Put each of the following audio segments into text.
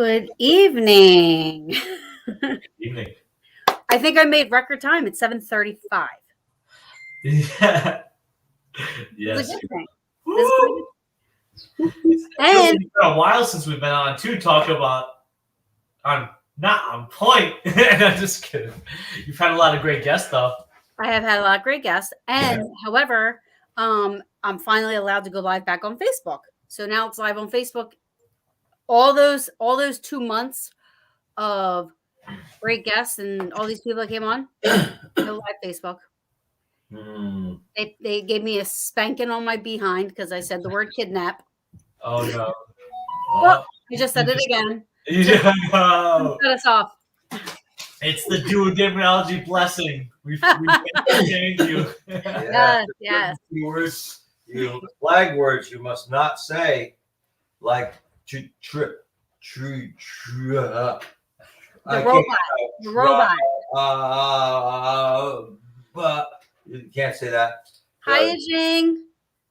Good evening. Evening. I think I made record time at 7:35. Yeah. It's Yes. a good thing. Woo! And It's been a while since we've been on to talk about not on point. I'm just kidding. You've had a lot of great guests though. I have had a lot of great guests. And however, I'm finally allowed to go live back on Facebook. So now it's live on Facebook. All those 2 months of great guests and all these people that came on, no live Facebook. They gave me a spanking on my behind because I said the word kidnap. Oh no. Well, I just said it again. Yeah, no. Cut us off. It's the Daemonologie blessing. We've changed you. Yes. Words, flag words you must not say, like trip. The robot. But you can't say that. Hi, Ajing.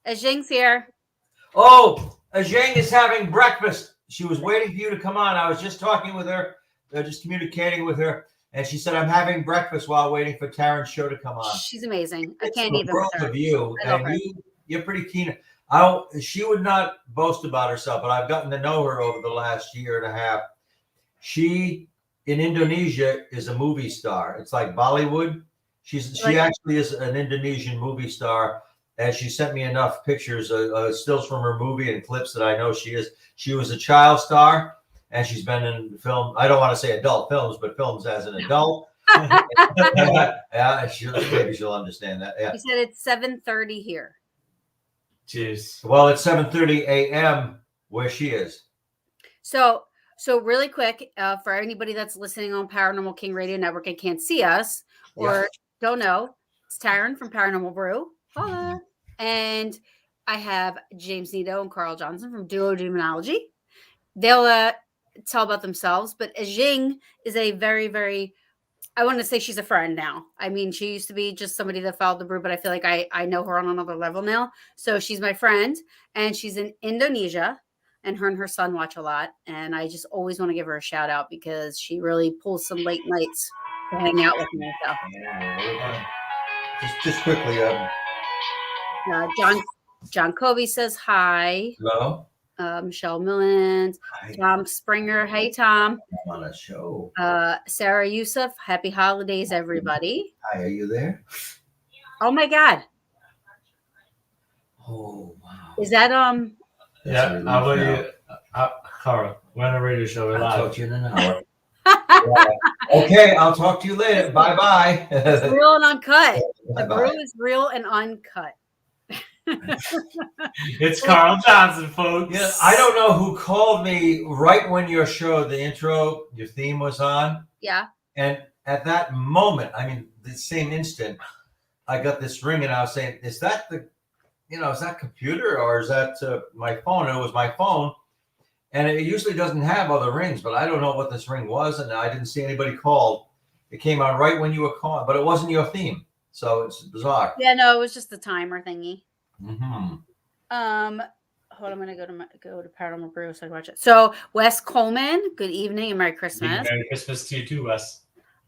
Ajing's here. Oh, Ajing is having breakfast. She was waiting for you to come on. I was just talking with her, just communicating with her, and she said, I'm having breakfast while waiting for Taryn's show to come on. She's amazing. I It's can't the even world with her. of you, I love and her. you're pretty keen. She would not boast about herself, but I've gotten to know her over the last year and a half. She in Indonesia is a movie star. It's like Bollywood. She actually is an Indonesian movie star, and she sent me enough pictures, stills from her movie and clips that I know she is. She was a child star, and she's been in film. I don't want to say adult films, but films as an adult. Yeah, maybe she'll understand that. Yeah. She said it's 7:30 here. Jeez. Well, it's 7:30 a.m. where she is. So really quick, for anybody that's listening on Paranormal King Radio Network and can't see us or don't know, it's Taryn from Paranormal Brew. Hola. And I have James Annito and Carl Johnson from Daemonologie. They'll tell about themselves, but Ajing is a very, very, I want to say she's a friend now. I mean, she used to be just somebody that followed the brew, but I feel like I know her on another level now. So she's my friend, and she's in Indonesia, and her son watch a lot. And I just always want to give her a shout out because she really pulls some late nights to hang out with me. So. Just quickly. John Covey says hi. Hello. Michelle Millens. Hi. Tom Springer. Hey, Tom. I'm on a show. Sarah Youssef. Happy holidays, everybody. Hi, are you there? Oh my God. Oh wow. Is that Yeah. How about you, Carl? We're on a radio show. We're I'll live. talk to you in an hour. Okay, I'll talk to you later. Bye bye. It's real and uncut. The Bye-bye. brew is real and uncut. It's Carl Johnson, folks. Yeah, I don't know who called me right when your show, the intro, your theme was on. Yeah. And at that moment, I mean, the same instant, I got this ring and I was saying, is that is that computer or is that my phone? And it was my phone. And it usually doesn't have other rings, but I don't know what this ring was. And I didn't see anybody called. It came on right when you were calling, but it wasn't your theme. So it's bizarre. Yeah, no, it was just the timer thingy. Mm-hmm. Hold on, I'm gonna go to Paranormal Brew so I can watch it. So Wes Coleman, good evening and Merry Christmas. Merry Christmas to you too, Wes.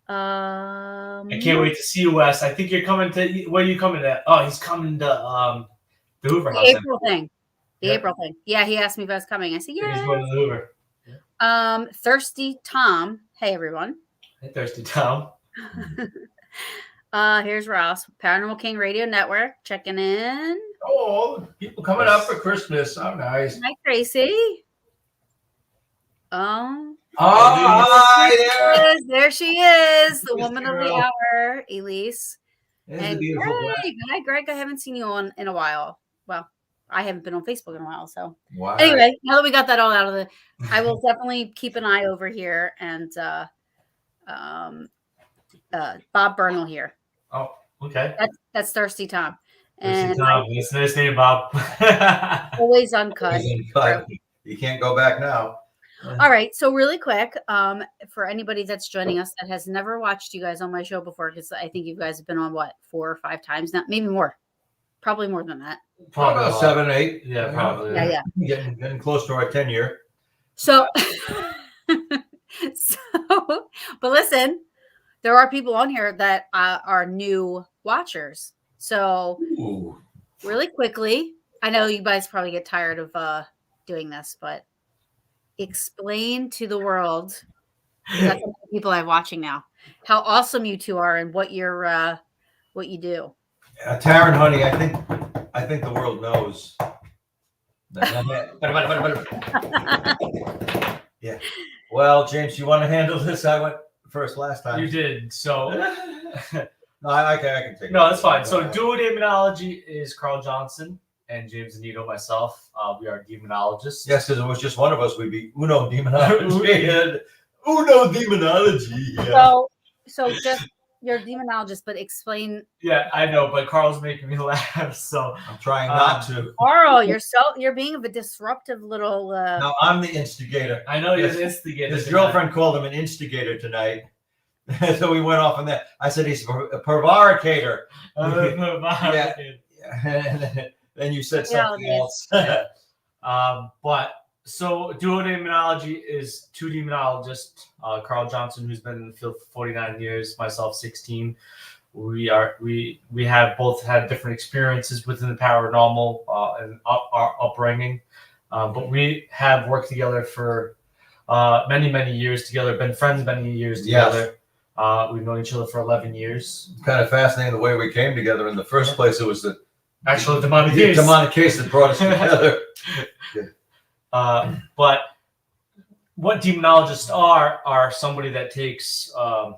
I I can't wait to see you, Wes. I think you're coming to. Where are you coming to? Oh, he's coming to the Hoover House. The April thing. April thing. Yeah, he asked me if I was coming. I said, yeah. He's going to the Hoover. Thirsty Tom. Hey, everyone. Hey, Thirsty Tom. Here's Ross, Paranormal King Radio Network, checking in. Oh, people coming up for Christmas. How nice. Hi, Tracy. Oh, Hi there she is, the Yes, woman of girl. the hour, Elise. There's And a beautiful Greg. Hi, Greg. I haven't seen you in a while. Well, I haven't been on Facebook in a while. So Wow. anyway, now that we got that all out of the, I will definitely keep an eye over here and Bob Bernal here. Oh, okay. That's Thirsty Tom. Thirsty And Tom. That's a nice name, Bob. always uncut. You can't go back now. All right. So really quick, for anybody that's joining us that has never watched you guys on my show before, because I think you guys have been on 4 or 5 times now, maybe more, probably more than that. Probably about 7, 8. Yeah, probably. Yeah. Getting close to our 10-year. So So, but listen, there are people on here that are new watchers. So, Ooh. really quickly, I know you guys probably get tired of doing this, but explain to the world, because that's what people I'm watching now, how awesome you two are and what you do. Taryn, honey, I think the world knows. Yeah. Well, James, you want to handle this? I went first last time. You did. So No, I can take it. no, that's fine. So Duo Daemonologie is Carl Johnson and James Annito, myself. We are demonologists. Yes, because it was just one of us. We'd be Uno Demonology. Uno Demonology. Yeah. So just you're a demonologist, but explain. Yeah, I know, but Carl's making me laugh. So I'm trying not to. Carl, you're being a disruptive little. No, I'm the instigator. I know you're His- the instigator. His girlfriend called him an instigator tonight. So we went off on that. I said he's a prevaricator. Yeah. And then you said something else. But so Duo Daemonologie is two demonologists. Carl Johnson, who's been in the field for 49 years, myself 16. We have both had different experiences within the paranormal and our upbringing, but we have worked together for many years together. Been friends many years together. Yes. We've known each other for 11 years. It's kind of fascinating the way we came together. In the first place, it was the actual demonic case that brought us together. But what demonologists are somebody that takes a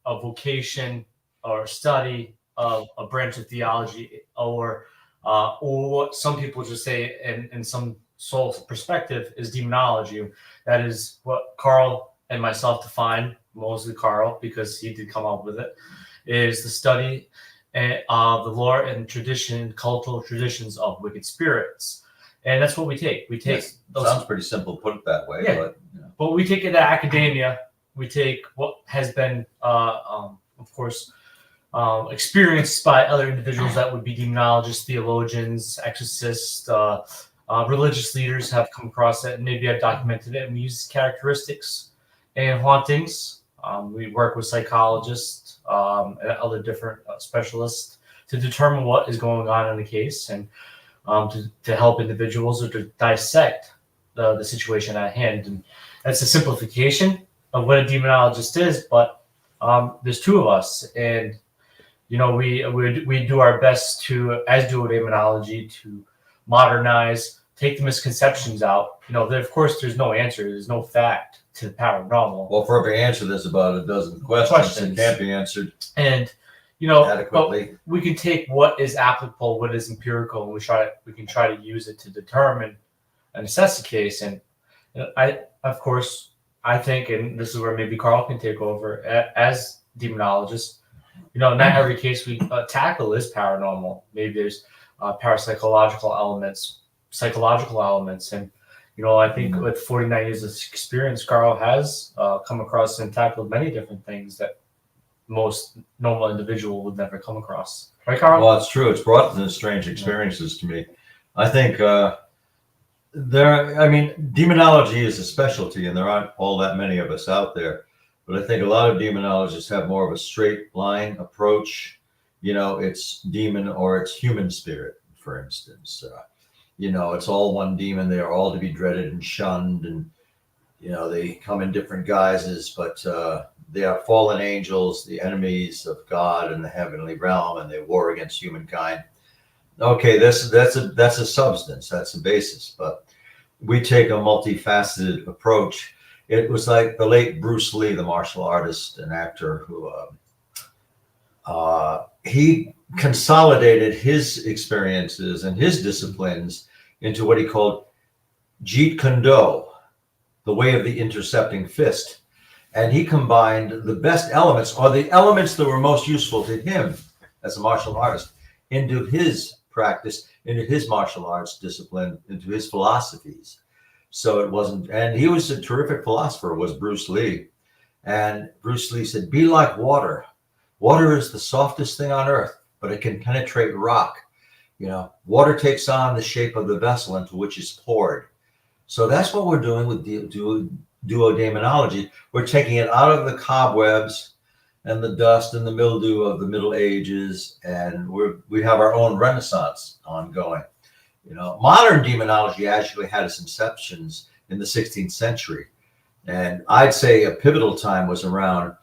vocation or study of a branch of theology, or what some people just say in some soul perspective is demonology. That is what Carl and myself define, mostly Carl, because he did come up with it, is the study of the lore and tradition, cultural traditions of wicked spirits. And that's what we take. We take those. Sounds pretty simple, put it that way. Yeah. But we take it to academia. We take what has been, of course, experienced by other individuals that would be demonologists, theologians, exorcists, religious leaders have come across it and maybe have documented it. And we use characteristics and hauntings. We work with psychologists and other different specialists to determine what is going on in the case, and to help individuals or to dissect the situation at hand. And that's a simplification of what a demonologist is, but there's two of us, and we do our best to, as Duo Daemonologie, to modernize, take the misconceptions out. Of course, there's no answer, there's no fact to the paranormal. Well, for every answer, there's about a dozen questions that can't be answered. And adequately. We can take what is applicable, what is empirical, and we can try to use it to determine and assess the case. And I think, and this is where maybe Carl can take over as demonologist. Not every case we tackle is paranormal. Maybe there's parapsychological elements, psychological elements, and I think with 49 years of experience, Carl has come across and tackled many different things that most normal individual would never come across. Right, Carl? Well, it's true. It's brought the strange experiences to me. I think demonology is a specialty, and there aren't all that many of us out there. But I think a lot of demonologists have more of a straight line approach. It's demon or it's human spirit, for instance. It's all one demon. They are all to be dreaded and shunned, and they come in different guises, but they are fallen angels, the enemies of God in the heavenly realm, and they war against humankind. Okay, that's a substance, that's a basis, but we take a multifaceted approach. It was like the late Bruce Lee, the martial artist and actor, who he consolidated his experiences and his disciplines into what he called Jeet Kune Do, the way of the intercepting fist. And he combined the best elements, or the elements that were most useful to him as a martial artist, into his practice, into his martial arts discipline, into his philosophies. So it wasn't, and he was a terrific philosopher, was Bruce Lee. And Bruce Lee said, be like water. Water is the softest thing on earth, but it can penetrate rock. Water takes on the shape of the vessel into which it's poured. So that's what we're doing with Daemonologie, we're taking it out of the cobwebs and the dust and the mildew of the Middle Ages, and we have our own Renaissance ongoing. You know, modern demonology actually had its inceptions in the 16th century, and I'd say a pivotal time was around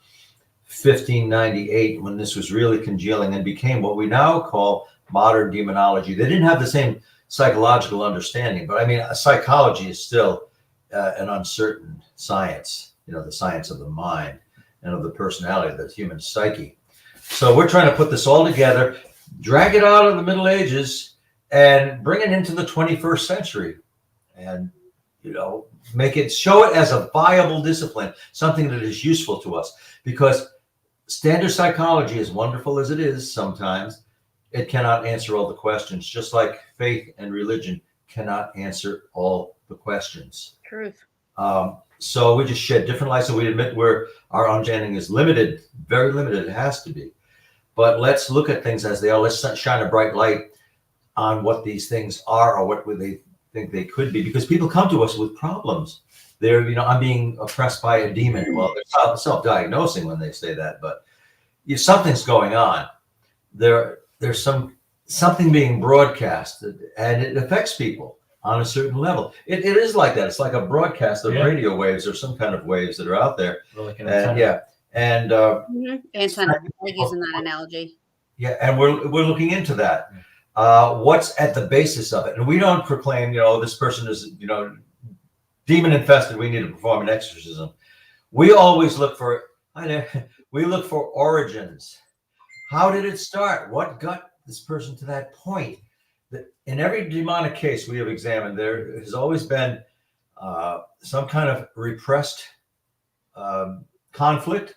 1598 when this was really congealing and became what we now call modern demonology. They didn't have the same psychological understanding, but I mean, psychology is still an uncertain science, you know, the science of the mind and of the personality, the human psyche. So we're trying to put this all together, drag it out of the Middle Ages and bring it into the 21st century, and, you know, show it as a viable discipline, something that is useful to us, because standard psychology, as wonderful as it is sometimes, it cannot answer all the questions, just like faith and religion cannot answer all the questions. Truth. So we just shed different lights, and we admit where our understanding is limited, very limited. It has to be. But let's look at things as they are. Let's shine a bright light on what these things are, or what they think they could be, because people come to us with problems. They're, you know, I'm being oppressed by a demon. Well, they're self-diagnosing when they say that, but something's going on. There's something being broadcasted, and it affects people on a certain level. It is like that. It's like a broadcast of radio waves or some kind of waves that are out there. Like an And Antenna. I like using that analogy. yeah, and we're looking into that. What's at the basis of it? And we don't proclaim, you know, this person is, you know, demon infested, we need to perform an exorcism. We always look for origins. How did it start? What got this person to that point? In every demonic case we have examined, there has always been some kind of repressed conflict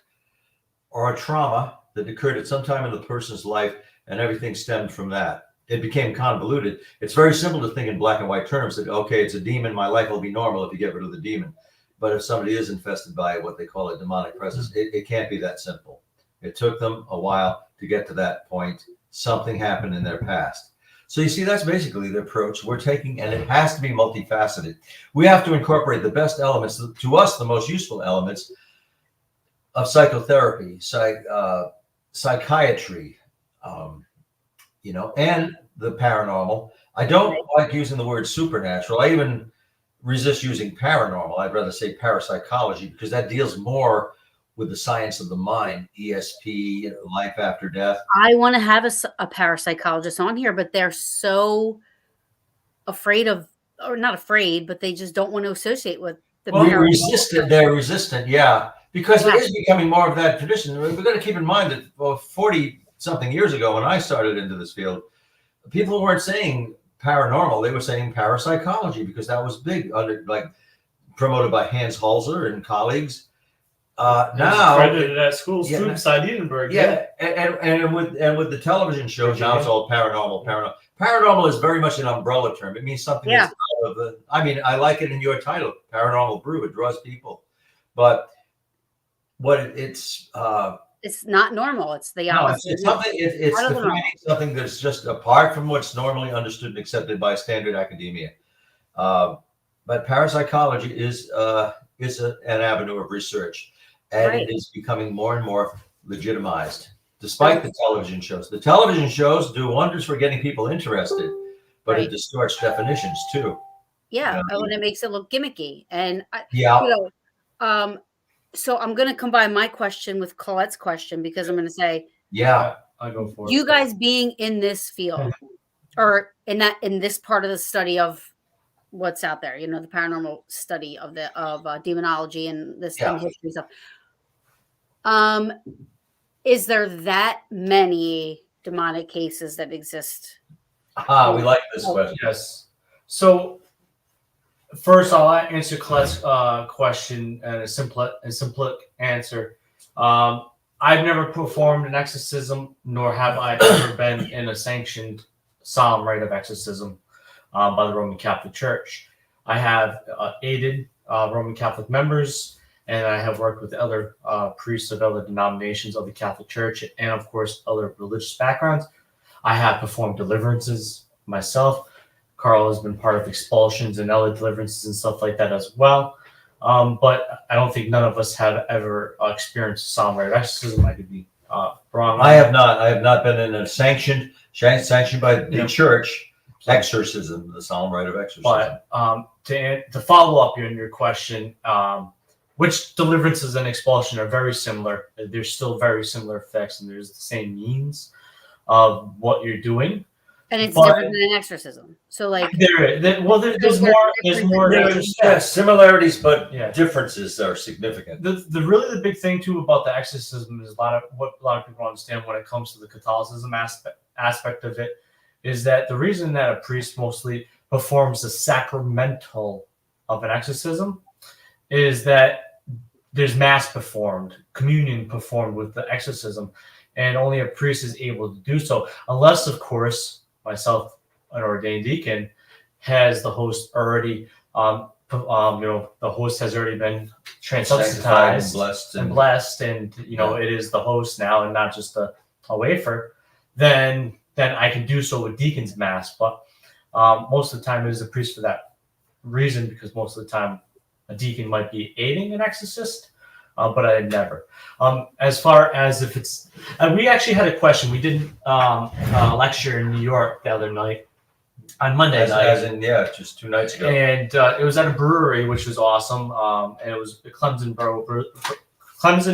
or a trauma that occurred at some time in the person's life, and everything stemmed from that. It became convoluted. It's very simple to think in black and white terms that, okay, it's a demon, my life will be normal if you get rid of the demon. But if somebody is infested by what they call a demonic presence, it can't be that simple. It took them a while to get to that point. Something happened in their past. So you see, that's basically the approach we're taking, and it has to be multifaceted. We have to incorporate the best elements, to us, the most useful elements of psychotherapy, psychiatry, you know, and the paranormal. I don't like using the word supernatural. I even resist using paranormal. I'd rather say parapsychology, because that deals more with the science of the mind, ESP, life after death. I want to have a parapsychologist on here, but they're so afraid of, or not afraid, but they just don't want to associate with the paranormal. They're resistant, yeah, because it is becoming more of that tradition. We've got to keep in mind that 40-something years ago, when I started into this field, people weren't saying paranormal; they were saying parapsychology, because that was big, promoted by Hans Holzer and colleagues. Now credited at schools too, beside Edinburgh. And with the television shows, now it's all paranormal. Paranormal is very much an umbrella term. It means something that's out of the. I mean, I like it in your title, Paranormal Brew. It draws people, but it's not normal. It's the opposite. It's something. It's defining something that's just apart from what's normally understood and accepted by standard academia. But parapsychology is an avenue of research, and it is becoming more and more legitimized, despite the television shows. The television shows do wonders for getting people interested, but it distorts definitions too. Yeah, and it makes it look gimmicky. And so I'm going to combine my question with Colette's question, because I'm going to say, I'll go for it. You guys being in this field, or in this part of the study of what's out there, you know, the paranormal study of demonology and this history stuff. Is there that many demonic cases that exist? We like this question. Yes. So first, I'll answer Colette's question and a simple answer. I've never performed an exorcism, nor have I ever been in a sanctioned solemn rite of exorcism by the Roman Catholic Church. I have aided Roman Catholic members, and I have worked with other priests of other denominations of the Catholic Church, and of course other religious backgrounds. I have performed deliverances myself. Carl has been part of expulsions and other deliverances and stuff like that as well. But I don't think none of us have ever experienced a solemn rite of exorcism. I could be wrong. I have not. I have not been in a sanctioned by the church exorcism, the solemn rite of exorcism. But to follow up on your question, which deliverances and expulsion are very similar. There's still very similar effects, and there's the same means of what you're doing. And it's different than an exorcism. So, like, there's more. Similarities, but differences are significant. The big thing too about the exorcism is what a lot of people understand when it comes to the Catholicism aspect of it is that the reason that a priest mostly performs the sacramental of an exorcism is that there's mass performed, communion performed with the exorcism, and only a priest is able to do so, unless, of course, myself, an ordained deacon, has the host already, the host has already been transubstantiated and blessed, and it is the host now and not just a wafer. Then I can do so with deacon's mass, but most of the time it is a priest for that reason, because most of the time a deacon might be aiding an exorcist, but I never. As far as if it's, we actually had a question. We did a lecture in New York the other night on Monday night. Just 2 nights ago. And it was at a brewery, which was awesome. And it was the Clemson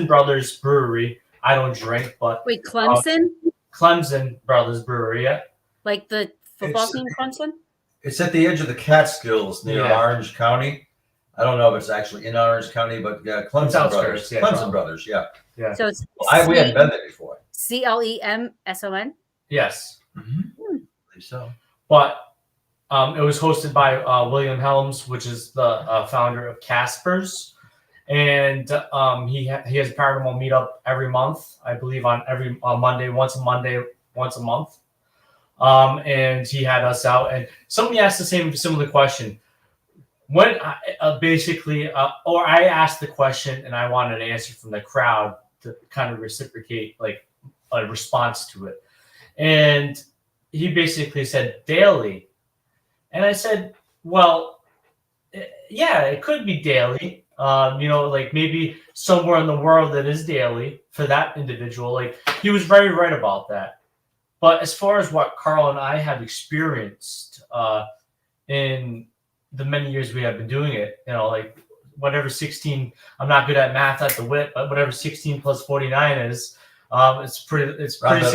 Brothers Brewery. I don't drink, but wait, Clemson? Clemson Brothers Brewery, yeah. Like the football team, Clemson? It's at the edge of the Catskills near Orange County. I don't know if it's actually in Orange County, but Clemson Brothers. Clemson Brothers, yeah. So it's we hadn't been there before. CLEMSON? Yes. Mm-hmm. I believe so. But it was hosted by William Helms, which is the founder of Casper's. And he has a paranormal meetup every month, I believe, on Monday, once a month. And he had us out, and somebody asked the similar question. When I asked the question, and I wanted an answer from the crowd to kind of reciprocate, like a response to it. And he basically said daily. And I said, well, yeah, it could be daily. Like maybe somewhere in the world that is daily for that individual. Like, he was very right about that. But as far as what Carl and I have experienced in the many years we have been doing it, like whatever 16, I'm not good at math at the wit, but whatever 16 plus 49 is, it's pretty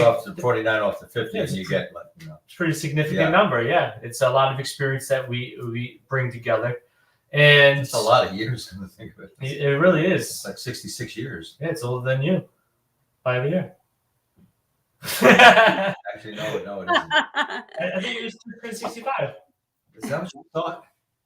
off the 49 off the 50, and you get it's pretty significant number. Yeah, it's a lot of experience that we bring together, and it's a lot of years to think of it. It really is. It's like 66 years. Yeah, it's older than you by a year. Actually, no, it isn't. I think it was 65. Is that what you thought?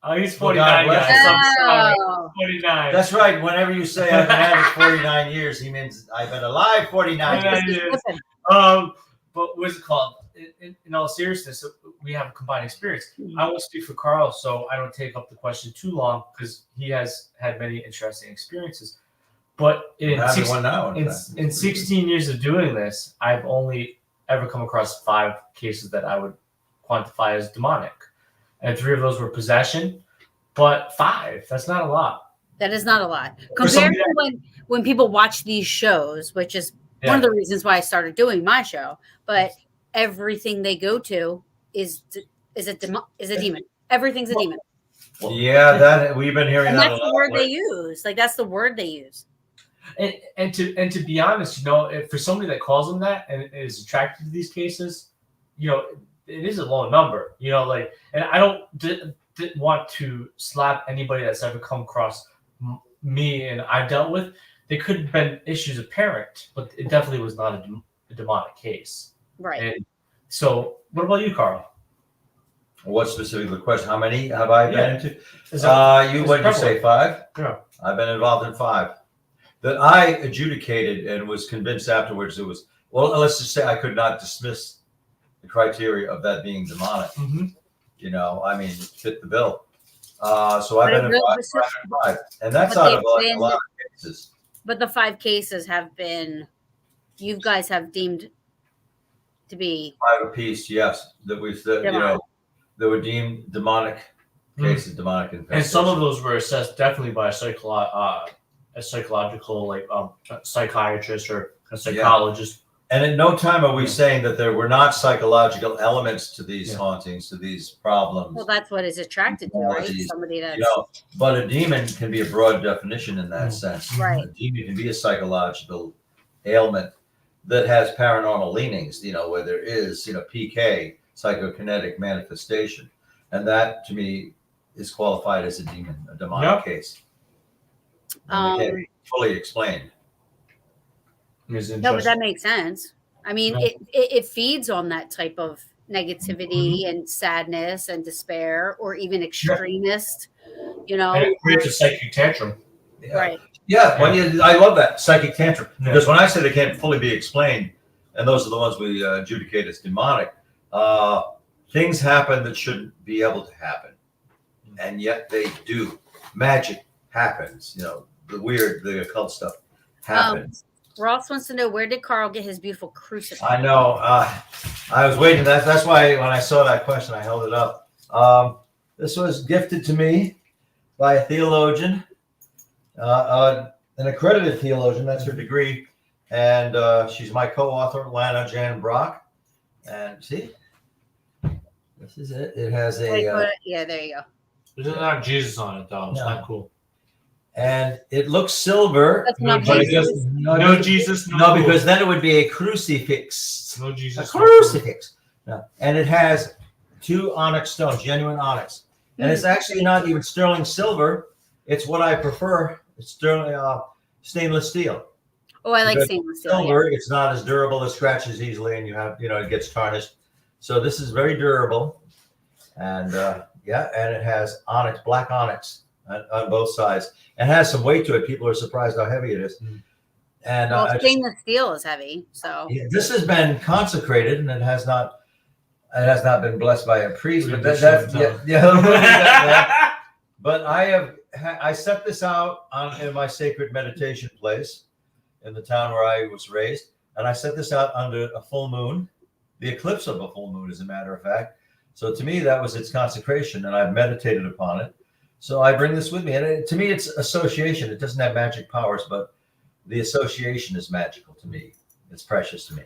Oh, he's 49, guys. I'm sorry. 49. That's right. Whenever you say I've been at it 49 years, he means I've been alive 49 years. But what's it called? In all seriousness, we have a combined experience. I won't speak for Carl, so I don't take up the question too long, because he has had many interesting experiences. But in 16 years of doing this, I've only ever come across 5 cases that I would quantify as demonic. And 3 of those were possession, but 5, that's not a lot. That is not a lot. Compared to when people watch these shows, which is one of the reasons why I started doing my show, but everything they go to is a demon. Everything's a demon. Yeah, that we've been hearing that a lot. That's the word they use. Like, that's the word they use. And to be honest, for somebody that calls them that and is attracted to these cases, it is a low number, and I didn't want to slap anybody that's ever come across me and I've dealt with. There could have been issues apparent, but it definitely was not a demonic case. Right. And so, what about you, Carl? What specifically the question? How many have I been into? What did you say, 5? Yeah. I've been involved in 5. That I adjudicated and was convinced afterwards it was, well, let's just say I could not dismiss the criteria of that being demonic. Mm-hmm. It fit the bill. So I've been involved in 5. And that's out of a lot of cases. But the 5 cases have been, you guys have deemed to be 5 apiece, yes. That were deemed demonic case of demonic infestation. And some of those were assessed definitely by a psychological, like psychiatrist or a psychologist. And at no time are we saying that there were not psychological elements to these hauntings, to these problems. Well, that's what is attracted to, right? Somebody that's but a demon can be a broad definition in that sense. Right. A demon can be a psychological ailment that has paranormal leanings, where there is, PK, psychokinetic manifestation. And that, to me, is qualified as a demon, a demonic case. And it can't be fully explained. No, but that makes sense. I mean, it feeds on that type of negativity and sadness and despair, or even extremist, And it creates a psychic tantrum. Yeah. Right. Yeah, I love that, psychic tantrum. Because when I say they can't fully be explained, and those are the ones we adjudicate as demonic, things happen that shouldn't be able to happen. And yet they do. Magic happens. The occult stuff happens. Ross wants to know, where did Carl get his beautiful crucifix? I know. I was waiting. That's why when I saw that question, I held it up. This was gifted to me by a theologian, an accredited theologian. That's her degree. And she's my co-author, Lana Jan Brock. And see, this is it. It has a... yeah, there you go. There's not Jesus on it, though. It's not cool. And it looks silver. That's not Jesus. No Jesus. No, because then it would be a crucifix. No Jesus. A crucifix. No. And it has 2 onyx stones, genuine onyx. And it's actually not even sterling silver. It's what I prefer. It's sterling stainless steel. Oh, I like stainless steel. Silver, it's not as durable, it scratches easily, and you have, it gets tarnished. So this is very durable. And and it has onyx, black onyx on both sides. And has some weight to it. People are surprised how heavy it is. And stainless steel is heavy. So this has been consecrated, and it has not been blessed by a priest. But But I set this out in my sacred meditation place in the town where I was raised, and I set this out under a full moon, the eclipse of a full moon, as a matter of fact. So to me, that was its consecration, and I've meditated upon it. So I bring this with me, and to me, it's association. It doesn't have magic powers, but the association is magical to me. It's precious to me.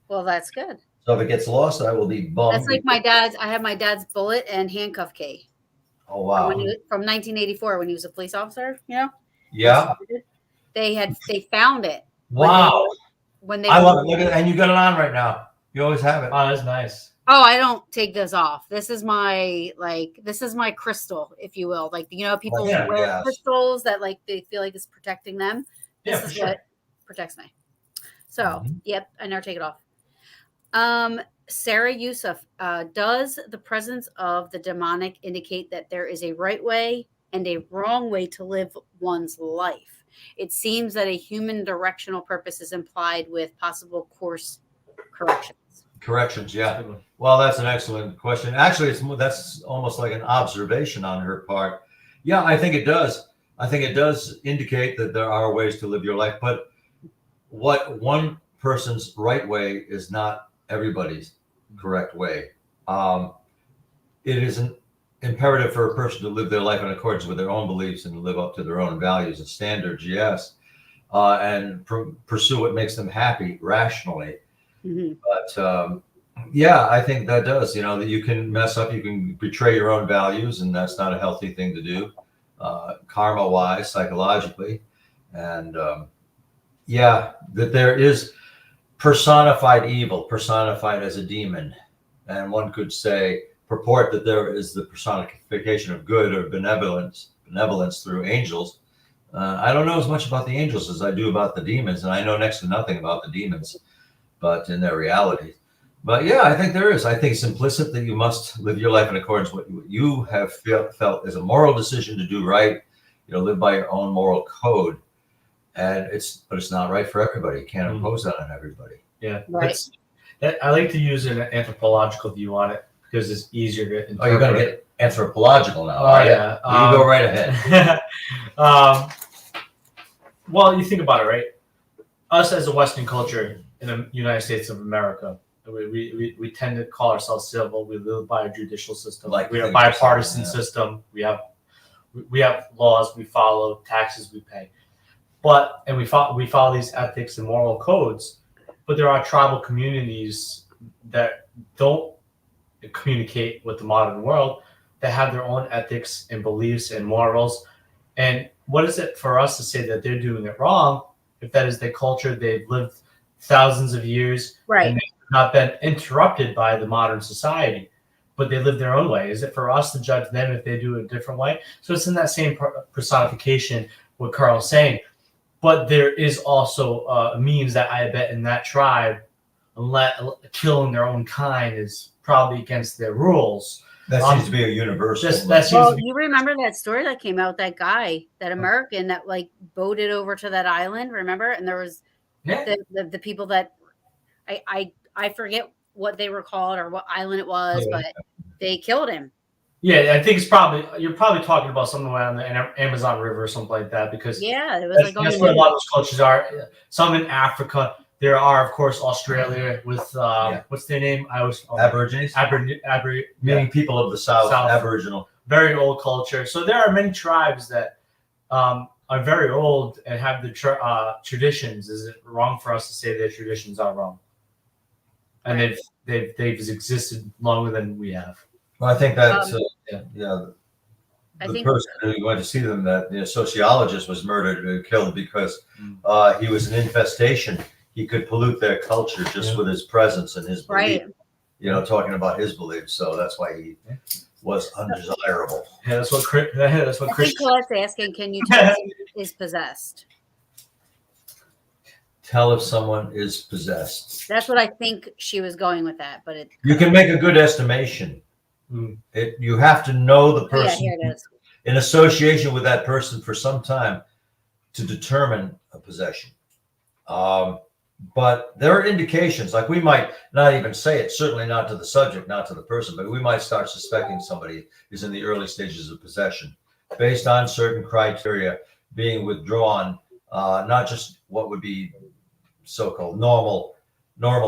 Well, that's good. So if it gets lost, I will be bummed. That's like my dad's. I have my dad's bullet and handcuff key. Oh wow! From 1984, when he was a police officer, Yeah. They found it. Wow. When they I love it. Look at it, and you got it on right now. You always have it. Oh, that's nice. Oh, I don't take this off. This is my crystal, if you will. Like, people wear crystals that they feel like it's protecting them. This is what protects me. So, yep, I never take it off. Sarah Yusuf, does the presence of the demonic indicate that there is a right way and a wrong way to live one's life? It seems that a human directional purpose is implied with possible course corrections. Corrections, yeah. Well, that's an excellent question. Actually, that's almost like an observation on her part. Yeah, I think it does. I think it does indicate that there are ways to live your life, but what one person's right way is not everybody's correct way. It is an imperative for a person to live their life in accordance with their own beliefs and live up to their own values and standards, yes, and pursue what makes them happy rationally. But I think that does, that you can mess up, you can betray your own values, and that's not a healthy thing to do, karma wise, psychologically. And that there is personified evil, personified as a demon. And one could purport that there is the personification of good or benevolence through angels. I don't know as much about the angels as I do about the demons, and I know next to nothing about the demons, but in their reality. But I think there is. I think it's implicit that you must live your life in accordance with what you have felt is a moral decision to do right. Live by your own moral code. But it's not right for everybody. You can't impose that on everybody. Yeah. Right. I like to use an anthropological view on it because it's easier to interpret. Oh, you're going to get anthropological now. Oh, yeah. You go right ahead. Well, you think about it, right? Us as a Western culture in the United States of America, We tend to call ourselves civil. We live by a judicial system. Like we have a the bipartisan system, system. We have laws we follow, taxes we pay, and we follow these ethics and moral codes. But there are tribal communities that don't communicate with the modern world, that have their own ethics and beliefs and morals. And what is it for us to say that they're doing it wrong if that is their culture? They've lived thousands of years, Right. and they've not been interrupted by the modern society, but they live their own way. Is it for us to judge them if they do it a different way? So it's in that same personification what Carl's saying. But there is also means that I bet in that tribe, killing their own kind is probably against their rules. That seems to be a universal. You remember that story that came out? That guy, that American, that like boated over to that island. Remember? And there was the people that I forget what they were called or what island it was, but they killed him. Yeah, I think you're probably talking about something around the Amazon River or something like that, because it was that's where a lot of those cultures are. Some in Africa. There are, of course, Australia with what's their name? Aborigines. Meaning people of the South, Aboriginal. Very old culture. So there are many tribes that are very old and have the traditions. Is it wrong for us to say their traditions are wrong? And they've existed longer than we have. Well, I think that's the person who went to see them, that the sociologist was murdered and killed because he was an infestation. He could pollute their culture just with his presence and his belief. Right. Talking about his beliefs. So that's why he was undesirable. Yeah, that's what Christian. I think Colette's asking, can you tell if someone is possessed? Tell if someone is possessed. That's what I think she was going with that, but you can make a good estimation. You have to know the person here it is. in association with that person for some time to determine a possession. But there are indications, like we might not even say it, certainly not to the subject, not to the person, but we might start suspecting somebody is in the early stages of possession based on certain criteria being withdrawn, not just what would be so-called normal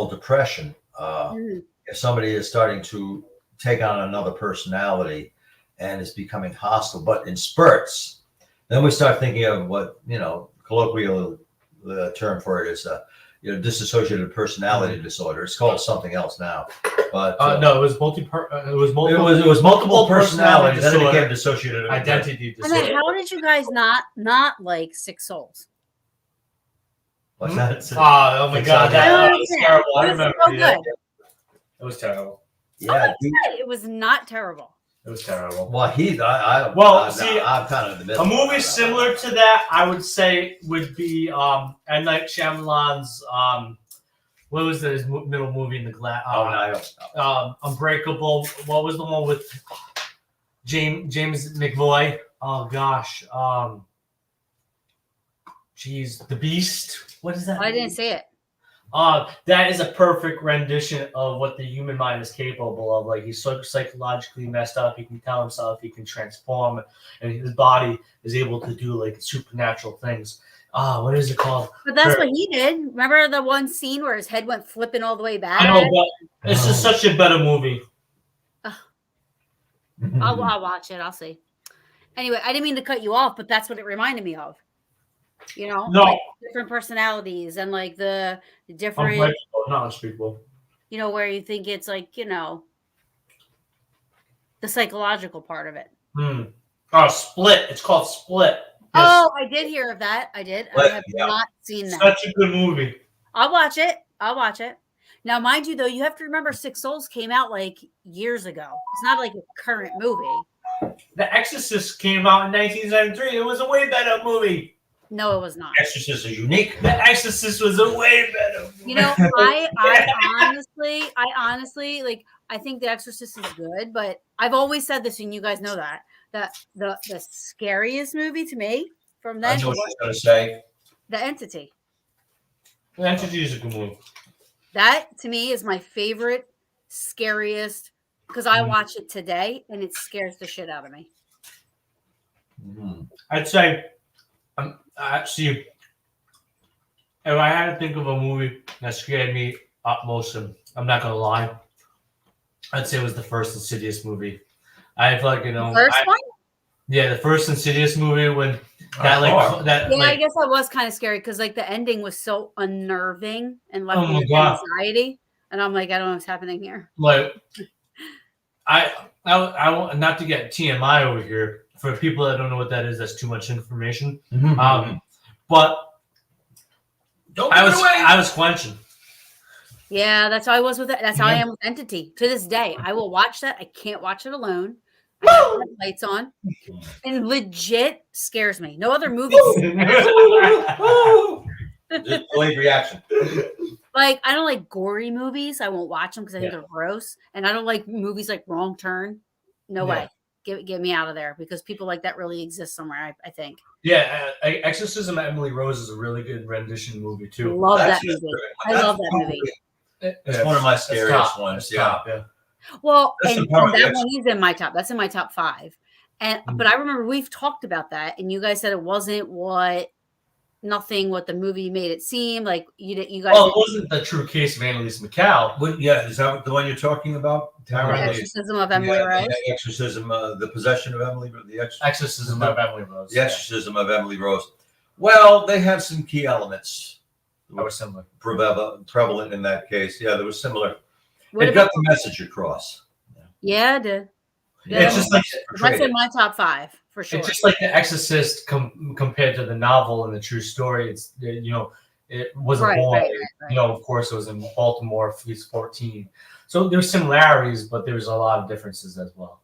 depression. If somebody is starting to take on another personality and is becoming hostile, but in spurts, then we start thinking of what, colloquial term for it is dissociative personality disorder. It's called something else now, but no, it was multiple personality. Then it became dissociative identity disorder. And then how did you guys not like Sick Souls? What's that? Oh my God, that was terrible. I remember. It was terrible. Yeah, it was not terrible. It was terrible. Well, I'm kind of in the middle. A movie similar to that, I would say, would be M. Night Shyamalan's what was his middle movie in the glass? Unbreakable. What was the one with James McAvoy? Oh gosh, The Beast. What is that? I didn't see it. That is a perfect rendition of what the human mind is capable of. Like, he's so psychologically messed up. He can tell himself he can transform, and his body is able to do like supernatural things. What is it called? But that's what he did. Remember the one scene where his head went flipping all the way back? I know, but it's just such a better movie. I'll watch it. I'll see. Anyway, I didn't mean to cut you off, but that's what it reminded me of. No. Like different personalities and like the different, not unspeakable. Where you think it's like, the psychological part of it. Split. It's called Split. Yes. Oh, I did hear of that. I did. I have not seen that. Such a good movie. I'll watch it. Now, mind you, though, you have to remember Sick Souls came out like years ago. It's not like a current movie. The Exorcist came out in 1973. It was a way better movie. No, it was not. Exorcist is unique. The Exorcist was a way better movie. I honestly, like, I think The Exorcist is good, but I've always said this, and you guys know that the scariest movie to me from then. I know what she's going to say. The Entity. The Entity is a good movie. That to me is my favorite, scariest, because I watch it today and it scares the shit out of me. I'd say, see, if I had to think of a movie that scared me up most, I'm not gonna lie. I'd say it was the first Insidious movie. I feel like First one? yeah, the first Insidious movie when that Yeah, I like guess that was kind of scary because like the ending was so unnerving and left oh me my with god, anxiety, and I'm like, I don't know what's happening here. like I want not to get TMI over here for people that don't know what that is. That's too much information. But Don't give it away. I was quenching. Yeah, that's how I was with it. That's how I am with Entity. To this day, I will watch that. I can't watch it alone. I have to have lights on. And legit scares me. No other movies. Just delayed reaction. Like, I don't like gory movies. I won't watch them because I think they're gross. And I don't like movies like Wrong Turn. No way. Get me out of there because people like that really exist somewhere, I think. Yeah, Exorcism of Emily Rose is a really good rendition movie too. Love that movie. I love that movie. It's one of my scariest ones. Yeah. Well, That's and the power that of one is in my top. That's in my top 5. And but I remember we've talked about that, and you guys said it wasn't what the movie made it seem like. You guys. Well, it wasn't the true case of Annalise McCall. Is that the one you're talking about? The Exorcism of Emily Rose. The Exorcism, the Possession of Emily. Exorcism of Emily Rose. The Exorcism of Emily Rose. Well, they had some key elements that were similar, prevalent in that case. Yeah, there was similar. It got the message across. Yeah, it did. Yeah, it's just like that's in my top 5 for sure. It's just like The Exorcist compared to the novel and the true story. It's it wasn't born. Right. Of course, it was in Baltimore. He's 14, so there's similarities, but there's a lot of differences as well.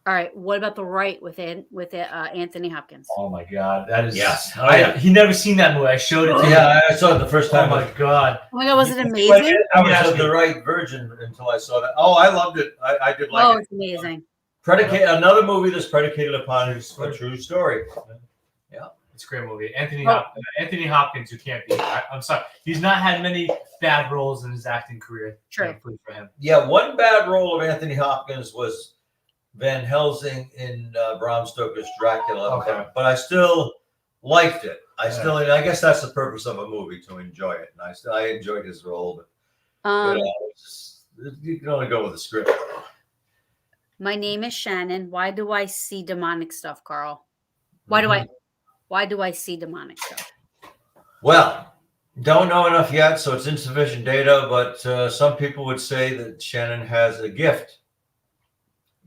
All right, what about The Right with Anthony Hopkins? Oh my God, that is he never seen that movie. I showed it to him. Yeah, I saw it the first time. Oh my God! Was it amazing? I was the right virgin until I saw that. Oh, I loved it. I did like it. Oh, it's amazing. Another movie that's predicated upon a true story. Yeah, it's a great movie. Anthony Hopkins, you can't beat. I'm sorry, he's not had many bad roles in his acting career. True for him. Yeah, one bad role of Anthony Hopkins was Van Helsing in Bram Stoker's Dracula. Okay. But I still liked it. I guess that's the purpose of a movie, to enjoy it. And I enjoyed his role. But you can only go with the script. My name is Shannon. Why do I see demonic stuff, Carl? Why do I see demonic stuff? Well, don't know enough yet, so it's insufficient data. But some people would say that Shannon has a gift.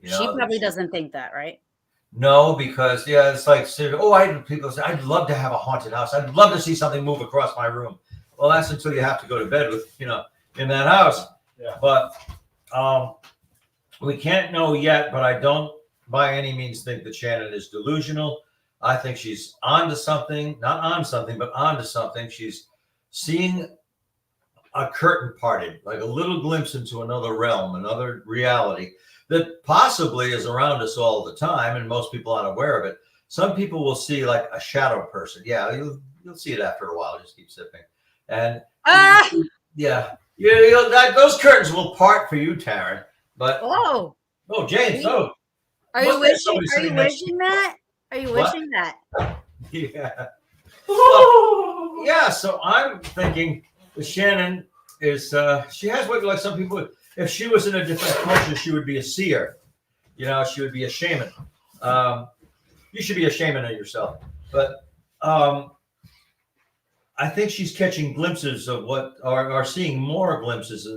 She probably doesn't think that, right? No, because it's like, people say, I'd love to have a haunted house. I'd love to see something move across my room. Well, that's until you have to go to bed with, in that house. Yeah. But we can't know yet, but I don't by any means think that Shannon is delusional. I think she's onto something, not on something, but onto something. She's seeing a curtain parted, like a little glimpse into another realm, another reality that possibly is around us all the time, and most people aren't aware of it. Some people will see like a shadow person. Yeah, you'll see it after a while. Just keep sipping, and those curtains will part for you, Taryn. But James, no. Are you wishing that? Are you wishing that? Yeah. Yeah. So I'm thinking that Shannon is. She has what like some people. If she was in a different culture, she would be a seer. She would be a shaman. You should be a shaman of yourself. But I think she's catching glimpses of what are seeing more glimpses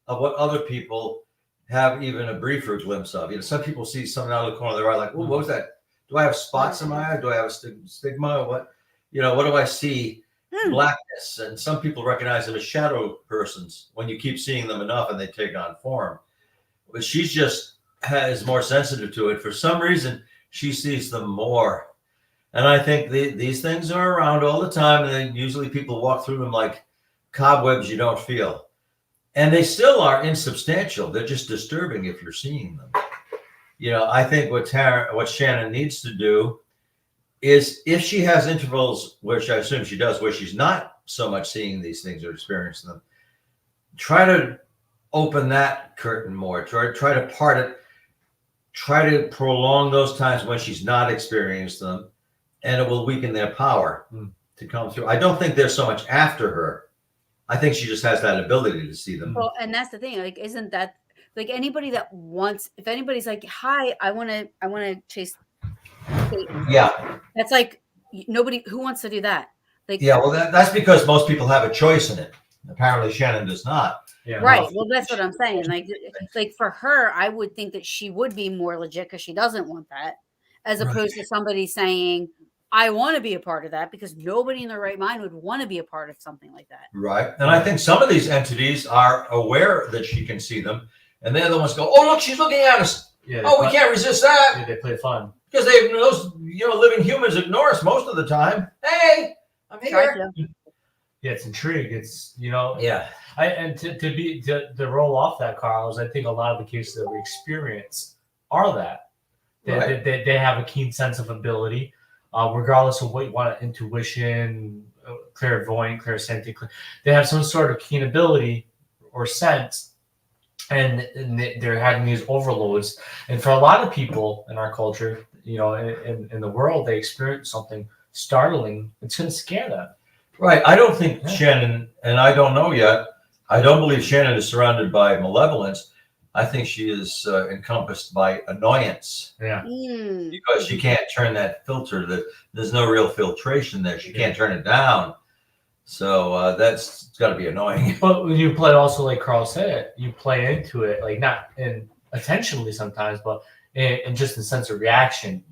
of what other people have even a briefer glimpse of. Some people see something out of the corner of their eye, like, oh, what was that? Do I have spots in my eye? Do I have a stigma? Or what? What do I see? Blackness. And some people recognize them as shadow persons when you keep seeing them enough and they take on form. But she's just is more sensitive to it. For some reason, she sees them more. And I think these things are around all the time. And then usually people walk through them like cobwebs you don't feel. And they still are insubstantial. They're just disturbing if you're seeing them. I think what Shannon needs to do is, if she has intervals, which I assume she does, where she's not so much seeing these things or experiencing them, try to open that curtain more. Try to part it. Try to prolong those times when she's not experiencing them, and it will weaken their power to come through. I don't think they're so much after her I think she just has that ability to see them. Well, and that's the thing. Like, isn't that like anybody that wants? If anybody's like, "Hi, I want to chase Satan," Yeah. that's like nobody who wants to do that. Like, Yeah. Well, that's because most people have a choice in it. Apparently, Shannon does not. Yeah. right. Well, that's what I'm saying. Like for her, I would think that she would be more legit because she doesn't want that, as opposed to somebody saying, "I want to be a part of that," because nobody in their right mind would want to be a part of something like that. Right. And I think some of these entities are aware that she can see them, and they're the ones go, "Oh, look, she's looking at us. Yeah. Oh, we can't resist that." Yeah, they play fun. Because those living humans ignore us most of the time. Hey, I'm Try here. to. Yeah, it's intrigue. It's Yeah. To roll off that, Carlos, I think a lot of the cases that we experience are that they have a keen sense of ability, regardless of what you want, intuition, clairvoyant, clairsentient. They have some sort of keen ability or sense, and they're having these overloads. And for a lot of people in our culture, in the world, they experience something startling. It's going to scare them. Right. I don't think Shannon, and I don't know yet, I don't believe Shannon is surrounded by malevolence. I think she is encompassed by annoyance. Yeah. Because she can't turn that filter. There's no real filtration there. She can't turn it down. So that's got to be annoying. But when you play, also like Carl said, you play into it, like not intentionally sometimes, but in just the sense of reaction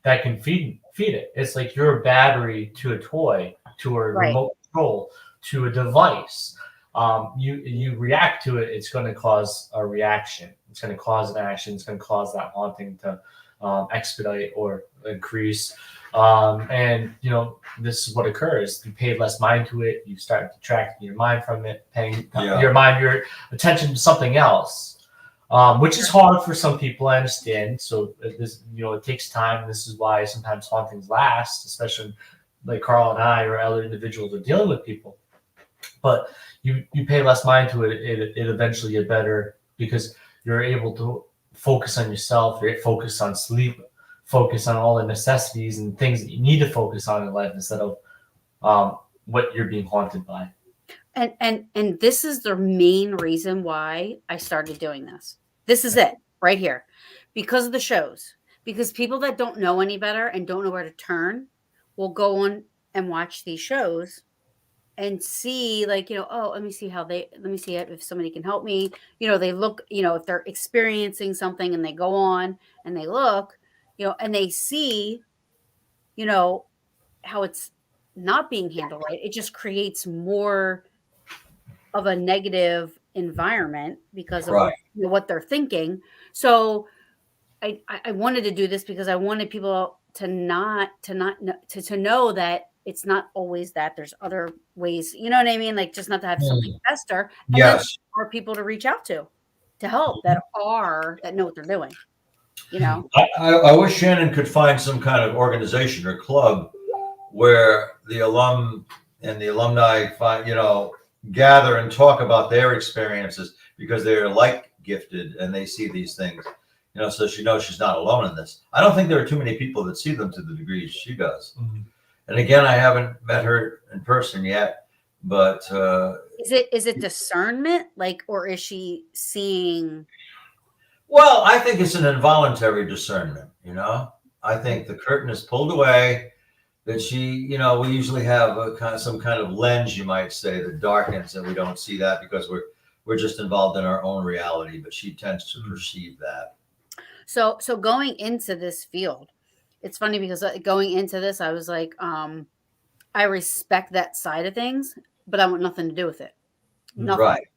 that can feed it. It's like you're a battery to a toy, to a remote control, to a device. You react to it, it's going to cause a reaction. It's going to cause an action. It's going to cause that haunting to expedite or increase. And this is what occurs. You pay less mind to it. You start detracting your mind from it, paying your attention to something else, which is hard for some people. I understand. So this, it takes time. This is why sometimes hauntings last, especially like Carl and I or other individuals are dealing with people. But you pay less mind to it. It eventually get better because you're able to focus on yourself. You're focused on sleep. Focus on all the necessities and things that you need to focus on in life instead of what you're being haunted by. And this is the main reason why I started doing this. This is it right here, because of the shows. Because people that don't know any better and don't know where to turn will go on and watch these shows and see, like, oh, let me see if somebody can help me. They look, if they're experiencing something and they go on and they look, and they see, how it's not being handled right. It just creates more of a negative environment because of what they're thinking. So I wanted to do this because I wanted people to know that it's not always that. There's other ways, you know what I mean? Like, just not to have something fester. And then for people to reach out to help that know what they're doing. I wish Shannon could find some kind of organization or club where the alum and the alumni gather and talk about their experiences because they're like gifted and they see these things, so she knows she's not alone in this. I don't think there are too many people that see them to the degree she does. Mm-hmm. And again, I haven't met her in person yet, but is it discernment, or is she seeing? Well, I think it's an involuntary discernment. I think the curtain is pulled away. That she, we usually have some kind of lens, you might say, that darkens, and we don't see that because we're just involved in our own reality. But she tends to perceive that. So going into this field, it's funny because going into this, I was like, I respect that side of things, but I want nothing to do with it. Nothing. Right.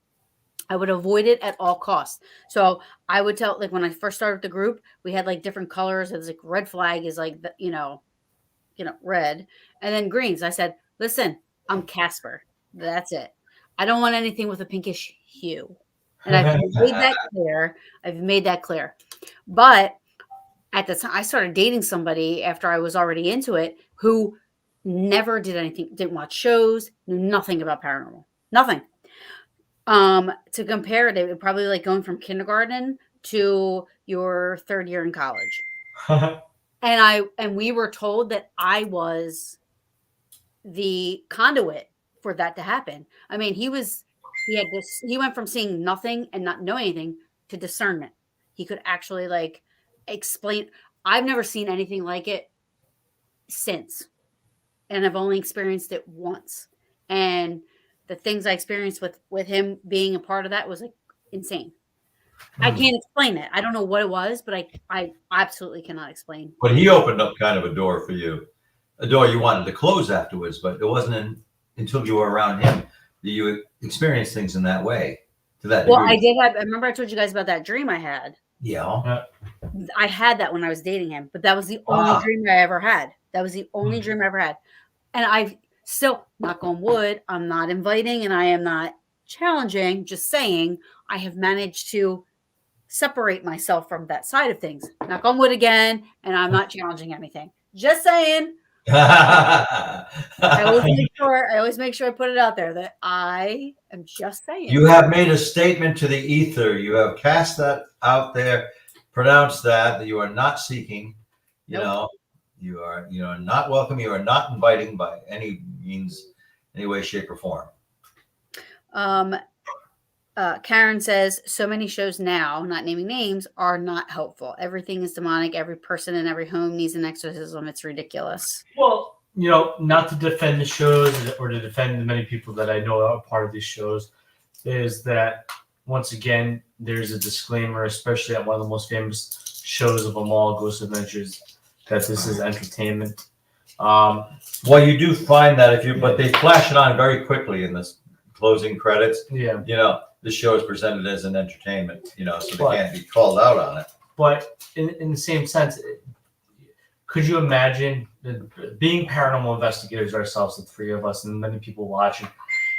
I would avoid it at all costs. So I would tell, like, when I first started the group, we had like different colors. It was like red flag is like red, and then greens. I said, listen, I'm Casper. That's it. I don't want anything with a pinkish hue. And I've made that clear. But at the time, I started dating somebody after I was already into it who never did anything, didn't watch shows, knew nothing about paranormal. Nothing. To compare it, it would probably like going from kindergarten to your third year in college. And we were told that I was the conduit for that to happen. I mean, he went from seeing nothing and not knowing anything to discernment. He could actually like explain. I've never seen anything like it since, and I've only experienced it once. And the things I experienced with him being a part of that was like insane. I can't explain it. I don't know what it was, but I absolutely cannot explain. But he opened up kind of a door for you, a door you wanted to close afterwards, but it wasn't until you were around him that you experienced things in that way, to that degree. Well, I did have, I remember I told you guys about that dream I had. Yeah. I had that when I was dating him, but that was the only dream I ever had. That was the only dream I ever had. And I've still, knock on wood, I'm not inviting and I am not challenging, just saying I have managed to separate myself from that side of things. Knock on wood again, and I'm not challenging anything. Just saying. I always make sure I put it out there that I am just saying. You have made a statement to the ether. You have cast that out there, pronounced that you are not seeking, you know, you are not welcome. You are not inviting by any means, any way, shape, or form. Karen says, so many shows now, not naming names, are not helpful. Everything is demonic. Every person in every home needs an exorcism. It's ridiculous. Well, not to defend the shows or to defend the many people that I know are part of these shows, is that, once again, there's a disclaimer, especially at one of the most famous shows of them all, Ghost Adventures, that this is entertainment. Well, you do find that but they flash it on very quickly in this closing credits. Yeah. The show is presented as an entertainment, so they can't be called out on it. But in the same sense, could you imagine being paranormal investigators ourselves, the three of us, and many people watching,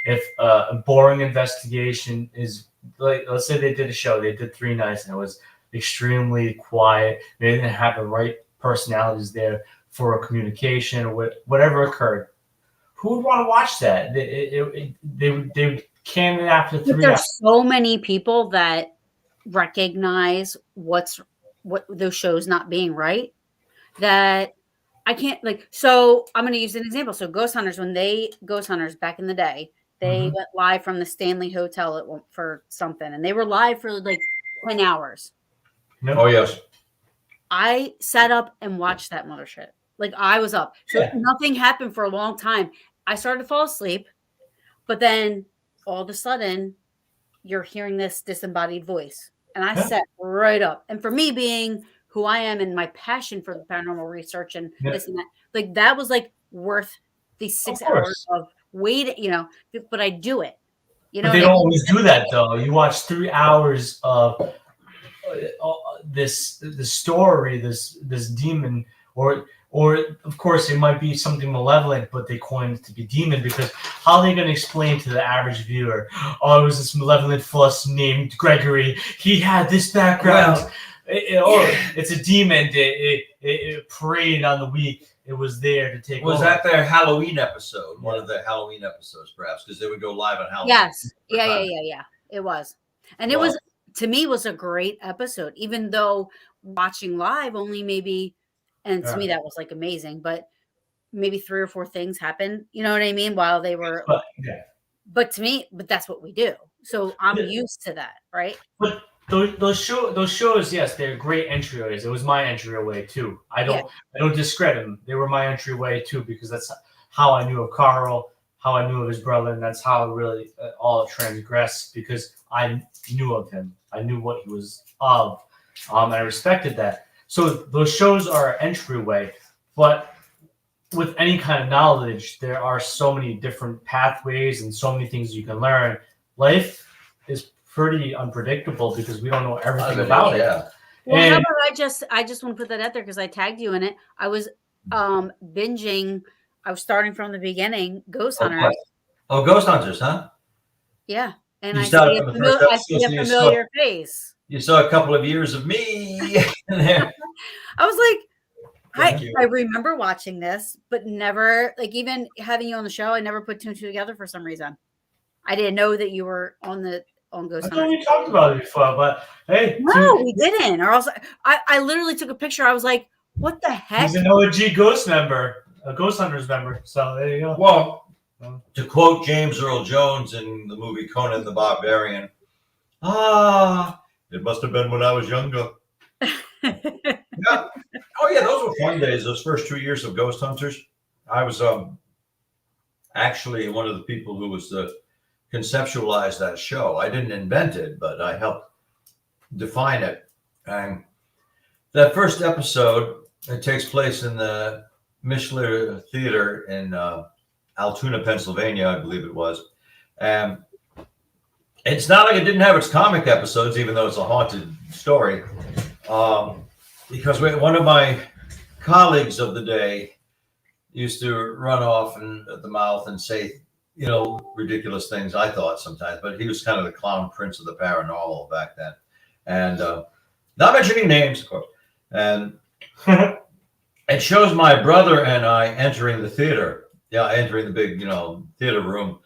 if a boring investigation is like, let's say they did a show, they did 3 nights, and it was extremely quiet. They didn't have the right personalities there for a communication or whatever occurred. Who would want to watch that? They would can it after 3 But there's so many people that recognize what those shows not being right that I can't so I'm going to use an example. So Ghost Hunters back in the day, they went live from the Stanley Hotel for something, and they were live for like 10 hours. No. Oh yes. I sat up and watched that mother shit. Like I was up. So nothing happened for a long time. I started to fall asleep, but then all of a sudden you're hearing this disembodied voice. And I sat right up. And for me, being who I am and my passion for the paranormal research and this and that, that was worth these 6 hours of waiting, but I do it. But they don't always do that though. You watch 3 hours of this story, this demon, or of course it might be something malevolent, but they coined it to be demon, because how are they going to explain to the average viewer, it was this malevolent fuss named Gregory, he had this background, it's a demon, it preyed on the weak, it was there to take Was over. that their Halloween episode? One of the Halloween episodes, perhaps, because they would go live on Halloween. Yes. Yeah. It was. And it was, to me, was a great episode, even though watching live only maybe, and to me that was amazing, but maybe 3 or 4 things happened, you know what I mean, while they were, but to me, that's what we do. So I'm used to that, right? But those shows, yes, they're great entryways. It was my entryway too. I don't discredit them. They were my entryway too, because that's how I knew of Carl, how I knew of his brother, and that's how it really all transgressed, because I knew of him. I knew what he was of. I respected that. So those shows are an entryway, but with any kind of knowledge, there are so many different pathways and so many things you can learn. Life is pretty unpredictable because we don't know everything about it. Yeah. Well, how about I just want to put that out there because I tagged you in it. I was binging. I was starting from the beginning. Ghost Hunters. Oh, Ghost Hunters, huh? Yeah, and You I started from the first episode, see a familiar face. You saw a couple of years of me in there. I was like, I remember watching this, but never, even having you on the show, I never put 2 and 2 together for some reason. I didn't know that you were on Ghost Hunters. I thought we talked about it before, but hey. No, we didn't. Or else I literally took a picture. I was like, what the heck? He's an OG Ghost member, a Ghost Hunters member. So there you go. Well, To quote James Earl Jones in the movie Conan the Barbarian, it must have been when I was younger. Yeah. Oh yeah, those were fun days. Those first 2 years of Ghost Hunters. I was actually one of the people who was conceptualized that show. I didn't invent it, but I helped define it. And that first episode, it takes place in the Mishler Theater in Altoona, Pennsylvania, I believe it was. And it's not like it didn't have its comic episodes, even though it's a haunted story. Because one of my colleagues of the day used to run off at the mouth and say, ridiculous things, I thought sometimes, but he was kind of the clown prince of the paranormal back then. And not mentioning names, of course. And it shows my brother and I entering the theater. Yeah, entering the big, theater room.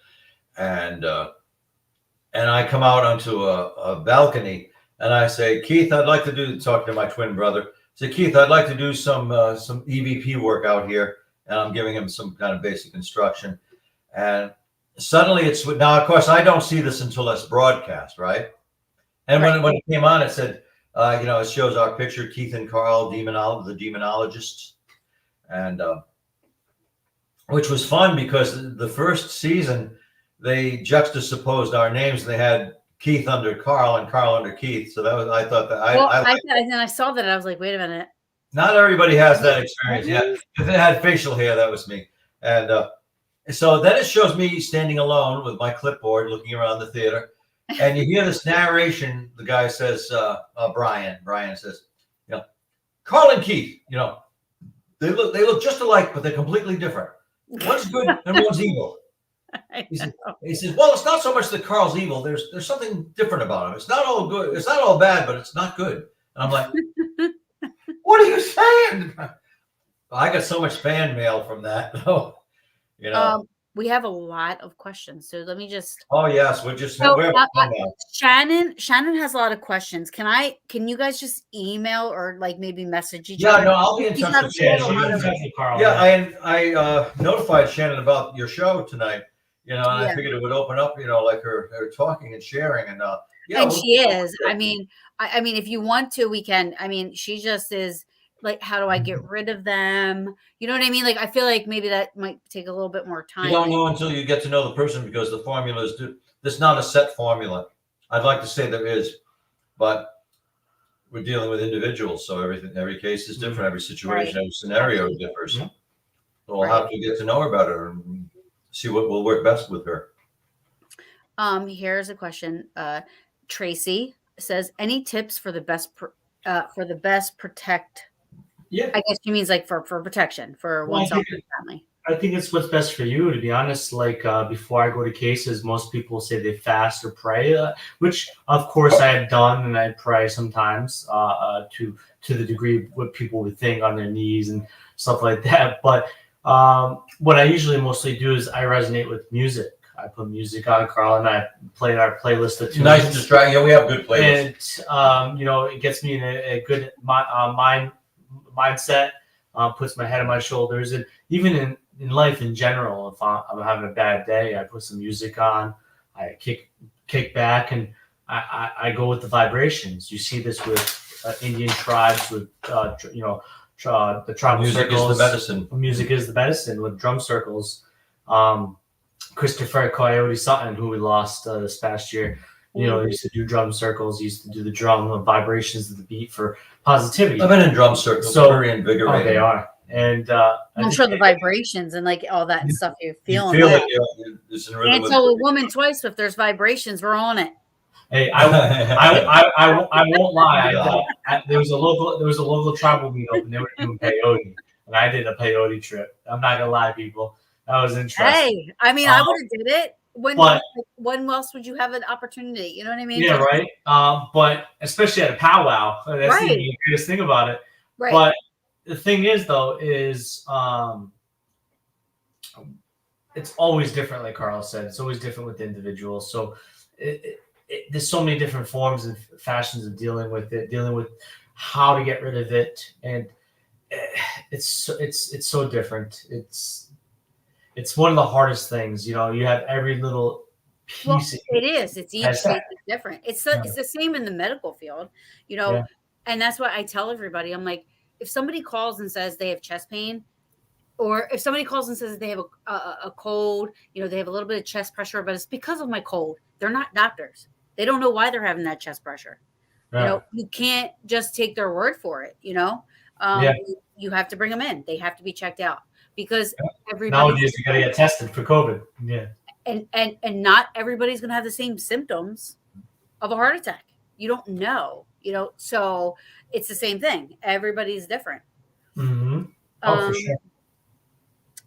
And I come out onto a balcony and I say, Keith, I'd like to talk to my twin brother. I say, Keith, I'd like to do some EVP work out here. And I'm giving him some kind of basic instruction. And suddenly now, of course, I don't see this until it's broadcast, right? And when it came on, it said, it shows our picture, Keith and Carl, the demonologists. And which was fun because the first season, they juxtaposed our names. They had Keith under Carl and Carl under Keith. So I thought that I saw that. I was like, wait a minute. Not everybody has that experience. Yeah, if it had facial hair, that was me. And so then it shows me standing alone with my clipboard, looking around the theater, and you hear this narration. The guy says, Brian says, Carl and Keith, they look just alike, but they're completely different. One's good and one's evil. He says, well, it's not so much that Carl's evil. There's something different about him. It's not all good. It's not all bad, but it's not good. And I'm like, what are you saying? I got so much fan mail from that. We have a lot of questions, so let me just. Oh yes, Shannon has a lot of questions. Can you guys just email or like maybe message each other? Yeah, no, I'll be in touch with Shannon. I notified Shannon about your show tonight. And I figured it would open up, like her talking and sharing, and and she is. I mean, if you want to, we can. I mean, she just is like, how do I get rid of them? You know what I mean? Like, I feel like maybe that might take a little bit more time. You don't know until you get to know the person because the formulas there's not a set formula. I'd like to say there is, but we're dealing with individuals, so every case is different, every situation, every scenario differs. So we'll have to get to know her better and see what will work best with her. Here's a question. Tracy says, any tips for the best protect? Yeah, I guess she means like for protection for oneself and family. I think it's what's best for you, to be honest. Like before I go to cases, most people say they fast or pray, which of course I have done, and I pray sometimes to the degree what people would think, on their knees and stuff like that. But what I usually mostly do is I resonate with music. I put music on, Carl and I play our playlist of tunes. Nice to distract. Yeah, we have good playlists. And it gets me in a good mindset, puts my head on my shoulders, and even in life in general, if I'm having a bad day, I put some music on, I kick back, and I go with the vibrations. You see this with Indian tribes, with the tribal music circles. Is the medicine. Music is the medicine with drum circles. Christopher Coyote Sutton, who we lost this past year, he used to do drum circles. He used to do the drum vibrations of the beat for positivity. I've been in drum circles, so very invigorating. Oh, they are. And I'm sure the vibrations and like all that stuff you're feeling. You feel it. Can't tell a woman twice if there's vibrations. We're on it. Hey, I won't lie. There was a local tribal meetup, and they were doing peyote, and I did a peyote trip. I'm not gonna lie, people. That was interesting. Hey, I mean, I would have did it. When else would you have an opportunity? You know what I mean? Yeah, right. But especially at a powwow, that's the greatest thing about it. Right. But the thing is, though, is it's always different. Like Carl said, it's always different with the individuals. So there's so many different forms and fashions of dealing with it, dealing with how to get rid of it, and it's so different. it's one of the hardest things. You know, you have every little Well, piece. it is. It's each Has case that. is different. It's the same in the medical field, you know, Yeah. and that's why I tell everybody. I'm like, if somebody calls and says they have chest pain, or if somebody calls and says they have a cold, you know, they have a little bit of chest pressure, but it's because of my cold. They're not doctors. They don't know why they're having that chest pressure. You Yeah. know, you can't just take their word for it. You know, Yeah. you have to bring them in. They have to be checked out because everybody Nowadays, you got to get tested for COVID. Yeah. and not everybody's going to have the same symptoms of a heart attack. You don't know, you know, so it's the same thing. Everybody's different. Mm-hmm. Oh, for Um, sure.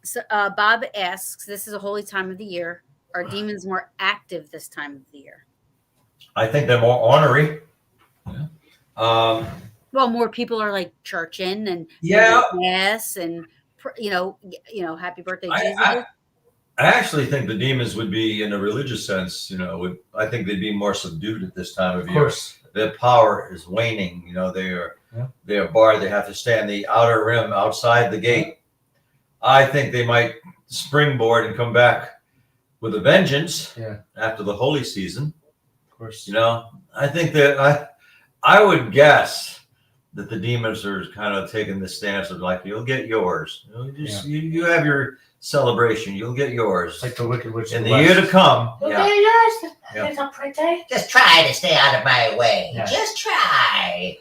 So Bob asks, "This is a holy time of the year. Are demons more active this time of the year?" I think they're more ornery. Yeah. Well, more people are like churching and Yeah. mass and you know, happy birthday, Jesus. I actually think the demons would be, in a religious sense, you know, I think they'd be more subdued at this time of Of year. course. Their power is waning. You know, they are barred. They have to stay in the outer rim outside the gate. I think they might springboard and come back with a vengeance after the holy season. Of course. You know, I think that I would guess that the demons are kind of taking the stance of like, you'll get yours. You have your celebration. You'll get yours. It's like the Wicked Witch in of the West. year to come. You'll get yours. It's a pretty. Just try to stay out of my way. Yeah. Just try.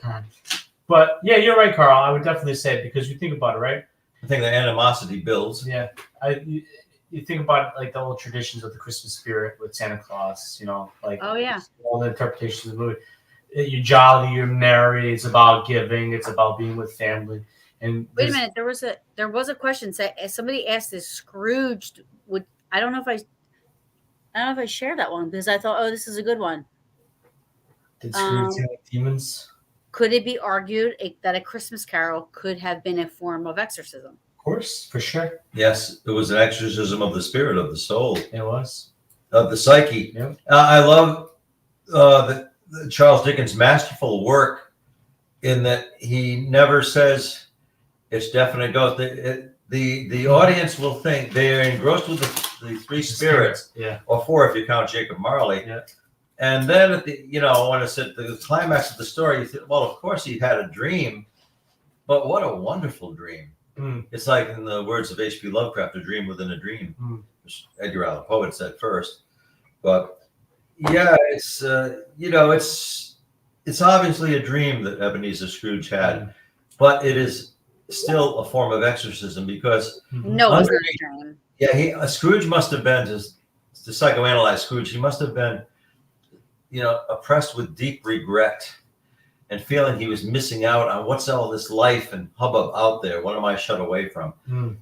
But yeah, you're right, Carl. I would definitely say it because you think about it, right? I think the animosity builds. Yeah. You think about like the old traditions of the Christmas spirit with Santa Claus, you know, like Oh, yeah. all the interpretations of the movie. You're jolly, you're merry. It's about giving. It's about being with family. And Wait a minute. There was a question. Somebody asked this Scrooge would. I don't know if I shared that one because I thought, oh, this is a good one. Did Scrooge like demons? Could it be argued that a Christmas Carol could have been a form of exorcism? Of course, for sure. Yes, it was an exorcism of the spirit, of the soul, It was. of the psyche. Yep. I love the Charles Dickens' masterful work in that he never says it's definite ghost. The audience will think they are engrossed with the three spirits, or four if you count Jacob Marley. Yeah. And then at when it's at the climax of the story, you think, well, of course he had a dream, but what a wonderful dream. Mm. It's like in the words of H.P. Lovecraft, a dream within a dream, which Edgar Allan Poe said first. But yeah, it's it's obviously a dream that Ebenezer Scrooge had, but it is still a form of exorcism because No, it's not a dream. Yeah, Scrooge must have been to psychoanalyze Scrooge. He must have been, oppressed with deep regret and feeling he was missing out on what's all this life and hubbub out there. What am I shut away from? Mm.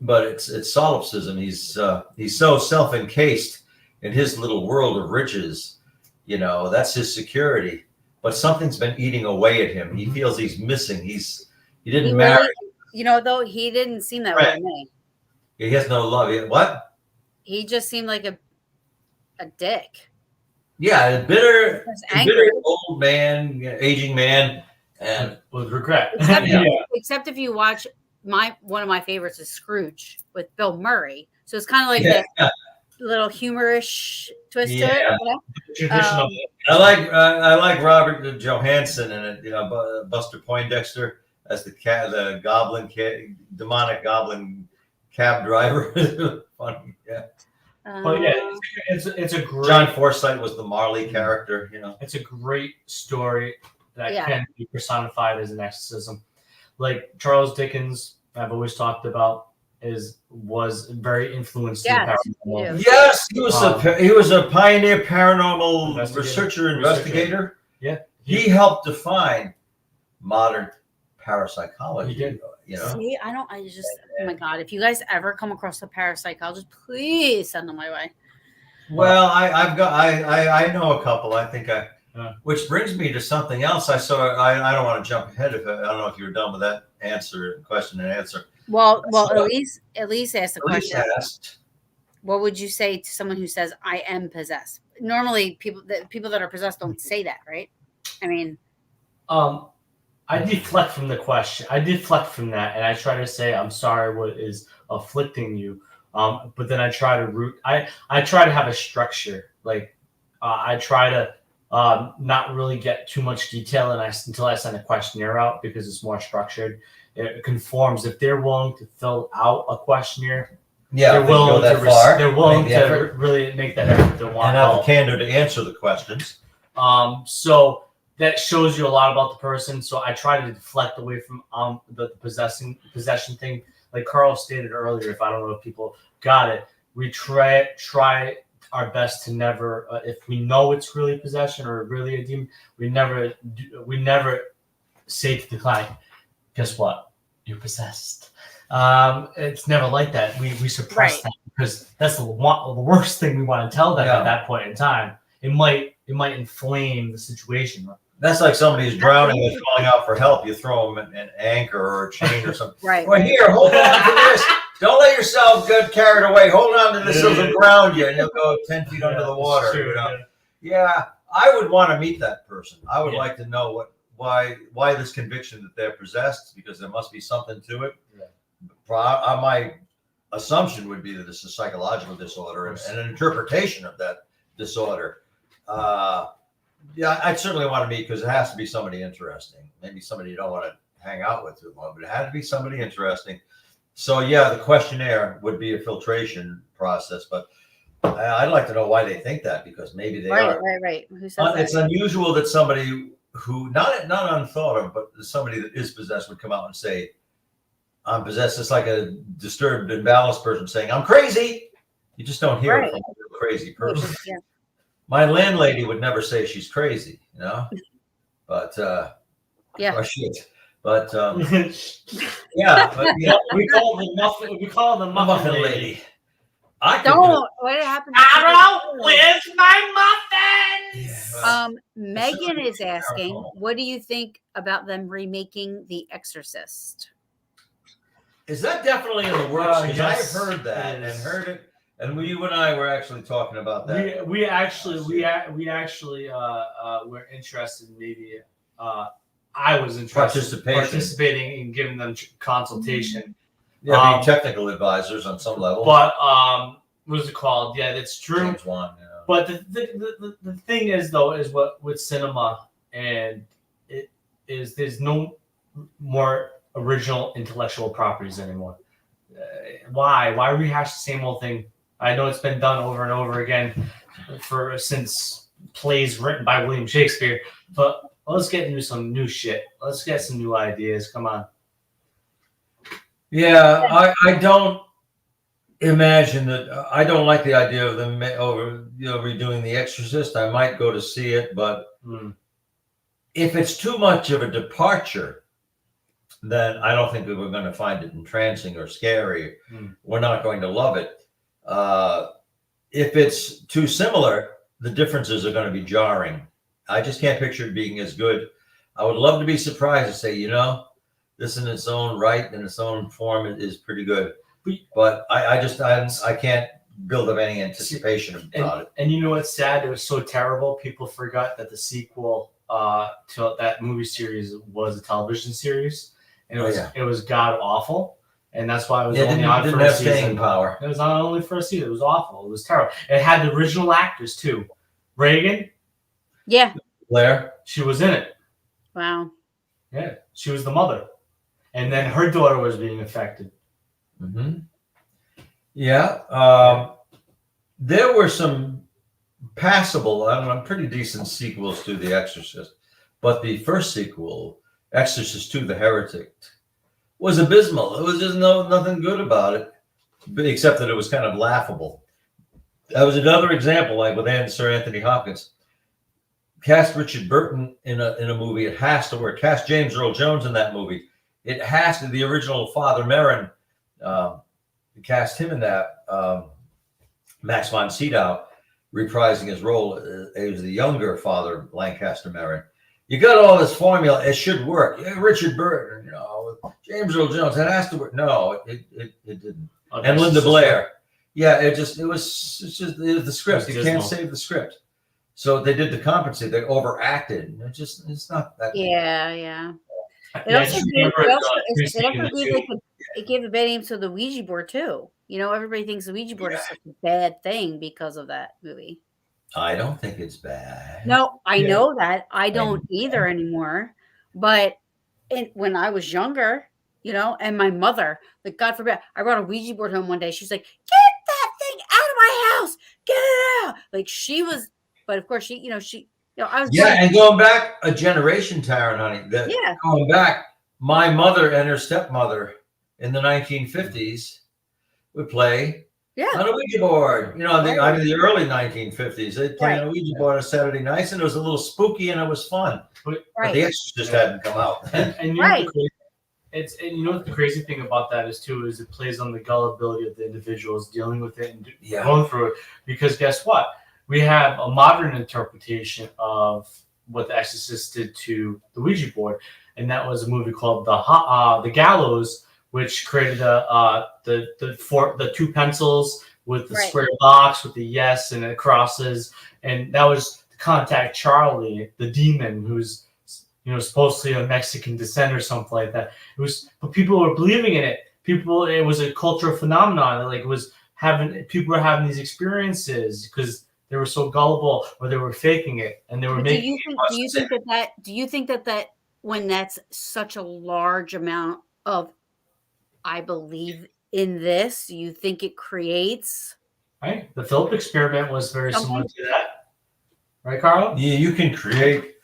But it's solipsism. He's so self-encased in his little world of riches. That's his security. But something's been eating away at him. He feels he's missing. He didn't marry. Though he didn't seem that way to me. He has no love. What? He just seemed like a dick. Yeah, a bitter old man, aging man, and with regret. Except if you watch one of my favorites is Scrooge with Bill Murray. So it's kind of like that little humorish twist to it. I like Robert Johansson in it. Buster Poindexter as the demonic goblin cab driver. Funny, yeah. But yeah, it's a great. John Forsythe was the Marley character. It's a great story that can be personified as an exorcism. Like Charles Dickens, I've always talked about, was very influenced in the paranormal. Yes, he was a pioneer paranormal investigator. Yeah, he helped define modern parapsychology. He did. See, oh my God, if you guys ever come across a parapsychologist, please send them my way. Well, I know a couple. I think which brings me to something else. I don't want to jump ahead. I don't know if you're done with that question and answer. Well, Elise asked the question. Asked, what would you say to someone who says, "I am possessed"? Normally, people that are possessed don't say that, right? I mean, I deflect from the question. I deflect from that, and I try to say, "I'm sorry, what is afflicting you?" But then I try to I try to have a structure. Like I try to not really get too much detail until I send a questionnaire out because it's more structured. It conforms. If they're willing to fill out a questionnaire, Yeah, they're if they go willing that to far, they're willing make the to effort, really make that effort. They want and have the help. candor to answer the questions. So that shows you a lot about the person. So I try to deflect away from the possession thing. Like Carl stated earlier, if I don't know if people got it, we try our best to never, if we know it's really possession or really a demon, we never say to the client, "Guess what? You're possessed." It's never like that. We suppress that because that's the worst thing we want to tell them at that point in time. It might inflame the situation. That's like somebody who's drowning and calling out for help. You throw them an anchor or a chain or something. Right. Well, here, hold on to this. Don't let yourself get carried away. Hold on to this so it'll ground you, and you'll go 10 feet under the water. True, you know? Yeah, I would want to meet that person. I would like to know why this conviction that they're possessed, because there must be something to it. Yeah. My assumption would be that it's a psychological disorder and an interpretation of that disorder. Yeah, I'd certainly want to meet, because it has to be somebody interesting. Maybe somebody you don't want to hang out with too long, but it had to be somebody interesting. So yeah, the questionnaire would be a filtration process, but I'd like to know why they think that, because maybe they are. Right. Who says It's unusual that somebody who not unthought of, but somebody that is possessed would come out and say, "I'm possessed." It's like a disturbed, imbalanced person saying, "I'm crazy." You just don't hear it from a real crazy person. Yeah. My landlady would never say she's crazy, you know, but Yeah. or shit. But yeah, but you know, we call them the muffin lady. I could Don't. What happened? Carol, where's my muffins? Yeah, Megan is asking, Paranormal. what do you think about them remaking The Exorcist? Is that definitely in the works? Because Yes, I've heard that it and is. heard it, and you and I were actually talking about that. We actually were interested in maybe I was interested participating in giving them consultation. Yeah, being technical advisors on some level. But what is it called? Yeah, that's true. James Wan, yeah. But the thing is, though, is what with cinema, and it is there's no more original intellectual properties anymore. Why rehash the same old thing? I know it's been done over and over again since plays written by William Shakespeare, but let's get into some new shit. Let's get some new ideas. Come on. Yeah, I don't imagine that. I don't like the idea of them redoing The Exorcist. I might go to see it, but if it's too much of a departure, then I don't think that we're going to find it entrancing or scary. We're not going to love it. If it's too similar, the differences are going to be jarring. I just can't picture it being as good. I would love to be surprised and say, this in its own right, in its own form, is pretty good. But I can't build up any anticipation about it. And you know what's sad? It was so terrible. People forgot that the sequel to that movie series was a television series, and it was god awful. And that's why it was only on for a season. Staying power. It was on only for a season. It was awful. It was terrible. It had the original actors too. Reagan. Yeah. Blair. She was in it. Wow. Yeah, she was the mother, and then her daughter was being affected. Mm-hmm. Yeah. There were some passable, pretty decent sequels to The Exorcist, but the first sequel, Exorcist II: The Heretic, was abysmal. It was just nothing good about it, except that it was kind of laughable. That was another example, like with Sir Anthony Hopkins. Cast Richard Burton in a movie. It has to work. Cast James Earl Jones in that movie. It has to. The original Father Merrin, cast him in that. Max von Sydow reprising his role as the younger Father Lancaster Merrin. You got all this formula. It should work. Yeah, Richard Burton, James Earl Jones. It has to work. No, it didn't. Okay, and Linda Blair. Yeah, it's just the script. You can't save the script. So they did to compensate. They overacted. It's not that. Yeah. It also gave a bad name to the Ouija board too. Everybody thinks the Ouija board is such a bad thing because of that movie. I don't think it's bad. No, I Yeah. know that. I don't either anymore. But when I was younger, and my mother, like God forbid, I brought a Ouija board home one day. She's like, "Get that thing out of my house! Get it out!" Like she was, but of course she, I was Yeah, and going back a generation, Taryn, honey. Yeah. Going back, my mother and her stepmother in the 1950s would play on a Ouija board. The early 1950s. They'd play on a Ouija board on Saturday nights, and it was a little spooky and it was fun. But The Exorcist hadn't come out. And you know what the crazy thing about that is it plays on the gullibility of the individuals dealing with it and going through it. Because guess what? We have a modern interpretation of what the Exorcist did to the Ouija board, and that was a movie called The Gallows, which created the two pencils with the square box with the yes and the crosses, and that was to contact Charlie, the demon, who's supposedly of Mexican descent or something like that. But people were believing in it. It was a cultural phenomenon. Like people were having these experiences because they were so gullible, or they were faking it, and they were making. Do you think that when that's such a large amount of, I believe in this, do you think it creates? Right, the Philip experiment was very similar to that, right, Carl? Yeah, you can create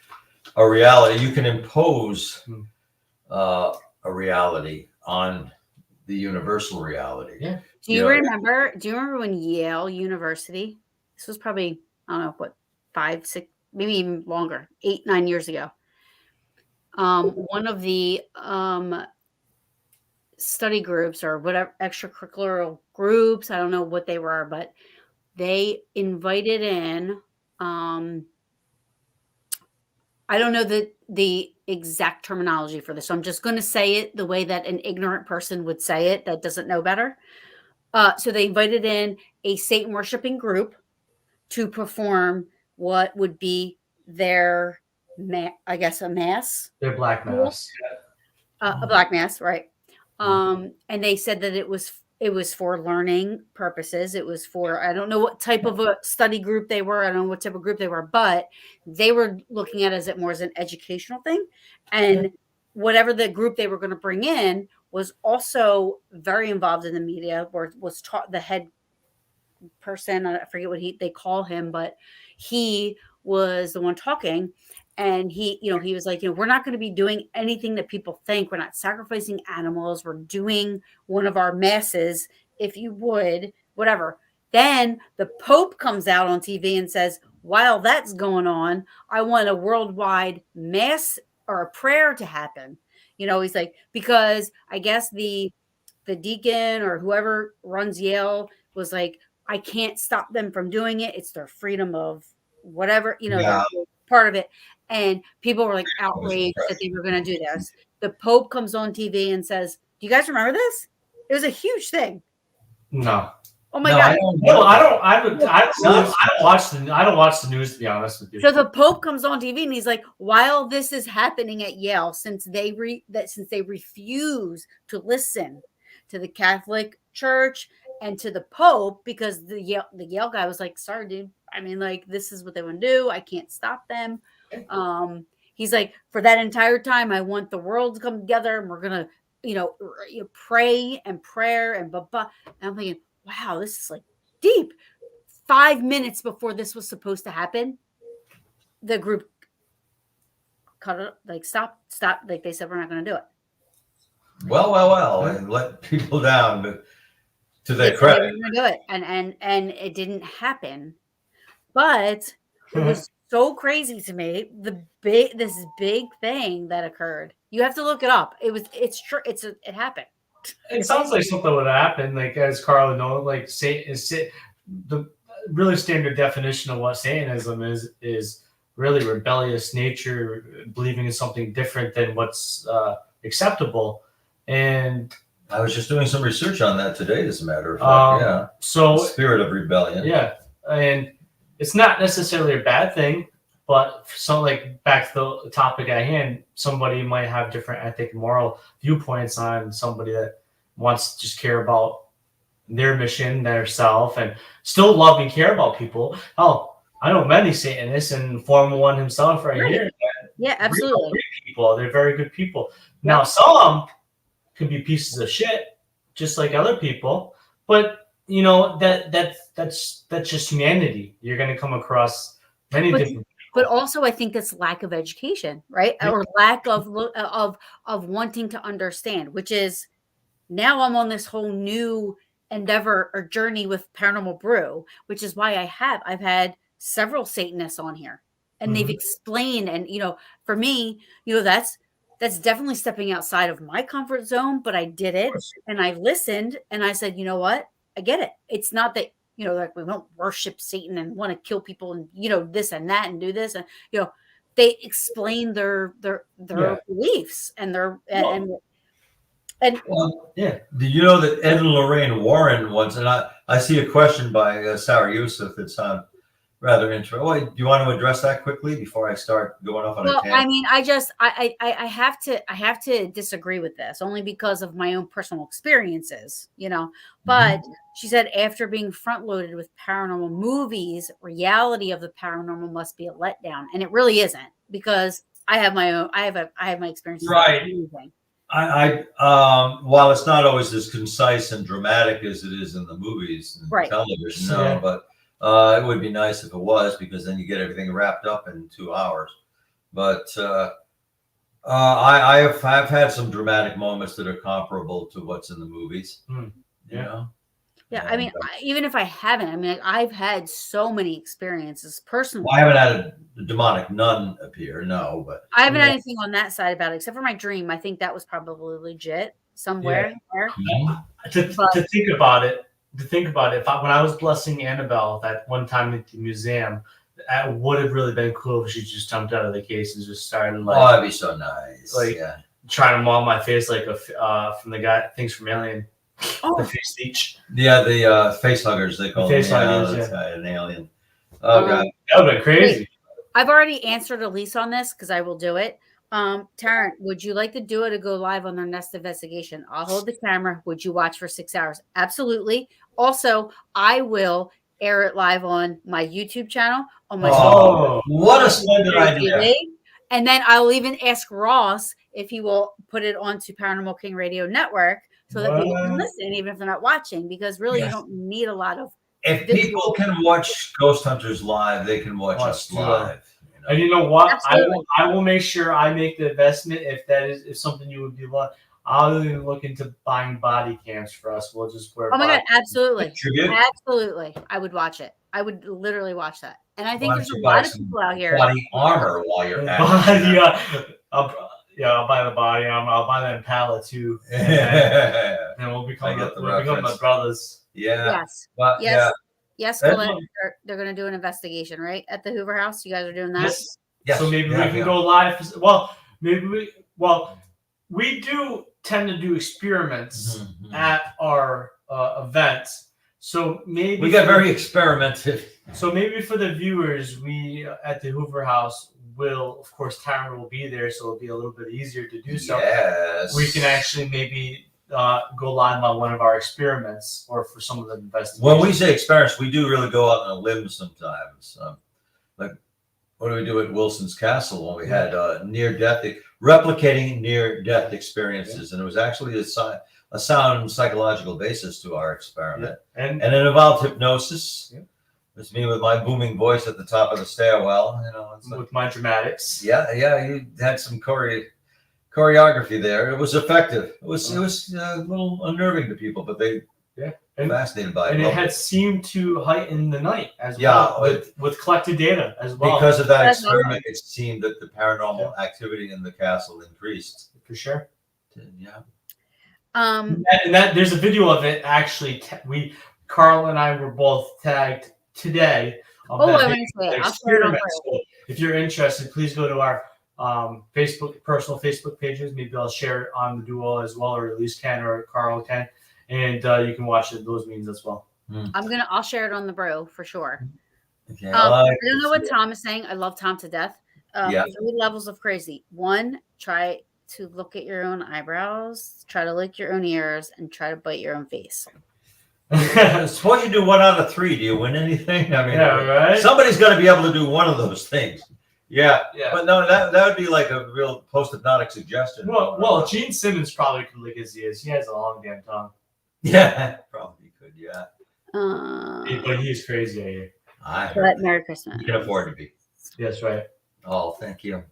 a reality. You can impose a reality on the universal reality. Yeah. Do you remember when Yale University? This was probably, I don't know, what, 5, 6, maybe even longer, 8, 9 years ago. One of the study groups or whatever extracurricular groups, I don't know what they were, but they invited in. I don't know the exact terminology for this, so I'm just going to say it the way that an ignorant person would say it that doesn't know better. So they invited in a Satan worshiping group to perform what would be their, I guess, a mass. Their black mass. A black mass, right? And they said that it was for learning purposes. It was for, I don't know what type of a study group they were. I don't know what type of group they were, but they were looking at it more as an educational thing. And whatever the group they were going to bring in was also very involved in the media, or was taught the head person. I forget what they call him, but he was the one talking. And he was like, we're not going to be doing anything that people think. We're not sacrificing animals. We're doing one of our masses, if you would, whatever. Then the Pope comes out on TV and says, while that's going on, I want a worldwide mass or a prayer to happen. He's like, because I guess the deacon or whoever runs Yale was like, I can't stop them from doing it. It's their freedom of whatever, they're part of it. And people were like outraged that they were going to do this. The Pope comes on TV and says, do you guys remember this? It was a huge thing. No. Oh my God. I don't watch the news, to be honest with you. So the Pope comes on TV and he's like, while this is happening at Yale, since they refuse to listen to the Catholic Church and to the Pope, because the Yale guy was like, sorry, dude. I mean, like, this is what they want to do. I can't stop them. He's like, for that entire time, I want the world to come together and we're going to, pray and prayer and blah, blah. And I'm thinking, wow, this is like deep. 5 minutes before this was supposed to happen, the group cut it, like, stop. Like, they said, we're not going to do it. Well, and let people down, but to their credit. They were going to do it. And it didn't happen. But it was so crazy to me. This big thing that occurred. You have to look it up. It's true. It happened. It sounds like something would happen. Like, as Carla knows, like the really standard definition of what Satanism is really rebellious nature, believing in something different than what's acceptable. And I was just doing some research on that today, as a matter of fact. So the spirit of rebellion. Yeah, and it's not necessarily a bad thing, but like back to the topic at hand, somebody might have different ethic and moral viewpoints on somebody that wants to just care about their mission, their self, and still love and care about people. Oh, I know many Satanists and Form 1 himself right here. Yeah, Real absolutely. great people. They're very good people. Now, some could be pieces of shit, just like other people. But you know that's just humanity. You're going to come across many different. But also, I think it's lack of education, right? Yeah. Or lack of wanting to understand, which is now I'm on this whole new endeavor or journey with Paranormal Brew, which is why I've had several Satanists on here, and they've explained, and for me, that's definitely stepping outside of my comfort zone, but I did it and I listened and I said, you know what? I get it. It's not that, like we don't worship Satan and want to kill people and, this and that and do this. And, they explain their beliefs and and Well, yeah. Did you know that Ed and Lorraine Warren once, and I see a question by Sarah Youssef that's rather interesting. Oh, do you want to address that quickly before I start going off on a well, tangent? I mean, I have to disagree with this only because of my own personal experiences, but she said after being front loaded with paranormal movies, reality of the paranormal must be a letdown. And it really isn't, because I have my experiences. Right. While it's not always as concise and dramatic as it is in the movies and television, but it would be nice if it was, because then you get everything wrapped up in 2 hours. But I've had some dramatic moments that are comparable to what's in the movies. Yeah, I mean, even if I haven't, I mean, I've had so many experiences personally. Well, I haven't had a demonic nun appear, no, but I haven't had anything on that side about it, except for my dream. I think that was probably legit somewhere. To think about it, when I was blessing Annabelle that one time at the museum, it would have really been cool if she just jumped out of the case and just started like, oh, that'd be so nice. Like trying to maul my face like from the guy things from Alien. The face leech. Yeah, the face huggers, they call them. Face huggers, an alien. Oh god, that would have been crazy. I've already answered Elise on this because I will do it. Taryn, would you like to do it or go live on their next investigation? I'll hold the camera. Would you watch for 6 hours? Absolutely. Also, I will air it live on my YouTube channel, on my what a splendid idea. And then I'll even ask Ross if he will put it onto Paranormal King Radio Network so that people can listen, even if they're not watching, because really you don't need a lot of. If people can watch Ghost Hunters live, they can watch us live. And you know what? I will make sure I make the investment if something you would be like. I'll even look into buying body cams for us. We'll just wear. Oh my god, absolutely, absolutely! I would watch it. I would literally watch that. And I think there's a lot of people out here. Body armor while you're at it. I'll buy the body armor. I'll buy that pallet too. And we'll become the brothers. Yeah. Yes. But yes. Colette, they're going to do an investigation, right? At the Hoover House. You guys are doing that. Yes. So maybe we can go live. Well, we do tend to do experiments at our events. So maybe we got very experimental. So maybe for the viewers, we at the Hoover House will, of course, Taryn will be there, so it'll be a little bit easier to do so. Yes. We can actually maybe go live on one of our experiments or for some of the investigations. When we say experiments, we do really go out on a limb sometimes. Like, what do we do at Wilson's Castle when we had replicating near-death experiences, and it was actually a sound psychological basis to our experiment, and it involved hypnosis. It's me with my booming voice at the top of the stairwell, with my dramatics. Yeah, you had some choreography there. It was effective. It was a little unnerving to people, but they fascinated by it. And it had seemed to heighten the night as well with collected data as well. Because of that experiment, it seemed that the paranormal activity in the castle increased. For sure. Yeah. And there's a video of it actually. Carl and I were both tagged today. I want to say it. I'll share it on so if you're interested, please go to our personal Facebook pages. Maybe I'll share it on the duo as well, or Elise can, or Carl can, and you can watch those meetings as well. I'll share it on the Brew for sure. Okay, I don't know what Tom is saying. I love Tom to death. 3 levels of crazy. 1, try to look at your own eyebrows, try to lick your own ears, and try to bite your own face. Suppose you do 1 out of 3. Do you win anything? I mean, Yeah, right? somebody's got to be able to do one of those things. Yeah. Yeah. But no, that would be like a real post-hypnotic suggestion. Well, Gene Simmons probably could lick his ears. He has a long damn tongue. Yeah, probably could. Yeah. But he's crazy. Yeah. I heard But Merry Christmas. you can afford to be. That's right. Oh, thank you.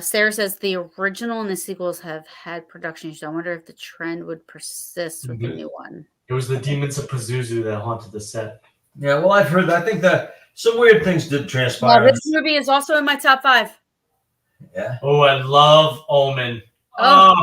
Sarah says the original and the sequels have had production issues. I wonder if the trend would persist with the new one. It was the demons of Pazuzu that haunted the set. Yeah, well, I've heard that. I think that some weird things did transpire. Well, this movie is also in my top 5. Yeah. Oh, I love Omen. Oh,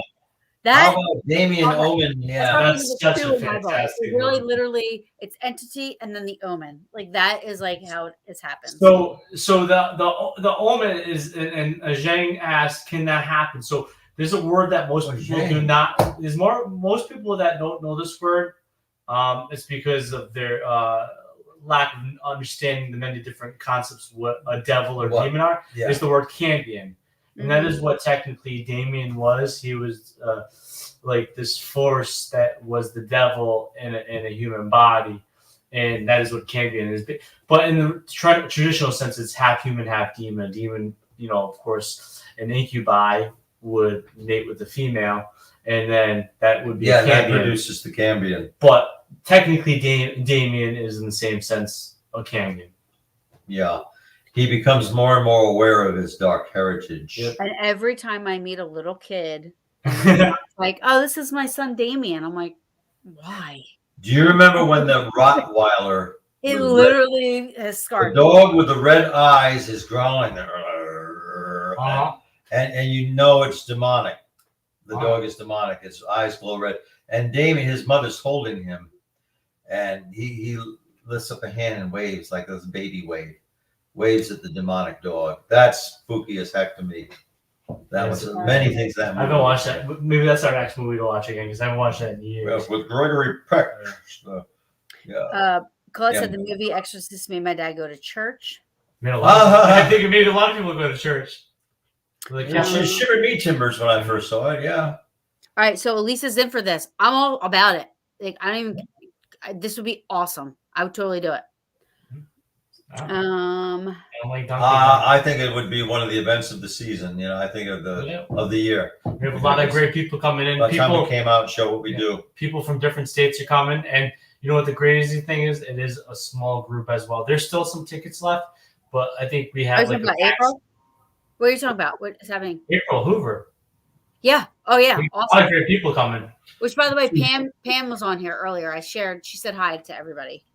that How about Damien Omen? Yeah. That's such a fantastic It really, movie. literally, it's Entity and then the Omen. Like that is like how it's happened. So the Omen is, and Zhang asked, can that happen? So there's a word that most people do not. There's most people that don't know this word. It's because of their lack of understanding the many different concepts what a devil or demon are. Yeah. Is the word Cambion. And that is what technically Damien was. He was like this force that was the devil in a human body. And that is what Cambion is. But in the traditional sense, it's half human, half demon. A demon, of course, an incubi would mate with the female. And then that would be a Cambion. That produces the Cambion. But technically, Damien is in the same sense a Cambion. Yeah. He becomes more and more aware of his dark heritage. Yep. And every time I meet a little kid, it's like, oh, this is my son Damien. I'm like, why? Do you remember when the Rottweiler, It literally has the scarred me. dog with the red eyes, is growling, and it's demonic. The dog is demonic. His eyes glow red. And Damien, his mother's holding him, and he lifts up a hand and waves like this baby wave. Waves at the demonic dog. That's spooky as heck to me. That was many things that movie. I haven't watched that. Maybe that's our next movie to watch again because I haven't watched that in years. Yes, with Gregory Peck. Colette said the movie Exorcist made my dad go to church. I think it made a lot of people go to church. Like, It shivered me timbers when I first saw it. Yeah. All right, so Elisa's in for this. I'm all about it. Like I don't even. This would be awesome. I would totally do it. I think it would be one of the events of the season. I think of the year. We have a lot of great people coming in. By the time people we came out and show what we do. People from different states are coming, and you know what the crazy thing is? It is a small group as well. There's still some tickets left, but I think we have like April. What are you talking about? What is happening? April Hoover. Yeah. Oh yeah. Awesome. Awesome. A lot of great people coming. Which, by the way, Pam was on here earlier. I shared. She said hi to everybody.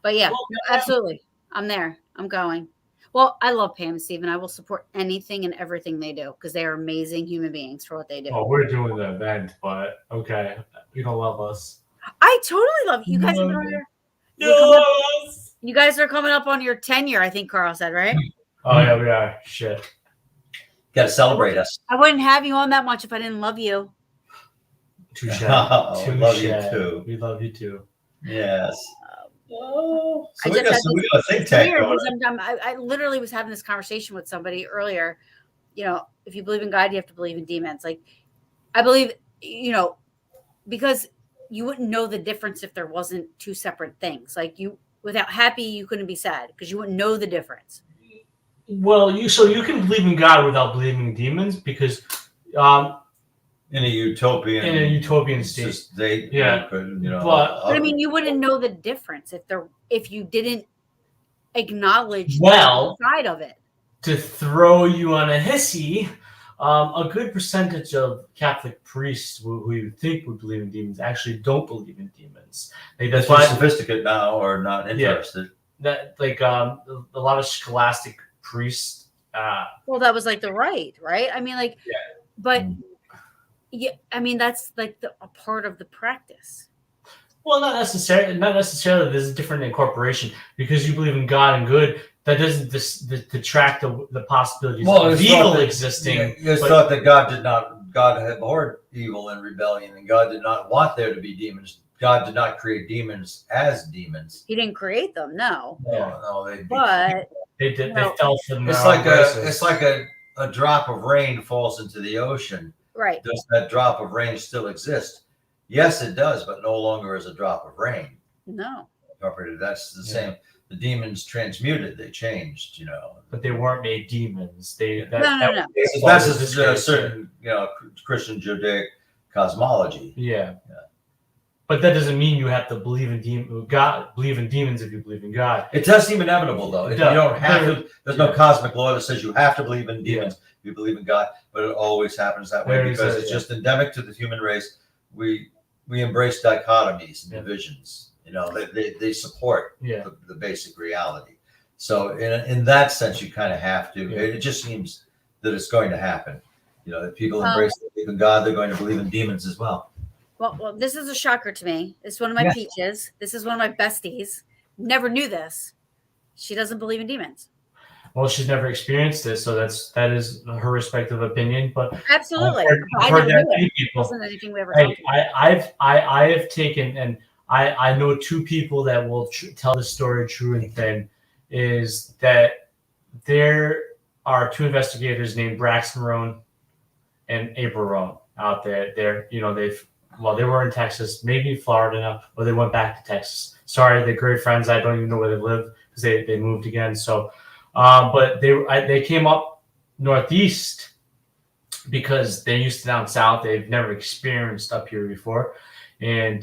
But yeah, absolutely. I'm there. I'm going. Well, I love Pam and Steven. I will support anything and everything they do because they are amazing human beings for what they do. Oh, we're doing the event, but okay. You don't love us. I totally love you guys. You guys are coming up on your 10-year, I think Carl said, right? Oh, yeah, we are. Shit. Got to celebrate us. I wouldn't have you on that much if I didn't love you. Touche. Love you too. We love you too. Yes. So we got a think tank going. I literally was having this conversation with somebody earlier. If you believe in God, you have to believe in demons. Like, I believe, because you wouldn't know the difference if there wasn't two separate things. Like without happy, you couldn't be sad because you wouldn't know the difference. Well, you can believe in God without believing in demons because in a utopian state. But I mean, you wouldn't know the difference if you didn't acknowledge the side of it. To throw you on a hissy, a good percentage of Catholic priests who you think would believe in demons actually don't believe in demons. Like, that's why sophisticated now or not interested. Yeah, a lot of scholastic priests. Well, that was like right? I mean, but. Yeah, I mean that's like a part of the practice. Well, not necessarily. There's a different incorporation because you believe in God and good. That doesn't detract the possibilities of evil existing. It's thought that God abhorred evil and rebellion, and God did not want there to be demons. God did not create demons as demons. He didn't create them, no. No, they did. They fell from It's like a drop of rain falls into the ocean. Right. Does that drop of rain still exist? Yes, it does, but no longer as a drop of rain. No. Incorporated. That's the same. The demons transmuted. They changed. But they weren't made demons. No. That's a certain Christian Judaic cosmology. Yeah. But that doesn't mean you have to believe in believe in demons if you believe in God. It does seem inevitable, though. You don't have to. There's no cosmic law that says you have to believe in demons if you believe in God, but it always happens that way because it's just endemic to the human race. We embrace dichotomies and divisions. They support the basic reality. So in that sense, you kind of have to. It just seems that it's going to happen. If people embrace believe in God, they're going to believe in demons as well. Well, this is a shocker to me. It's one of my peaches. This is one of my besties. Never knew this. She doesn't believe in demons. Well, she's never experienced this, so that is her respective opinion. But absolutely, I've heard that many people. Wasn't anything we ever talked about. I have taken, and I know two people that will tell the story true and thin. Is that there are two investigators named Braxton Roan and April Roan out there. They were in Texas, maybe Florida now, or they went back to Texas. Sorry, they're great friends. I don't even know where they live because they moved again. So, but they came up northeast because they're used to down south. They've never experienced up here before, and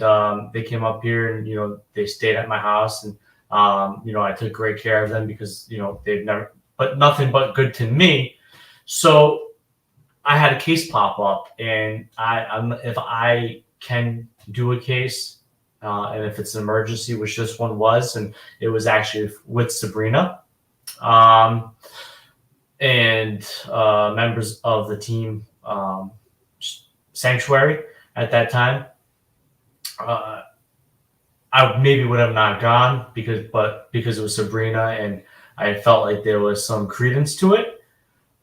they came up here and they stayed at my house and I took great care of them because they've never, but nothing but good to me. So I had a case pop up, and if I can do a case, and if it's an emergency, which this one was, and it was actually with Sabrina, and members of the team Sanctuary at that time. I maybe would have not gone because it was Sabrina, and I felt like there was some credence to it.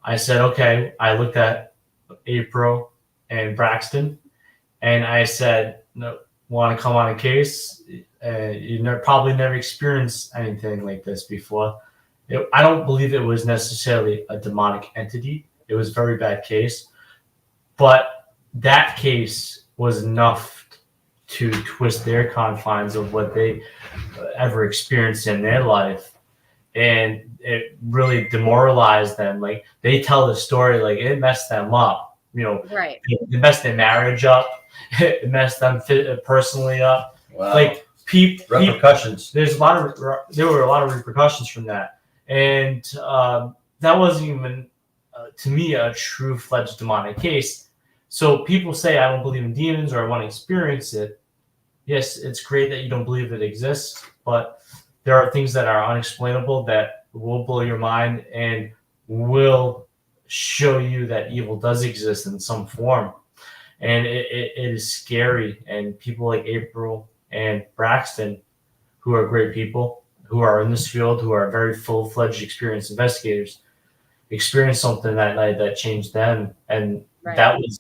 I said, okay. I looked at April and Braxton, and I said, no, want to come on a case? Probably never experienced anything like this before. I don't believe it was necessarily a demonic entity. It was a very bad case, but that case was enough to twist their confines of what they ever experienced in their life. And it really demoralized them. Like, they tell the story, like, it messed them up. Right. It messed their marriage up. It messed them personally up. Wow. Like, repercussions. There were a lot of repercussions from that. And that wasn't even, to me, a true-fledged demonic case. So people say, I don't believe in demons or I want to experience it. Yes, it's great that you don't believe it exists, but there are things that are unexplainable that will blow your mind and will show you that evil does exist in some form. And it is scary. And people like April and Braxton, who are great people, who are in this field, who are very full-fledged experienced investigators, experienced something that night that changed them. And that was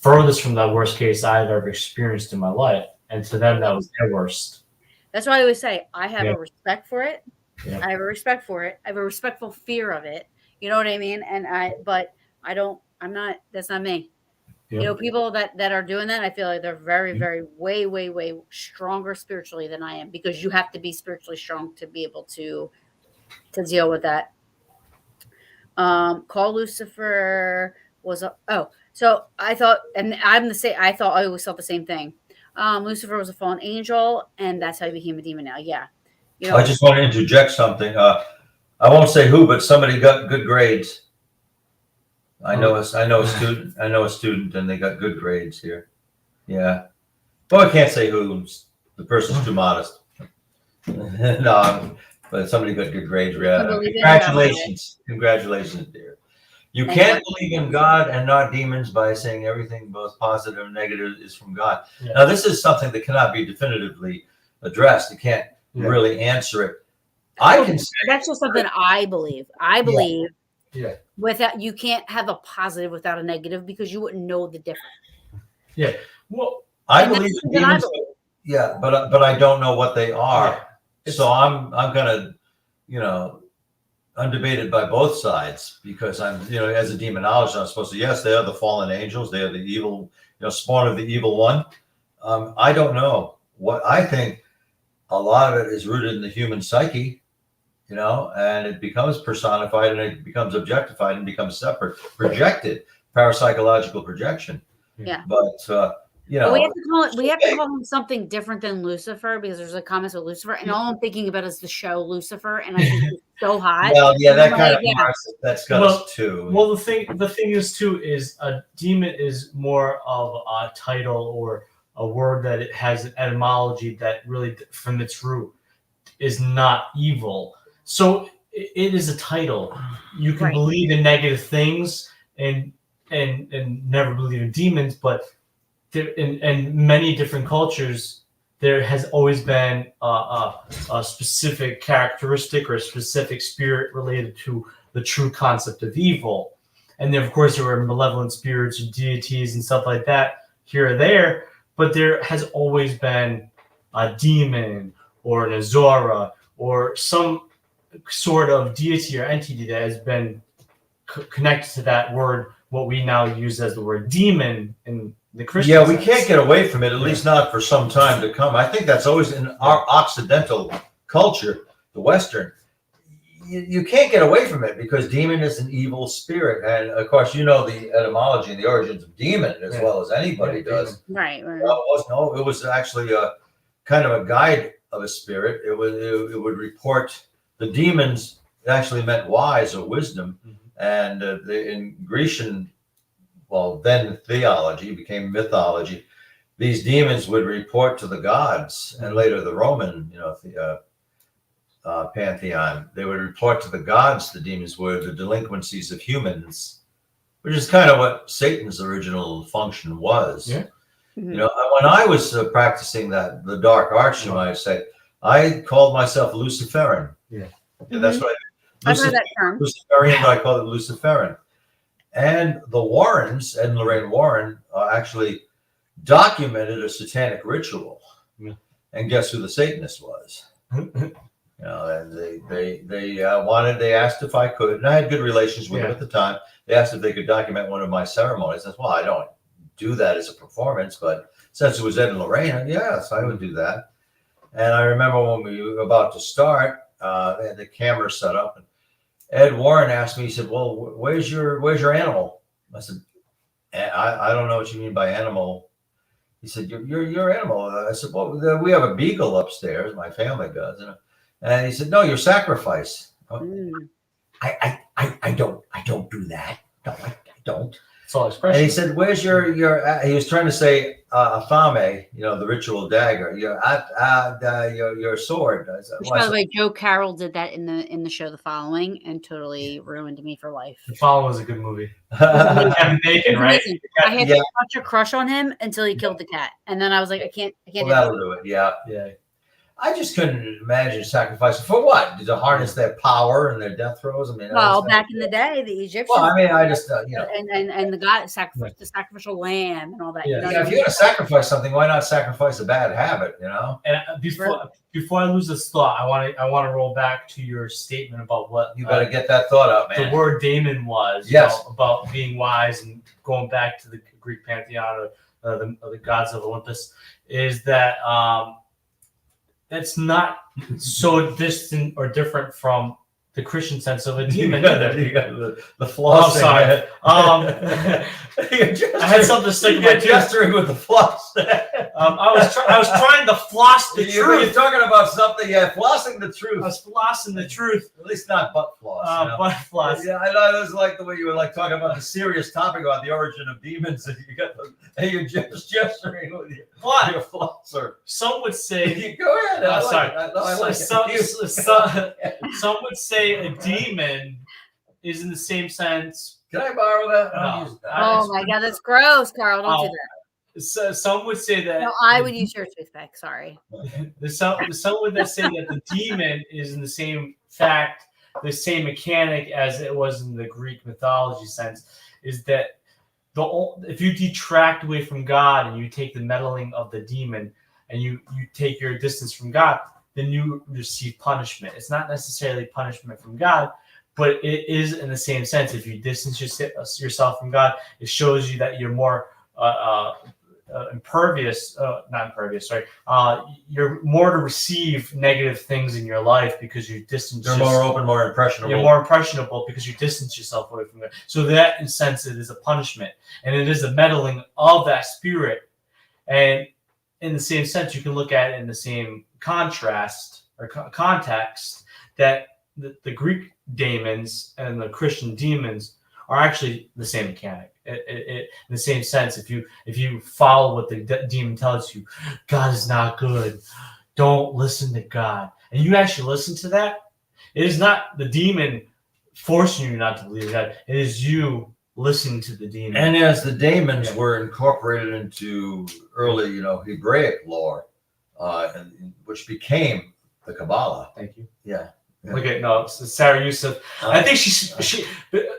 furthest from the worst case I've ever experienced in my life. And to them, that was their worst. That's why I always say I have a respect for it. Yeah. I have a respect for it. I have a respectful fear of it. You know what I mean? That's not me. Yeah. People that are doing that, I feel like they're very, very, way, way, way stronger spiritually than I am, because you have to be spiritually strong to be able to deal with that. Call Lucifer was so I thought, and I'm the same. I always thought the same thing. Lucifer was a fallen angel, and that's how he became a demon now. Yeah. I just want to interject something. I won't say who, but somebody got good grades. I know a student, and they got good grades here. Yeah. Well, I can't say who. The person's too modest. No, but somebody got good grades. Congratulations. Congratulations, dear. You can't believe in God and not demons by saying everything, both positive and negative, is from God. Yeah. Now, this is something that cannot be definitively addressed. You can't really answer it. I can say that's just something I believe. I believe without, you can't have a positive without a negative, because you wouldn't know the difference. Yeah. Well, I believe in demons. Yeah, but I don't know what they are. Yeah. So I'm gonna, undebated by both sides, because I'm, as a demonologist, I'm supposed to, yes, they are the fallen angels. They are the evil, spawn of the evil one. I don't know. What I think a lot of it is rooted in the human psyche, and it becomes personified and it becomes objectified and becomes separate, projected, parapsychological projection. Yeah. But But we have to call him something different than Lucifer, because there's a comments with Lucifer, and all I'm thinking about is the show Lucifer, and I think it's so hot. Well, yeah, that I'm kind like, of that's got us too. Well, the thing is too is a demon is more of a title or a word that it has an etymology that really, from its root, is not evil. So it is a title. You can believe in negative things and never believe in demons, but in many different cultures, there has always been a specific characteristic or a specific spirit related to the true concept of evil. And then, of course, there were malevolent spirits or deities and stuff like that here or there, but there has always been a demon or an Azora or some sort of deity or entity that has been connected to that word, what we now use as the word demon in the Christian Yeah, we sense. can't get away from it, at least not for some time to come. I think that's always in our Occidental culture, the Western. You can't get away from it because demon is an evil spirit. And of course, the etymology and the origins of demon as well as anybody does. Right. It was actually a kind of a guide of a spirit. It would report the demons. It actually meant wise or wisdom. And in Grecian, then theology became mythology. These demons would report to the gods, and later the Roman, pantheon. They would report to the gods. The demons were the delinquencies of humans, which is kind of what Satan's original function was. Yeah. When I was practicing the dark arts, you might say, I called myself Luciferan. Yeah. And that's what I've heard that term. Luciferian, but I call it Luciferan. And the Warrens, Ed and Lorraine Warren, actually documented a satanic ritual. Yeah. And guess who the Satanist was? And they asked if I could, and I had good relations with them at the time. They asked if they could document one of my ceremonies. I said, well, I don't do that as a performance, but since it was Ed and Lorraine, yes, I would do that. And I remember when we were about to start, they had the camera set up, and Ed Warren asked me, he said, well, where's your animal? I said, I don't know what you mean by animal. He said, your animal. I said, well, we have a beagle upstairs. My family does. And he said, no, your sacrifice. I don't do that. No, I don't. It's all expression. And he said, where's your he was trying to say athame, the ritual dagger, your sword. I said, Which, by the way, Joe Carroll did that in the show The Following and totally ruined me for life. The Following was a good movie. Kevin Bacon, right? I had such a crush on him until he killed the cat, and then I was like, I can't. That'll do it. Yeah. I just couldn't imagine sacrificing for what? To harness their power and their death throes. I mean, back in the day, the Egyptians. Well, I mean, I just and the God sacrificed the sacrificial lamb and all that. Yeah. If you're gonna sacrifice something, why not sacrifice a bad habit? And before I lose this thought, I want to roll back to your statement about what you better get that thought out, man. The word daemon was. Yes. About being wise and going back to the Greek pantheon or the gods of Olympus, is that that's not so distant or different from the Christian sense of a demon. You got the floss. Oh, sorry. I had something to stick in my tooth. Gesturing with the floss. I was trying to floss the truth. You're talking about something, flossing the truth. I was flossing the truth. At least not butt floss. Butt floss. Yeah, I know. It was like the way you were talking about the serious topic about the origin of demons, and you're just gesturing with your flosser. Some would say. Go ahead. Some would say a demon is in the same sense. Can I borrow that? No. Oh my God, that's gross, Carl. Don't do that. So some would say that. No, I would use your toothpick. Sorry. Some would say that the demon is in the same fact, the same mechanic as it was in the Greek mythology sense, is that if you detract away from God and you take the meddling of the demon and you take your distance from God, then you receive punishment. It's not necessarily punishment from God, but it is in the same sense. If you distance yourself from God, it shows you that you're more impervious, not impervious, sorry. You're more to receive negative things in your life because you distance. They're more open, more impressionable. You're more impressionable because you distance yourself away from it. So that, in a sense, it is a punishment, and it is a meddling of that spirit. And in the same sense, you can look at it in the same contrast or context that the Greek demons and the Christian demons are actually the same mechanic. In the same sense, if you follow what the demon tells you, God is not good, don't listen to God, and you actually listen to that, it is not the demon forcing you not to believe God. It is you listening to the demon. And as the daemons were incorporated into early, Hebraic lore, which became the Kabbalah. Thank you. Yeah. Okay, no, Sarah Youssef. I think she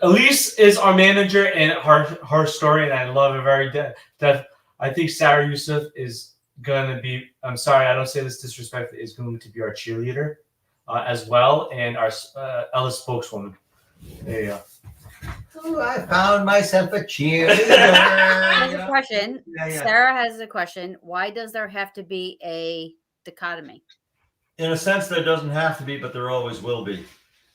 Elise is our manager and her story, and I love it very death. I think Sarah Youssef is gonna be. I'm sorry, I don't say this disrespectfully. Is going to be our cheerleader as well, and our Ella spokeswoman. There you go. Oh, I found myself a cheerleader. Has a question. Yeah. Sarah has a question. Why does there have to be a dichotomy? In a sense, there doesn't have to be, but there always will be.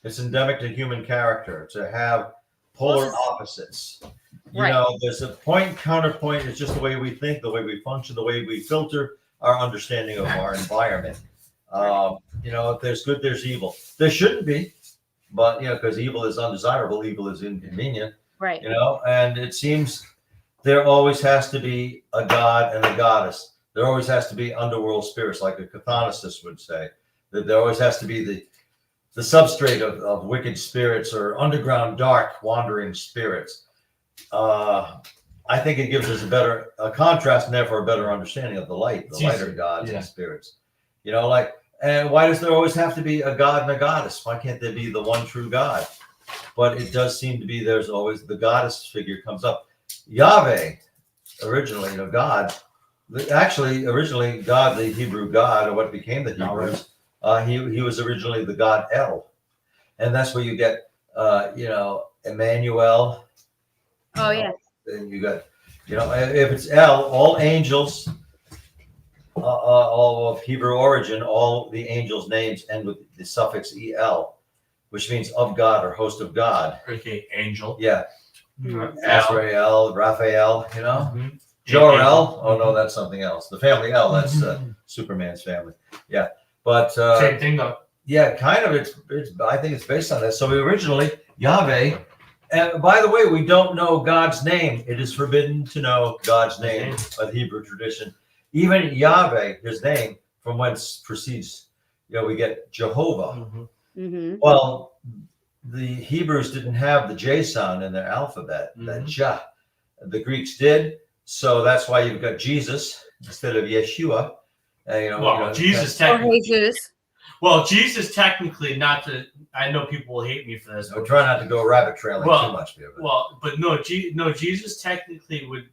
It's endemic to human character to have polar opposites. There's a point, counterpoint. It's just the way we think, the way we function, the way we filter our understanding of our environment. If there's good, there's evil. There shouldn't be, but because evil is undesirable, evil is inconvenient. Right. And it seems there always has to be a god and a goddess. There always has to be underworld spirits, like a cathonicist would say. That there always has to be the substrate of wicked spirits or underground dark wandering spirits. I think it gives us a contrast and therefore a better understanding of the lighter gods and spirits. And why does there always have to be a god and a goddess? Why can't there be the one true God? But it does seem to be there's always the goddess figure comes up. Yahweh, originally, God. Actually, originally, God, the Hebrew God, or what became the Hebrews, he was originally the God El. And that's where you get, Emmanuel. Oh, yeah. And you got, if it's El, all angels, all of Hebrew origin, all the angels' names end with the suffix El, which means of God or host of God. Okay, angel. Yeah. Mm-hmm. Azrael, Raphael, Mm-hmm. Jor-El. Oh no, that's something else. The family L. That's Superman's family. Yeah, but same thing though. Yeah, kind of. It's. I think it's based on that. So originally Yahweh. And by the way, we don't know God's name. It is forbidden to know God's name of the Hebrew tradition. Even Yahweh, his name, from whence proceeds. We get Jehovah. Mm-hmm. Well, the Hebrews didn't have the J sound in their alphabet. That Jah. The Greeks did. So that's why you've got Jesus instead of Yeshua. Jesus technically, not to. I know people will hate me for this. But try not to go rabbit trailing too much here. But Jesus technically would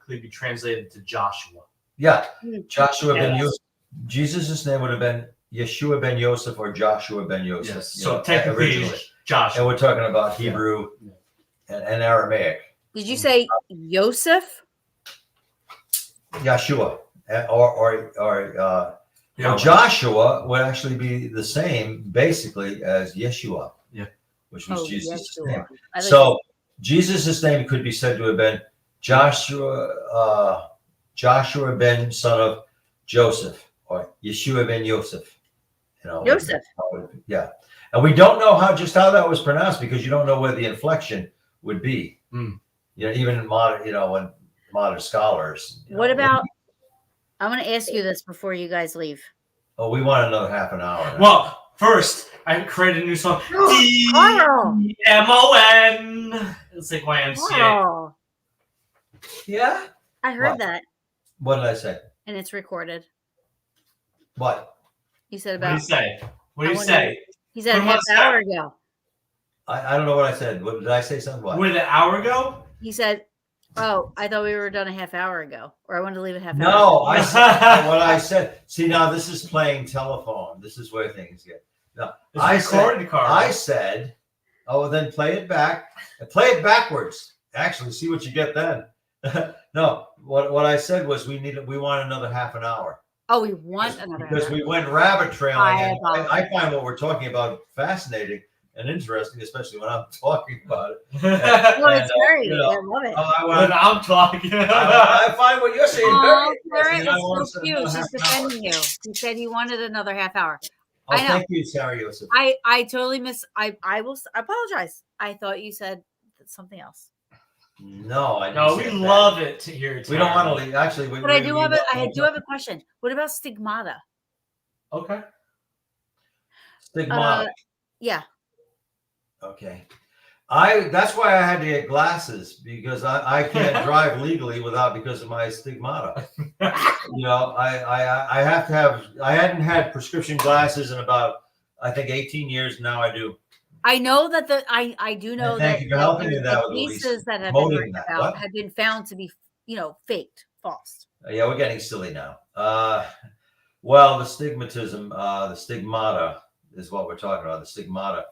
be translated to Joshua. Yeah, Joshua ben Yosef. Jesus' name would have been Yeshua ben Yosef or Joshua ben Yosef. Yes. So technically, it's Joshua. And we're talking about Hebrew and Aramaic. Did you say Yosef? Yeshua or Joshua would actually be the same basically as Yeshua, which was Jesus' name. So Jesus' name could be said to have been Joshua ben son of Joseph or Yeshua ben Yosef. Joseph. Yeah, and we don't know how that was pronounced because you don't know where the inflection would be. Even in modern, modern scholars. What about? I want to ask you this before you guys leave. Oh, we want another half an hour now. Well, first I created a new song. DMON. It's like YMCA. Oh, Yeah. I heard that, What did I say? and it's recorded. What? He said What do about. you say? What do you say? He said Put a him on half the hour ago. I don't know what I said. What did I say? Something? What? With an hour ago? He said, "Oh, I thought we were done a half hour ago, or I wanted to leave a half hour." No, I said what I said. See, now this is playing telephone. This is where things get. No, I said, oh, then play it back. Play it backwards. Actually, see what you get then. No, what I said was we want another half an hour. Oh, we want another Because hour. we went rabbit trailing, and apologize. I find what we're talking about fascinating and interesting, especially when I'm talking about it. No, it's great. you know, I love it. When I'm talking. I find what you're saying Oh, very Sarah interesting. is so cute. She's defending you. She said he wanted another half hour. Oh, I know. thank you, Sarah Yosef. I totally I will apologize. I thought you said something else. No, I didn't. No, we say that. love it to hear. We don't want to leave. Actually, But I do have a question. What about stigmata? Okay. Stigmata. Yeah. Okay. That's why I had to get glasses, because I can't drive legally because of my stigmata. I have to have. I hadn't had prescription glasses in about, I think, 18 years. Now I do. I know that I do know And thank that you for helping me the that with cases that have been promoting written that. about What? have been found to be faked, false. Yeah, we're getting silly now. Well, the stigmata is what we're talking about. The stigmata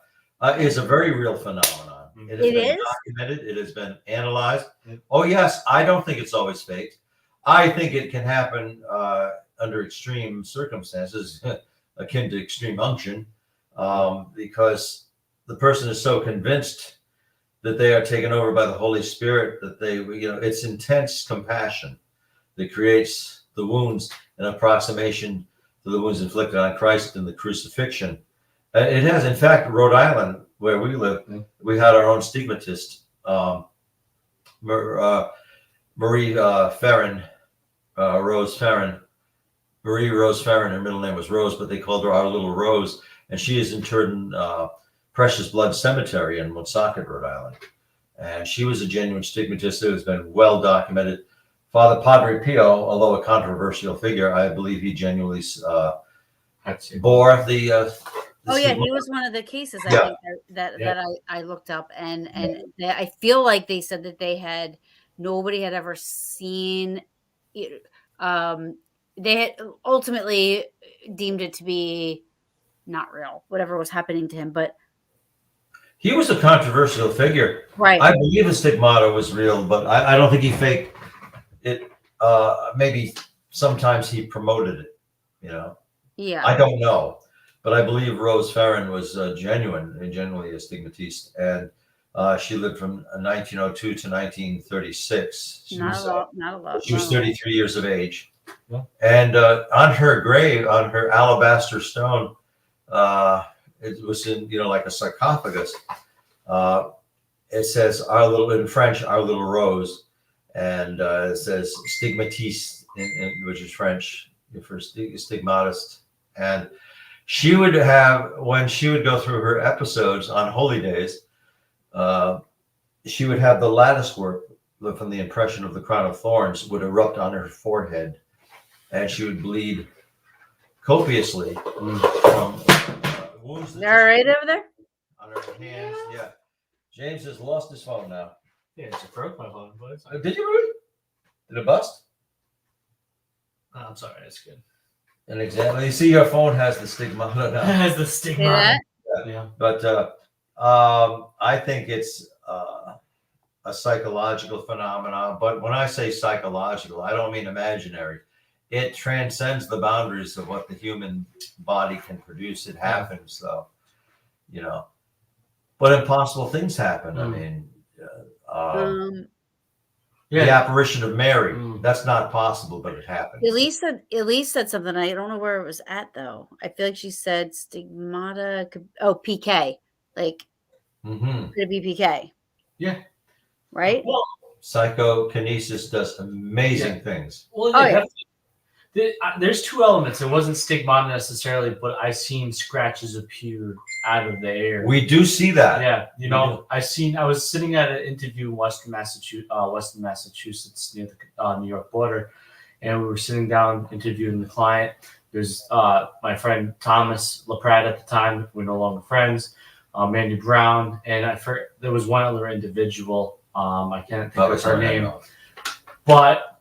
is a very real phenomenon. It has been documented. It has been analyzed. Oh, yes. I don't think it's always faked. I think it can happen under extreme circumstances, akin to extreme unction, because the person is so convinced that they are taken over by the Holy Spirit that it's intense compassion that creates the wounds, an approximation to the wounds inflicted on Christ in the crucifixion. It has, in fact, Rhode Island, where we live, we had our own stigmatist, Marie Ferrin, Rose Ferrin. Marie Rose Ferrin, her middle name was Rose, but they called her Our Little Rose, and she is interred in Precious Blood Cemetery in Woonsocket, Rhode Island. And she was a genuine stigmatist who has been well documented. Father Padre Pio, although a controversial figure, I believe he genuinely bore the Oh yeah, he was one of the cases I think that I looked up, and I feel like they said that nobody had ever seen it. They had ultimately deemed it to be not real, whatever was happening to him, but he was a controversial figure. Right. I believe the stigmata was real, but I don't think he faked it. Maybe sometimes he promoted it, Yeah. I don't know. But I believe Rose Ferrin was genuinely a stigmatist, and she lived from 1902 to 1936. Not a lot. She was 33 years of age, and on her grave, on her alabaster stone, it was in like a sarcophagus. It says in French, "Our Little Rose," and it says "stigmatiste," which is French for stigmatist, and she would when she would go through her episodes on holy days, she would have the lattice work from the impression of the crown of thorns would erupt on her forehead, and she would bleed copiously from wounds. They're right over there? On her hands, yeah. James has lost his phone now. Yeah, it broke my phone. Did you really? Did it bust? Oh, I'm sorry, that's good. An example. You see, your phone has the stigmata now. It has the stigmata. Yeah. But I think it's a psychological phenomenon. But when I say psychological, I don't mean imaginary. It transcends the boundaries of what the human body can produce. It happens, though. But impossible things happen. I mean, the apparition of Mary. That's not possible, but it happens. Elise said something. I don't know where it was at, though. I feel like she said stigmata. PK. Like, could it be PK? Yeah. Right? Well, psychokinesis does amazing things. Well, there's two elements. It wasn't stigmata necessarily, but I seen scratches appear out of the air. We do see that. Yeah, I was sitting at an interview in Western Massachusetts near the New York border, and we were sitting down interviewing the client. There's my friend Thomas LaPrade at the time. We're no longer friends. Mandy Brown, and there was one other individual. I can't think of her name, but.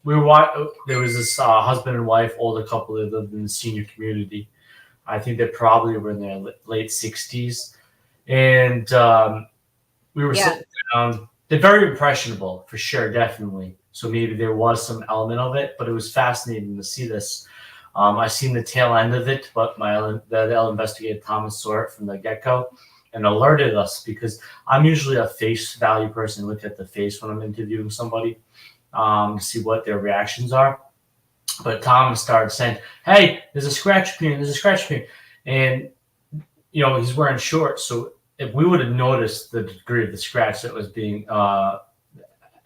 There was this husband and wife, older couple that lived in the senior community. I think they probably were in their late 60s. And we were sitting down they're very impressionable for sure, definitely. So maybe there was some element of it, but it was fascinating to see this. I seen the tail end of it, but the investigator Thomas saw it from the get-go and alerted us because I'm usually a face value person. Look at the face when I'm interviewing somebody to see what their reactions are. But Thomas started saying, "Hey, there's a scratch appearing. There's a scratch appearing," and he's wearing shorts, so if we would have noticed the degree of the scratch that was being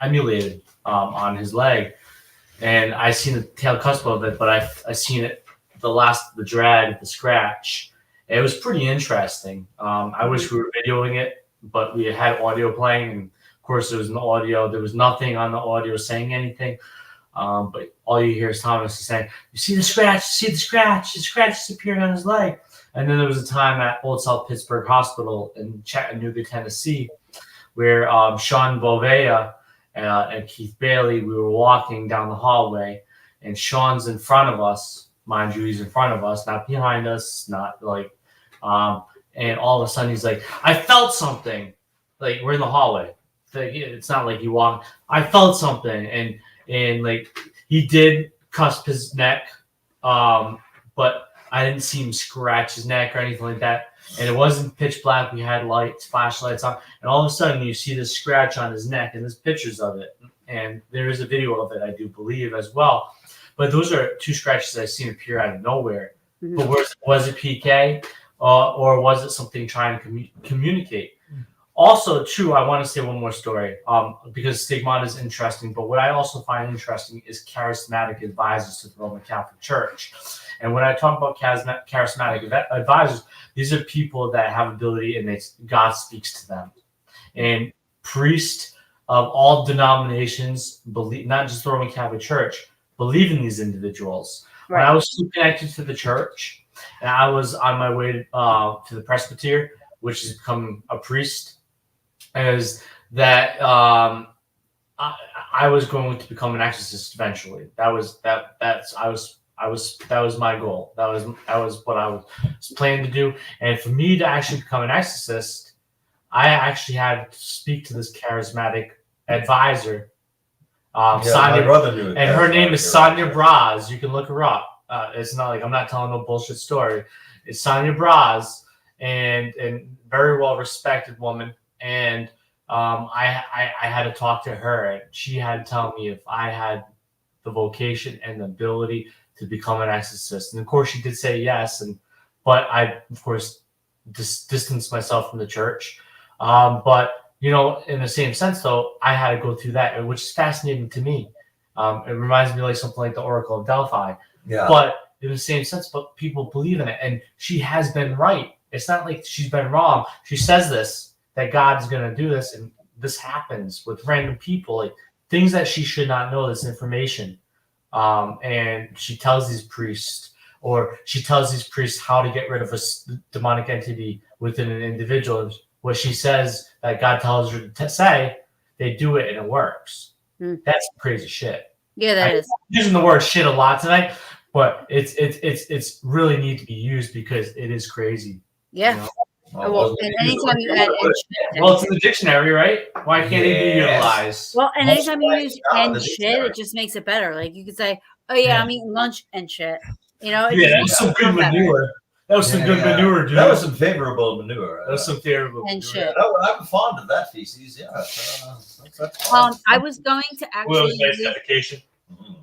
emulated on his leg, and I seen the tail cusp of it, but I seen it the drag, the scratch. It was pretty interesting. I wish we were videoing it, but we had audio playing, and of course there was no audio. There was nothing on the audio saying anything. But all you hear is Thomas saying, "You see the scratch? You see the scratch? The scratch is appearing on his leg." And then there was a time at Old South Pittsburgh Hospital in Chattanooga, Tennessee, where Sean Bovea and Keith Bailey, we were walking down the hallway, and Sean's in front of us. Mind you, he's in front of us, not behind us, not like, and all of a sudden he's like, "I felt something." Like, we're in the hallway. It's not like he walked. I felt something, and like he did cusp his neck, but I didn't see him scratch his neck or anything like that. And it wasn't pitch black. We had flashlights on, and all of a sudden you see this scratch on his neck, and there's pictures of it, and there is a video of it, I do believe, as well. But those are two scratches I've seen appear out of nowhere. Mm-hmm. But was it PK, or was it something trying to communicate? Also, too, I want to say one more story, because stigmata is interesting. But what I also find interesting is charismatic advisors to the Roman Catholic Church. And when I talk about charismatic advisors, these are people that have ability and God speaks to them. And priests of all denominations believe, not just the Roman Catholic Church, believe in these individuals. Right. When I was still connected to the church, and I was on my way to the presbyter, which is becoming a priest, is that I was going to become an exorcist eventually. That was my goal. That was what I was planning to do. And for me to actually become an exorcist, I actually had to speak to this charismatic advisor. Sonia, my brother knew it. And her name is Sonia Braz. You can look her up. It's not like I'm not telling no bullshit story. It's Sonia Braz, and very well respected woman. And I had to talk to her, and she had to tell me if I had the vocation and the ability to become an exorcist. And of course, she did say yes. But I, of course, distanced myself from the church. But in the same sense, though, I had to go through that, which is fascinating to me. It reminds me like something like the Oracle of Delphi. Yeah. But in the same sense, but people believe in it, and she has been right. It's not like she's been wrong. She says this, that God's going to do this, and this happens with random people, like things that she should not know, this information. And she tells these priests, how to get rid of a demonic entity within an individual. What she says that God tells her to say, they do it and it works. That's crazy shit. Yeah, that is. I'm using the word shit a lot tonight, but it's really need to be used because it is crazy. Yeah. Well, and anytime you add it's in the dictionary, right? Why can't it be utilized? Well, and anytime you use and shit, it just makes it better. Like you could say, "Oh yeah, I'm eating lunch and shit." Yeah, that was some good manure. That was some good manure, dude. That was some favorable manure. That was some favorable and manure. shit. I'm fond of that feces. Yeah. I was going to actually. Well, it was nice defecation.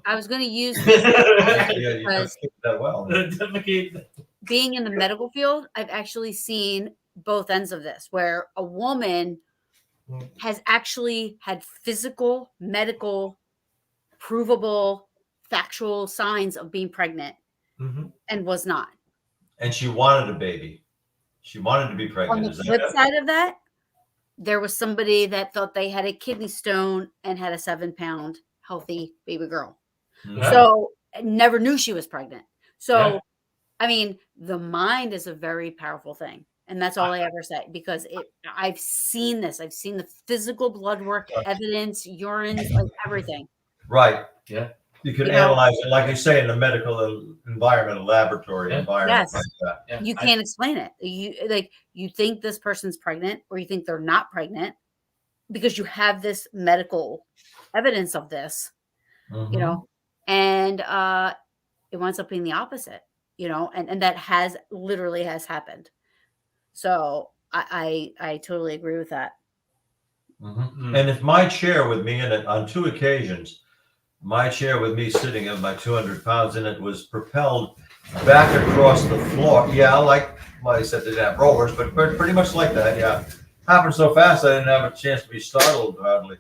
I was going to use this because that well. Being in the medical field, I've actually seen both ends of this, where a woman has actually had physical, medical, provable, factual signs of being pregnant and was not. And she wanted a baby. She wanted to be pregnant. On the flip side of that, there was somebody that thought they had a kidney stone and had a 7-pound healthy baby girl. Yeah. So never knew she was pregnant. So, yeah. I mean, the mind is a very powerful thing. And that's all I ever say, because I've seen this. I've seen the physical blood work, evidence, urines, like everything. Right. Yeah. You can analyze it, like you say, in the medical environment, a laboratory environment. Yes. Like that. Yeah. You can't explain it. You think this person's pregnant, or you think they're not pregnant, because you have this medical evidence of this, Mhm. you know, and it winds up being the opposite, you know, and that has literally has happened. So I totally agree with that. And if my chair with me in it on 2 occasions, my chair with me sitting of my 200 pounds in it was propelled back across the floor. Yeah, like, well, I said they didn't have rollers, but pretty much like that. Yeah, happened so fast I didn't have a chance to be startled hardly.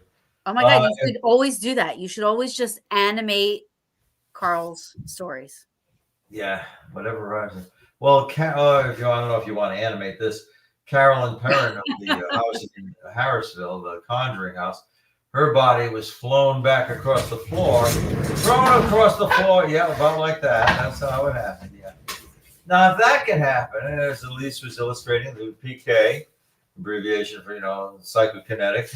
Oh my God, you should always do that. You should always just animate Carl's stories. Yeah, whatever rises. Well, if you, I don't know if you want to animate this. Carolyn Perrin of the house in Harrisville, the Conjuring house, her body was flown back across the floor, thrown across the floor. Yeah, about like that. That's how it happened. Yeah. Now, if that can happen, as Elise was illustrating, the PK, abbreviation for, psychokinetic.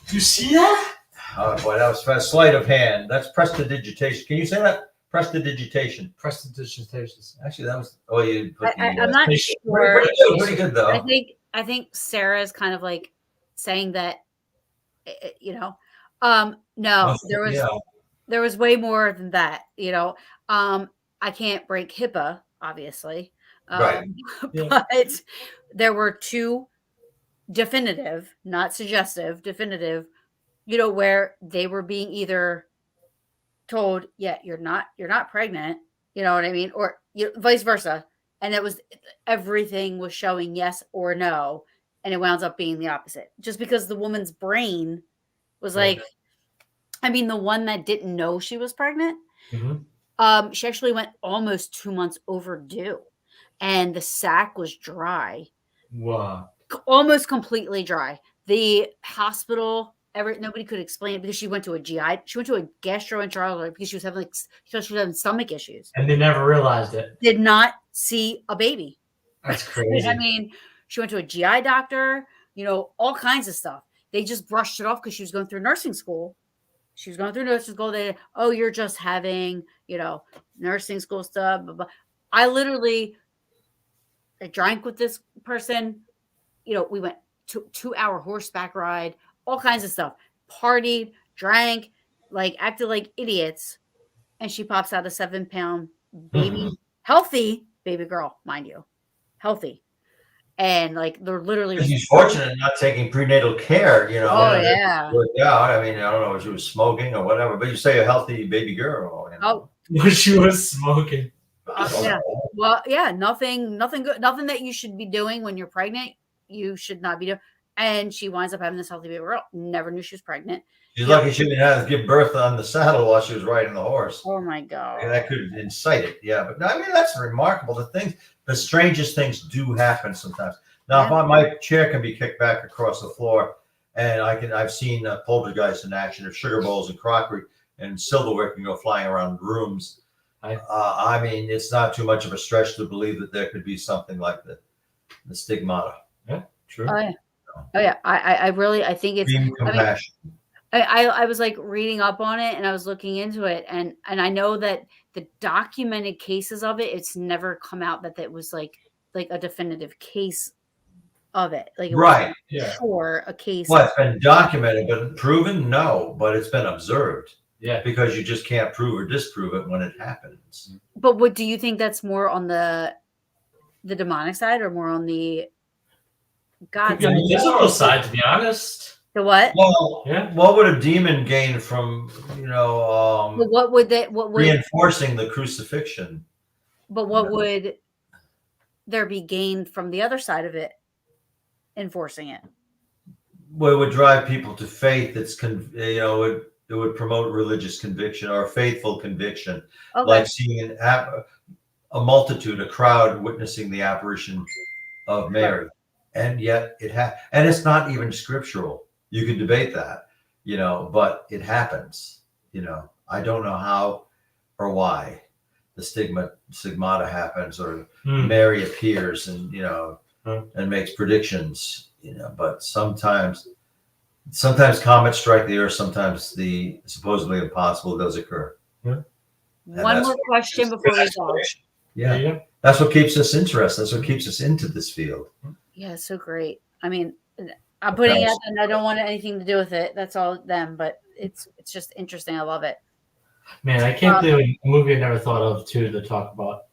You see that? Oh boy, that was a sleight of hand. That's prestidigitation. Can you say that? Prestidigitation. Prestidigitation. Actually, that was. Oh, you put the. I'm not sure. Pretty good though. I think Sarah's kind of like saying that, no, there was way more than that. I can't break HIPAA, obviously, Right. but there were 2 definitive, not suggestive, definitive, where they were being either told, yeah, you're not pregnant, you know what I mean, or vice versa, and everything was showing yes or no, and it wound up being the opposite, just because the woman's brain was like, I mean, the one that didn't know she was pregnant, she actually went almost 2 months overdue, and the sac was dry. Wow. Almost completely dry. The hospital, nobody could explain it because she went to a GI. She went to a gastroenterologist because she was having stomach issues. And they never realized it. Did not see a baby. That's crazy. I mean, she went to a GI doctor, all kinds of stuff. They just brushed it off because she was going through nursing school. They, oh, you're just having, nursing school stuff. Blah, blah. I drank with this person. We went to 2-hour horseback ride, all kinds of stuff, partied, drank, acted like idiots. And she pops out a 7-pound baby, healthy baby girl, mind you, healthy. And they're literally. She's fortunate not taking prenatal care, Oh, yeah. Yeah. I mean, I don't know if she was smoking or whatever, but you say a healthy baby girl. Oh, she was smoking. Yeah. Well, yeah, nothing good, nothing that you should be doing when you're pregnant. You should not be doing. And she winds up having this healthy baby girl. Never knew she was pregnant. She's lucky she didn't have to give birth on the saddle while she was riding the horse. Oh my God. Yeah, that could incite it. Yeah, but I mean, that's remarkable. The strangest things do happen sometimes. Now, if my chair can be kicked back across the floor, and I've seen poltergeists in action of sugar bowls and crockery and silverware can go flying around rooms. I mean, it's not too much of a stretch to believe that there could be something like the stigmata. Yeah, true. Oh yeah. I think it's compassion. I was reading up on it and I was looking into it and I know that the documented cases of it, it's never come out that it was like a definitive case of it. Right. Yeah. Sure, a case. Well, it's been documented, but proven? No, but it's been observed. Yeah. Because you just can't prove or disprove it when it happens. But what do you think that's more on the demonic side or more on the God side? The physical side, to be honest. The what? Well, what would a demon gain from, what would reinforcing the crucifixion? But what would there be gained from the other side of it, enforcing it? Well, it would drive people to faith. It would promote religious conviction or faithful conviction, like seeing a multitude, a crowd witnessing the apparition of Mary. Right. And yet and it's not even scriptural. You can debate that, but it happens. I don't know how or why the stigmata happens or Mary appears and, and makes predictions, but sometimes comets strike the earth. Sometimes the supposedly impossible does occur. Yeah. One more question before we go. Yeah. That's what keeps us interested. That's what keeps us into this field. Yeah, so great. I mean, I'm putting it out and I don't want anything to do with it. That's all them, but it's just interesting. I love it. Man, I can't do a movie I never thought of too to talk about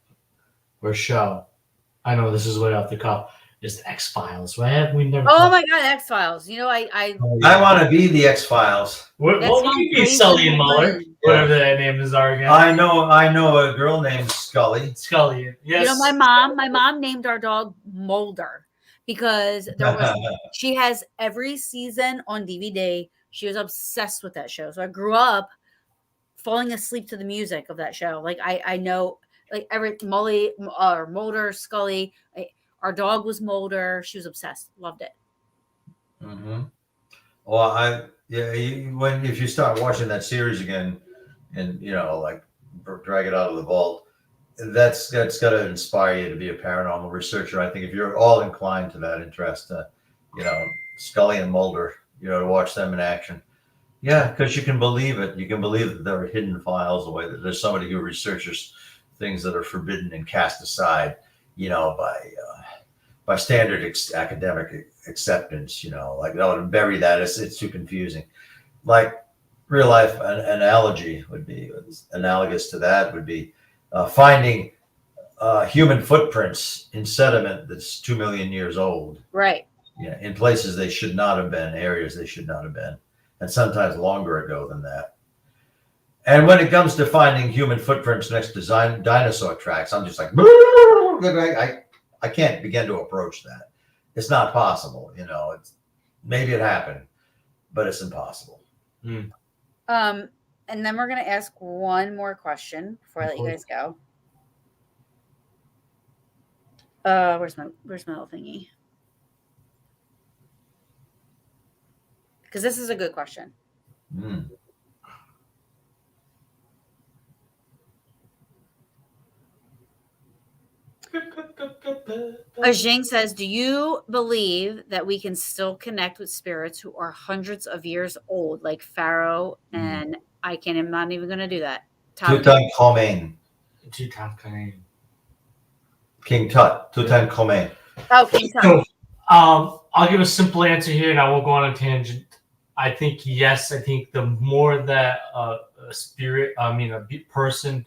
or show. I know this is way off the cuff. Is the X-Files. Why have we never? Oh my God, X-Files. You know, I I want to be the X-Files. What would you be, Sully and Mueller? Whatever that names are again. I know a girl named Scully. Scully. Yes. You know, my mom named our dog Mulder because she has every season on DVD. She was obsessed with that show. So I grew up falling asleep to the music of that show. Like I know like every Mulder, Scully. Our dog was Mulder. She was obsessed. Loved it. Mm-hmm. Well, if you start watching that series again, and like drag it out of the vault, that's got to inspire you to be a paranormal researcher. I think if you're all inclined to that interest, Scully and Mulder, to watch them in action. Yeah, because you can believe it. You can believe that there are hidden files away. That there's somebody who researches things that are forbidden and cast aside, by standard academic acceptance. Like, no, bury that. It's too confusing. Like real life analogy would be analogous to that would be finding human footprints in sediment that's 2 million years old. Right. Yeah, in places they should not have been, areas they should not have been, and sometimes longer ago than that. And when it comes to finding human footprints next to dinosaur tracks, I'm just like, I can't begin to approach that. It's not possible. Maybe it happened, but it's impossible. Mm. And then we're gonna ask one more question before I let you guys go. Where's my little thingy? Because this is a good question. Mm. Ajing says, do you believe that we can still connect with spirits who are hundreds of years old, like Pharaoh? And I'm not even going to do that. Tutankhamen. King Tut. Tutankhamen. Oh, King Tut. So, I'll give a simple answer here, and I won't go on a tangent. I think yes. I think the more that a person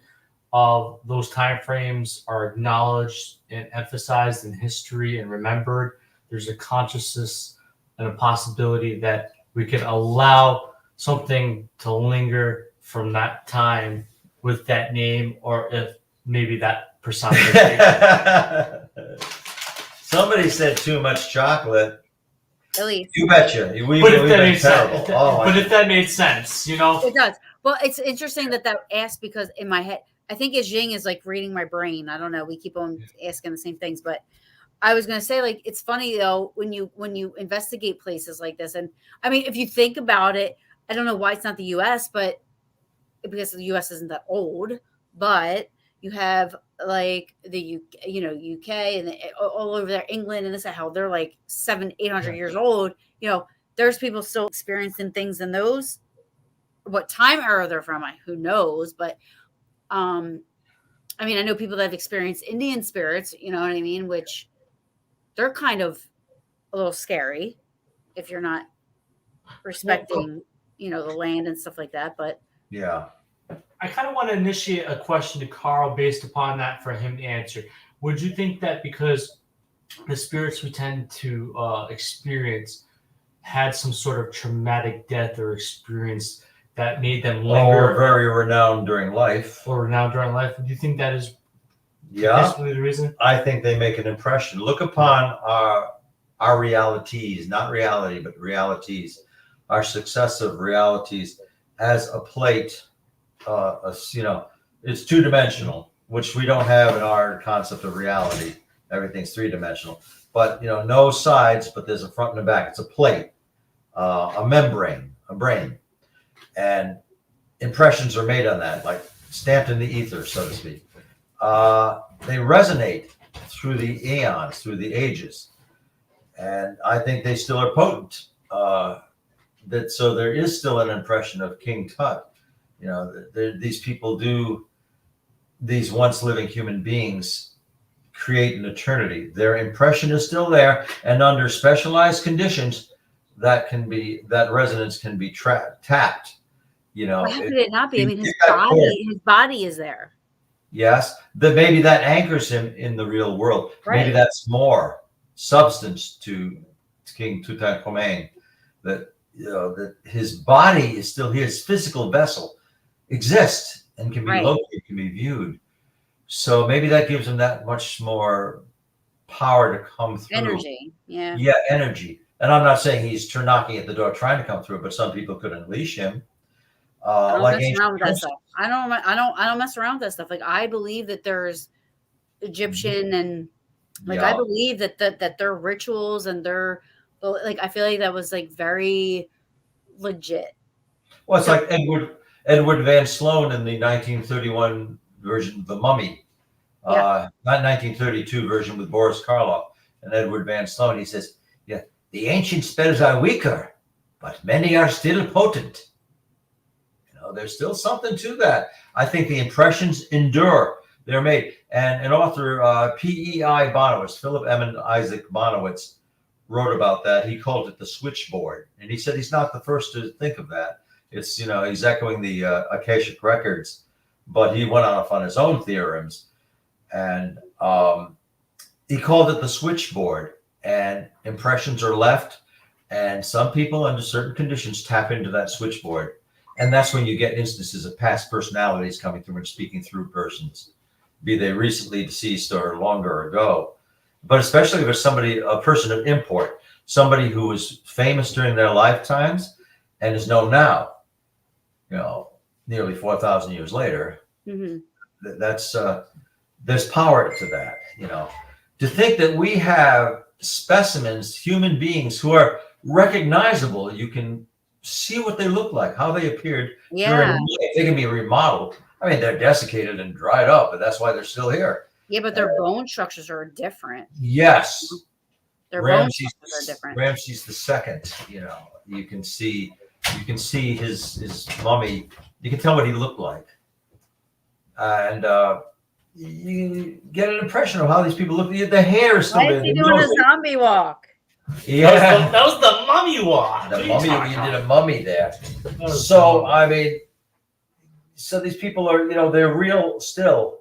of those time frames are acknowledged and emphasized in history and remembered, there's a consciousness and a possibility that we can allow something to linger from that time with that name, or if maybe that personification. Somebody said too much chocolate. Elise. You betcha. If that made sense, It does. Well, it's interesting that asked because in my head, I think Jing is like reading my brain. I don't know. We keep on asking the same things, but I was going to say, like, it's funny though, when you investigate places like this. And I mean, if you think about it, I don't know why it's not the US, but because the US isn't that old, but you have like the UK and all over there, England and this, how they're like 700-800 years old. There's people still experiencing things in those. What time era they're from, who knows? But I mean, I know people that have experienced Indian spirits, you know what I mean, which they're kind of a little scary if you're not respecting, the land and stuff like that. But yeah. I kind of want to initiate a question to Carl based upon that for him to answer. Would you think that because the spirits we tend to experience had some sort of traumatic death or experience that made them linger? Or very renowned during life. Would you think that is basically the reason? I think they make an impression. Look upon our realities, not reality, but realities, our successive realities as a plate. It's two-dimensional, which we don't have in our concept of reality. Everything's three-dimensional, but no sides, but there's a front and a back. It's a plate, a membrane, a brain, and impressions are made on that, like stamped in the ether, so to speak. They resonate through the eons, through the ages, and I think they still are potent. So there is still an impression of King Tut. These people these once living human beings create an eternity. Their impression is still there, and under specialized conditions, that resonance can be tapped. You know, How could it not be? I mean, his cord. body is there. Yes, that maybe that anchors him in the real world. Right. Maybe that's more substance to King Tutankhamun. That that his body is still his physical vessel exists and can be located, can be viewed. So maybe that gives him that much more power to come through. Energy. Yeah. Yeah, energy. And I'm not saying he's knocking at the door trying to come through, but some people could unleash him. I don't Like mess around with that princes. stuff. I don't mess around with that stuff. Like I believe that there's Egyptian and like I believe that their rituals and their like I feel like that was like very legit. Well, it's like Edward Van Sloan in the 1931 version of The Mummy, not 1932 version with Boris Karloff and Edward Van Sloan. He says, "Yeah, the ancient spells are weaker, but many are still potent." There's still something to that. I think the impressions endure. They're made. And an author, P.E.I. Bonowitz, Philip Emmon Isaac Bonowitz, wrote about that. He called it the switchboard. And he said he's not the first to think of that. It's, he's echoing the Akashic records, but he went off on his own theorems. And he called it the switchboard. And impressions are left. And some people, under certain conditions, tap into that switchboard. And that's when you get instances of past personalities coming through and speaking through persons, be they recently deceased or longer ago. But especially if it's a person of import, somebody who was famous during their lifetimes and is known now, nearly 4,000 years later. Mm-hmm. That's there's power to that. To think that we have specimens, human beings who are recognizable, you can see what they look like, how they appeared. Yeah. They can be remodeled. I mean, they're desiccated and dried up, but that's why they're still here. Yeah, but their bone structures are different. Yes. Their bone structures are different. Ramses II, you can see his mummy. You can tell what he looked like. And you get an impression of how these people look. The hair is still there. Why is he doing a zombie walk? Yeah, that was the mummy walk. The mummy, you did a mummy there. So I mean, these people are, they're real still.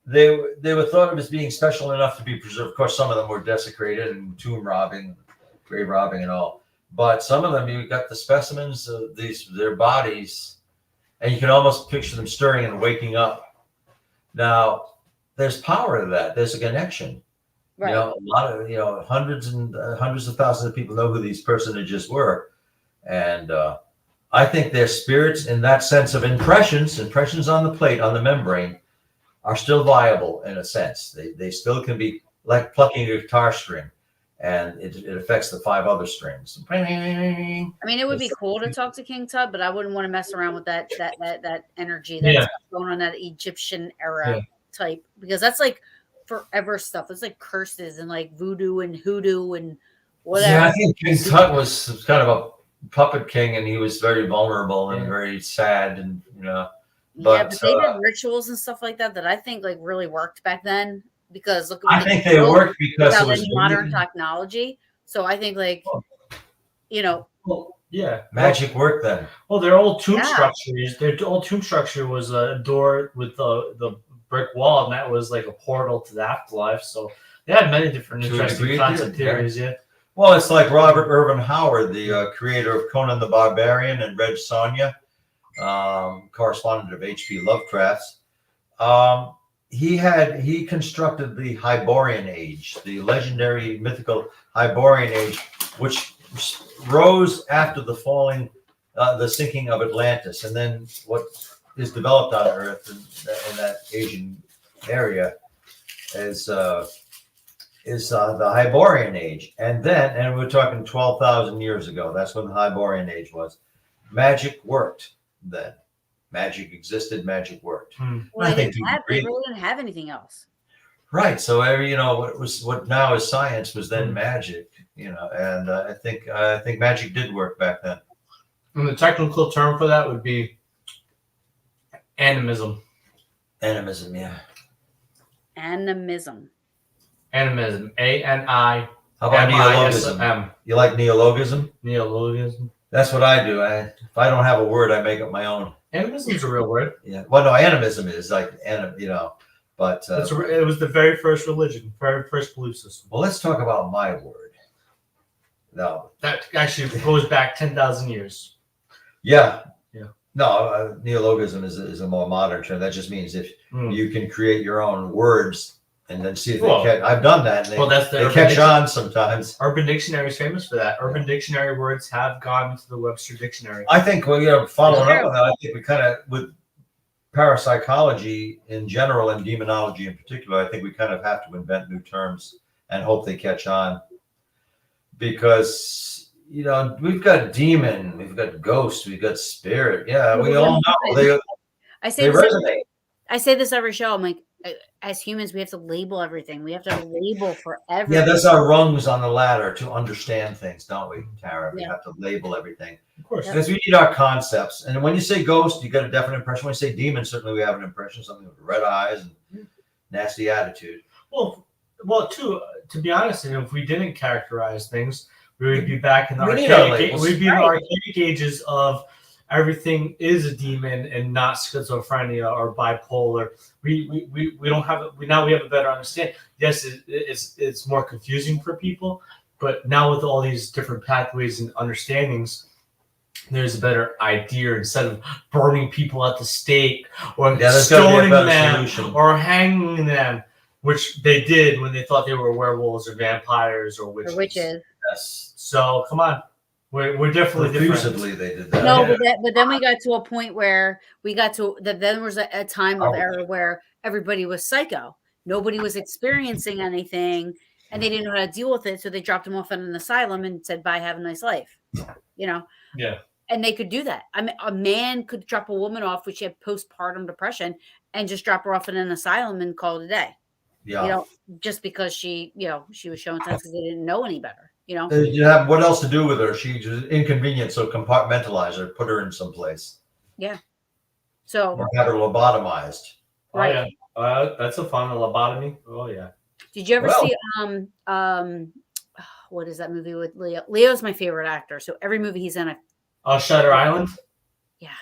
They were thought of as being special enough to be preserved. Of course, some of them were desecrated and tomb robbing, grave robbing, and all. But some of them, you got the specimens of their bodies, and you can almost picture them stirring and waking up. Now, there's power to that. There's a connection. Right. A lot of, hundreds of thousands of people know who these personages were. And I think their spirits, in that sense of impressions on the plate, on the membrane, are still viable in a sense. They still can be like plucking a guitar string, and it affects the 5 other strings. I mean, it would be cool to talk to King Tut, but I wouldn't want to mess around with that energy that's going on, that Egyptian era type, because that's like forever stuff. It's like curses and like voodoo and hoodoo and whatever. Yeah, I think King Tut was kind of a puppet king, and he was very vulnerable and very sad, and but they did rituals and stuff like that I think like really worked back then, because look, I think they worked because it was modern technology. So I think like magic worked then. Well, their old tomb structures. Their old tomb structure was a door with the brick wall, and that was like a portal to the afterlife. So they had many different interesting concept theories. Yeah. Well, it's like Robert Irvin Howard, the creator of Conan the Barbarian and Red Sonja, correspondent of H.P. Lovecraft's. He constructed the Hyborian Age, the legendary mythical Hyborian Age, which rose after the sinking of Atlantis, and then what is developed on Earth in that Asian area is the Hyborian Age. And we're talking 12,000 years ago. That's when the Hyborian Age was. Magic worked then. Magic existed. Magic worked. Well, they really didn't have anything else. Right. So what now is science was then magic. And I think magic did work back then. And the technical term for that would be animism. Animism, yeah. Animism. Animism. A-N-I-M-I-S-M. How about neologism? MISM. You like neologism? Neologism. That's what I do. If I don't have a word, I make up my own. Animism is a real word. Yeah. Well, no, animism is like but It was the very first religion, very first belief system. well, let's talk about my word. No. That actually goes back 10,000 years. Yeah. Yeah. No, neologism is a more modern term. That just means if you can create your own words and then see if they catch. I've done that. And they catch on sometimes. Urban Dictionary is famous for that. Urban Dictionary words have gone into the Webster Dictionary. I think following up on that, I think we kind of, with parapsychology in general and demonology in particular, I think we kind of have to invent new terms and hope they catch on. Because, we've got demon, we've got ghost, we've got spirit. Yeah, we all know they resonate. I say this every show. I'm like, as humans, we have to label everything. We have to label for everything. Yeah, that's our rungs on the ladder to understand things, don't we, Tara? We have to label everything. Of course. Because we need our concepts. And when you say ghost, you got a definite impression. When you say demon, certainly we have an impression, something with red eyes and nasty attitude. Well, to be honest, if we didn't characterize things, we would be back in the archaic ages of everything is a demon and not schizophrenia or bipolar. We don't have it. Now we have a better understanding. Yes, it's more confusing for people, but now with all these different pathways and understandings, there's a better idea. Instead of burning people at the stake or stoning them or hanging them, which they did when they thought they were werewolves or vampires or witches. Yes. So come on. We're definitely different. They did that. No, but then we got to a point where then was a time of era where everybody was psycho. Nobody was experiencing anything, and they didn't know how to deal with it, so they dropped him off in an asylum and said, "Bye, have a nice life." Yeah. And they could do that. I mean, a man could drop a woman off when she had postpartum depression and just drop her off in an asylum and call it a day. Yeah. Just because she was showing signs because they didn't know any better. You have what else to do with her? She just inconvenient, so compartmentalize her, put her in some place. Yeah. So or have her lobotomized. Right. Oh yeah, that's a fun lobotomy. Oh yeah. Did you ever see what is that movie with Leo? Leo's my favorite actor, so every movie he's in, Shutter Island. Yeah.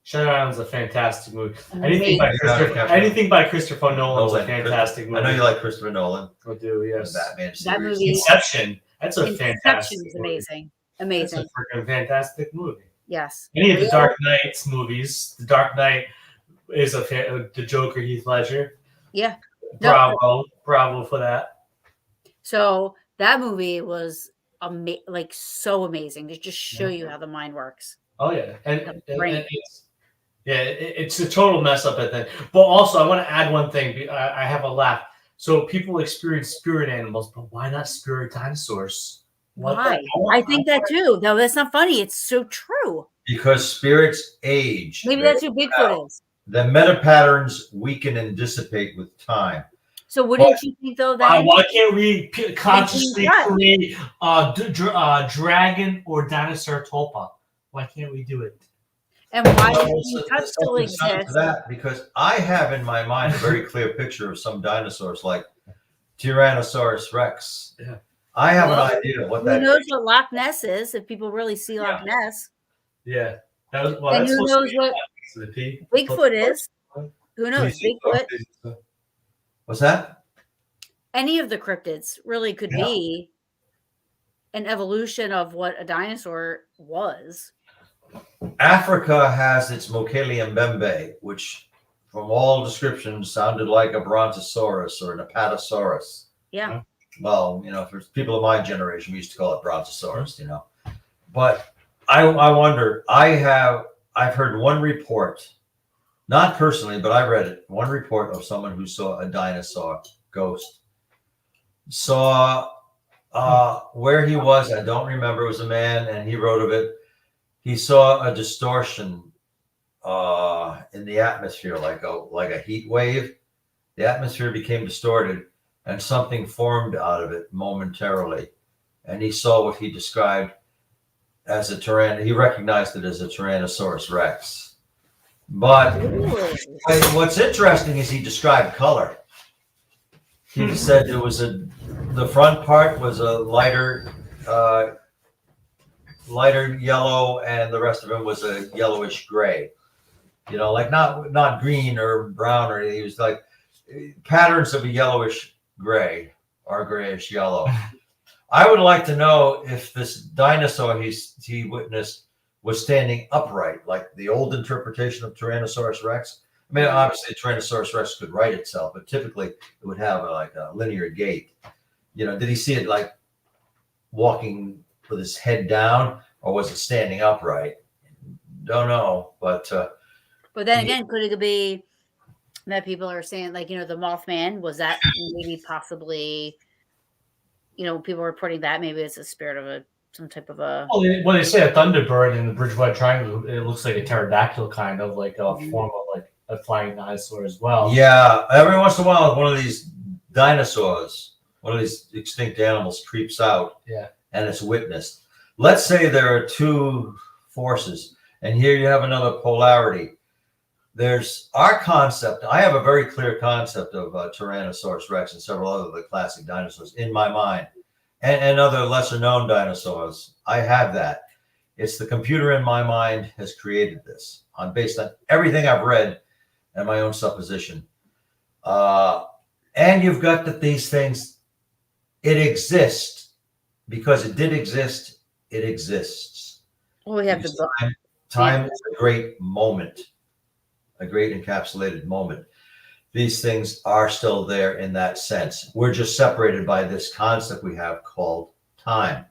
Shutter Island's a fantastic movie. Anything by Christopher Nolan is a fantastic movie. I know you like Christopher Nolan. I do, yes. Batman series. That movie, Inception. That's a fantastic movie. Amazing. Amazing. That's a freaking fantastic movie. Yes. Any of the Dark Knight's movies. The Dark Knight is the Joker, Heath Ledger. Yeah. Bravo for that. So that movie was so amazing to just show you how the mind works. Oh yeah, and it's a total mess up at that. But also, I want to add one thing. I have a laugh. So people experience spirit animals, but why not spirit dinosaurs? Why? I think that too. No, that's not funny. It's so true. Because spirits age. Maybe that's who Bigfoot is. The meta patterns weaken and dissipate with time. So wouldn't you think though that why can't we consciously create dragon or dinosaur tulpa? Why can't we do it? And why does touch still exist? That because I have in my mind a very clear picture of some dinosaurs like Tyrannosaurus Rex. Yeah. I have an idea of what that is. Who knows what Loch Ness is? If people really see Loch Ness. Yeah. And who knows what Bigfoot is? Who knows? Bigfoot. What's that? Any of the cryptids really could be an evolution of what a dinosaur was. Africa has its Mokele Mbembe, which from all descriptions sounded like a Brontosaurus or an Apatosaurus. Yeah. Well, for people of my generation, we used to call it Brontosaurus, But I wonder, I've heard one report, not personally, but I read it, one report of someone who saw a dinosaur ghost. Saw where he was, I don't remember, it was a man, and he wrote of it. He saw a distortion in the atmosphere, like a heat wave. The atmosphere became distorted, and something formed out of it momentarily. And he saw what he described as a he recognized it as a Tyrannosaurus Rex. But what's interesting is he described color. he said it was the front part was a lighter yellow, and the rest of him was a yellowish gray. You know, like not green or brown or anything. He was like patterns of a yellowish gray or grayish yellow. I would like to know if this dinosaur he witnessed was standing upright, like the old interpretation of Tyrannosaurus Rex. I mean, obviously, Tyrannosaurus Rex could right itself, but typically it would have like a linear gait. You know, did he see it like walking with his head down, or was it standing upright? Don't know, but then again, could it be that people are saying, like, the Mothman, was that maybe possibly, people reporting that maybe it's a spirit of some type of a. Well, when they say a thunderbird in the Bridgewater Triangle, it looks like a pterodactyl, kind of like a form of like a flying dinosaur as well. yeah, every once in a while, one of these dinosaurs, one of these extinct animals creeps out, and it's witnessed. Let's say there are two forces, and here you have another polarity. There's our concept. I have a very clear concept of Tyrannosaurus Rex and several other of the classic dinosaurs in my mind, and other lesser known dinosaurs. I have that. It's the computer in my mind has created this based on everything I've read and my own supposition. And you've got that these things, it exists because it did exist. It exists. Well, we have the book. Time is a great moment. A great encapsulated moment. These things are still there in that sense. We're just separated by this concept we have called time.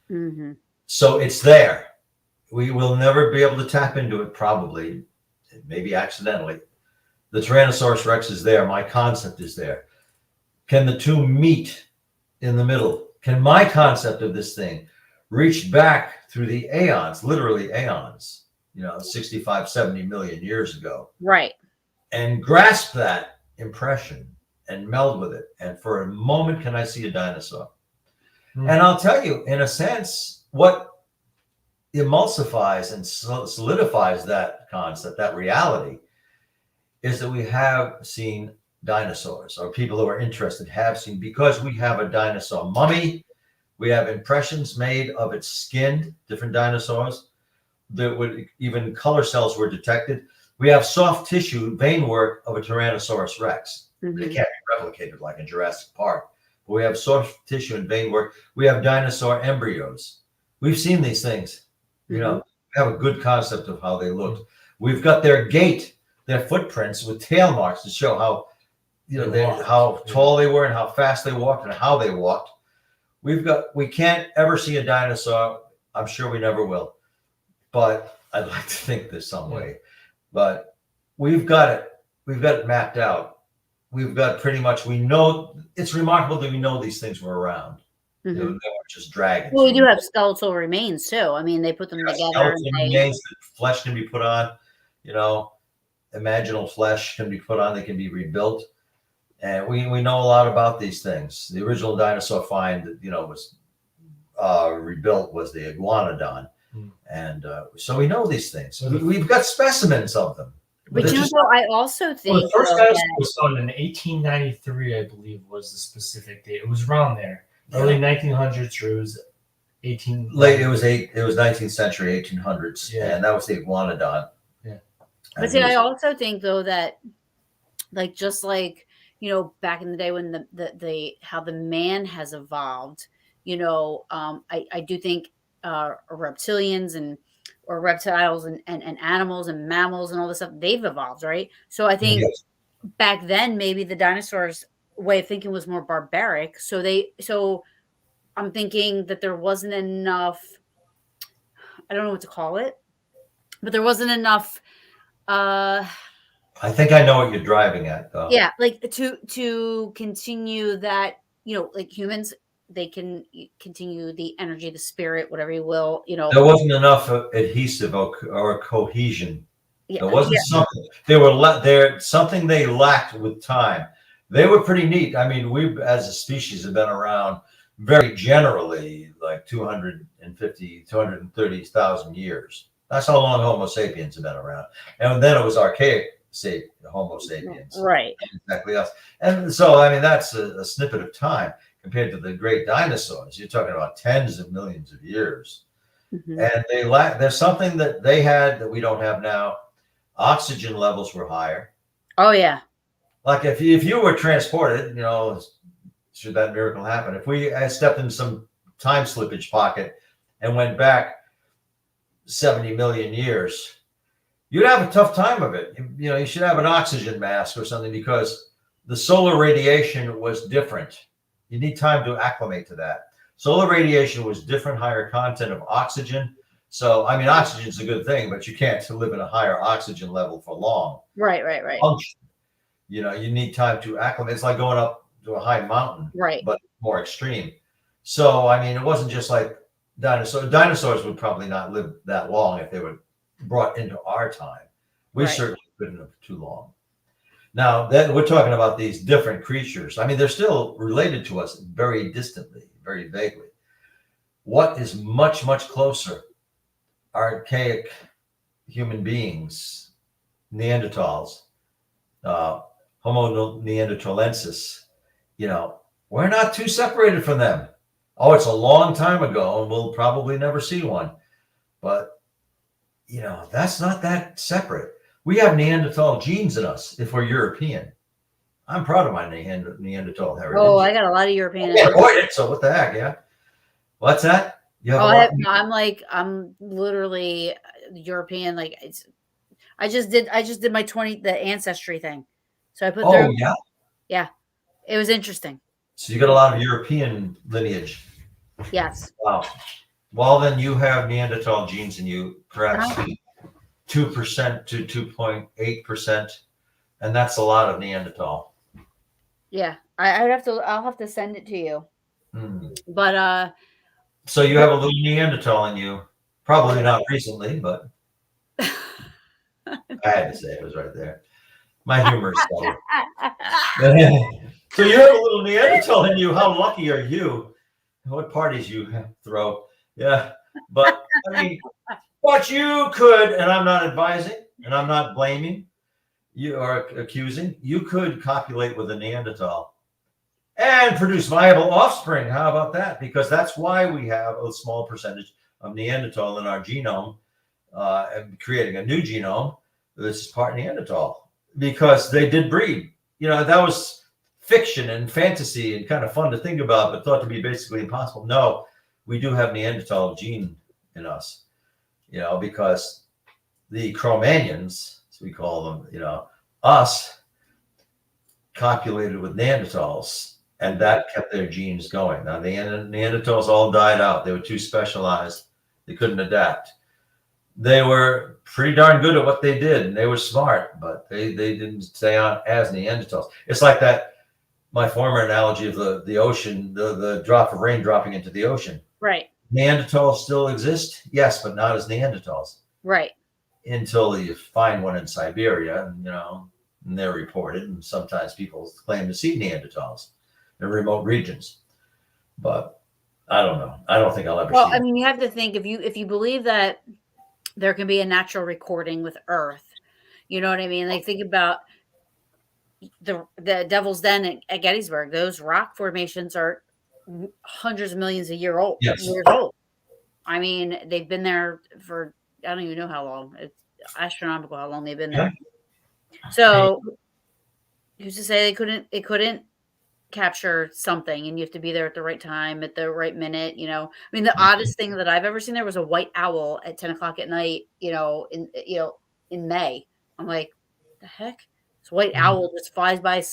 Mm-hmm. So it's there. We will never be able to tap into it, probably, maybe accidentally. The Tyrannosaurus Rex is there. My concept is there. Can the two meet in the middle? Can my concept of this thing reach back through the aeons, literally aeons, 65, 70 million years ago. Right. And grasp that impression and meld with it. And for a moment, can I see a dinosaur? Mm-hmm. And I'll tell you, in a sense, what emulsifies and solidifies that concept, that reality, is that we have seen dinosaurs, or people who are interested have seen, because we have a dinosaur mummy. We have impressions made of its skin, different dinosaurs. That would even color cells were detected. We have soft tissue vein work of a Tyrannosaurus Rex. Mm-hmm. It can't be replicated like in Jurassic Park. But we have soft tissue and vein work. We have dinosaur embryos. We've seen these things. We have a good concept of how they looked. We've got their gait, their footprints with tail marks to show how how tall they were and how fast they walked and how they walked. We can't ever see a dinosaur. I'm sure we never will. But I'd like to think there's some way. But we've got it mapped out. We've got pretty much, we know, it's remarkable that we know these things were around. Mm-hmm. They weren't just dragons. Well, we do have skeletal remains too. I mean, they put them together. Remains that flesh can be put on, imaginal flesh can be put on, they can be rebuilt. And we know a lot about these things. The original dinosaur find that, was rebuilt was the iguanodon. And so we know these things. We've got specimens of them. But I also think the first dinosaur was found in 1893, I believe, was the specific date. It was around there, early 1900s, or it was 18. Late. It was 19th century, 1800s, and that was the iguanodon. Yeah. But see, I also think though that, just like back in the day when the how the man has evolved, I do think. Reptilians or reptiles and animals and mammals and all this stuff, they've evolved, right? So I think back then maybe the dinosaurs' way of thinking was more barbaric. So I'm thinking that there wasn't enough, I don't know what to call it, but there wasn't enough I think I know what you're driving at though. Yeah, to continue that, like humans, they can continue the energy, the spirit, whatever you will, There wasn't enough adhesive or cohesion. Yeah. There wasn't something. They were there. Something they lacked with time. They were pretty neat. I mean, we as a species have been around very generally like 230,000 years. That's how long Homo sapiens have been around. And then it was archaic Homo sapiens. Right. Exactly us. And so, I mean, that's a snippet of time compared to the great dinosaurs. You're talking about tens of millions of years. Mhm. And there's something that they had that we don't have now. Oxygen levels were higher. Oh yeah. Like if you were transported, should that miracle happen, if we stepped in some time slippage pocket and went back 70 million years, you'd have a tough time of it. You should have an oxygen mask or something because the solar radiation was different. You need time to acclimate to that. Solar radiation was different, higher content of oxygen. So, I mean, oxygen is a good thing, but you can't live in a higher oxygen level for long. Right. Function. You need time to acclimate. It's like going up to a high mountain, Right. but more extreme. So, I mean, it wasn't just like dinosaurs. Dinosaurs would probably not live that long if they were brought into our time. We certainly couldn't have too long. Now, we're talking about these different creatures. I mean, they're still related to us very distantly, very vaguely. What is much, much closer? Archaic human beings, Neanderthals, Homo neanderthalensis. We're not too separated from them. Oh, it's a long time ago, and we'll probably never see one. But, that's not that separate. We have Neanderthal genes in us if we're European. I'm proud of my Neanderthal heritage. Oh, I got a lot of European. I can't avoid it, so what the heck, yeah? What's that? You have I'm literally European. Like I just did my the ancestry thing. So I put yeah. It was interesting. So you got a lot of European lineage. Yes. Wow. Well, then you have Neanderthal genes in you, perhaps 2% to 2.8%, and that's a lot of Neanderthal. Yeah, I'll have to send it to you. But so you have a little Neanderthal in you. Probably not recently, but I had to say it was right there. My humor is subtle. So you have a little Neanderthal in you. How lucky are you? What parties you throw? Yeah, but I mean, but you could, and I'm not advising, and I'm not blaming you or accusing. You could copulate with a Neanderthal and produce viable offspring. How about that? Because that's why we have a small percentage of Neanderthal in our genome, and creating a new genome. This is part Neanderthal because they did breed. That was fiction and fantasy and kind of fun to think about, but thought to be basically impossible. No, we do have Neanderthal gene in us, because the Cro-Magnons, as we call them, us copulated with Neanderthals, and that kept their genes going. Now, the Neanderthals all died out. They were too specialized. They couldn't adapt. They were pretty darn good at what they did, and they were smart, but they didn't stay on as Neanderthals. It's like that, my former analogy of the ocean, the drop of rain dropping into the ocean. Right. Neanderthals still exist, yes, but not as Neanderthals. Right. Until you find one in Siberia, and they're reported, and sometimes people claim to see Neanderthals in remote regions. But I don't know. I don't think I'll ever see I mean, you have to think if you believe that there can be a natural recording with Earth, you know what I mean? Like think about the Devil's Den at Gettysburg. Those rock formations are hundreds of millions of years old. Yes. Years old. I mean, they've been there for I don't even know how long. It's astronomical how long they've been there. Yeah. So who's to say it couldn't capture something, and you have to be there at the right time at the right minute. I mean, the oddest thing that I've ever seen there was a white owl at 10 o'clock at night. In May. I'm like, the heck. This white owl just flies by,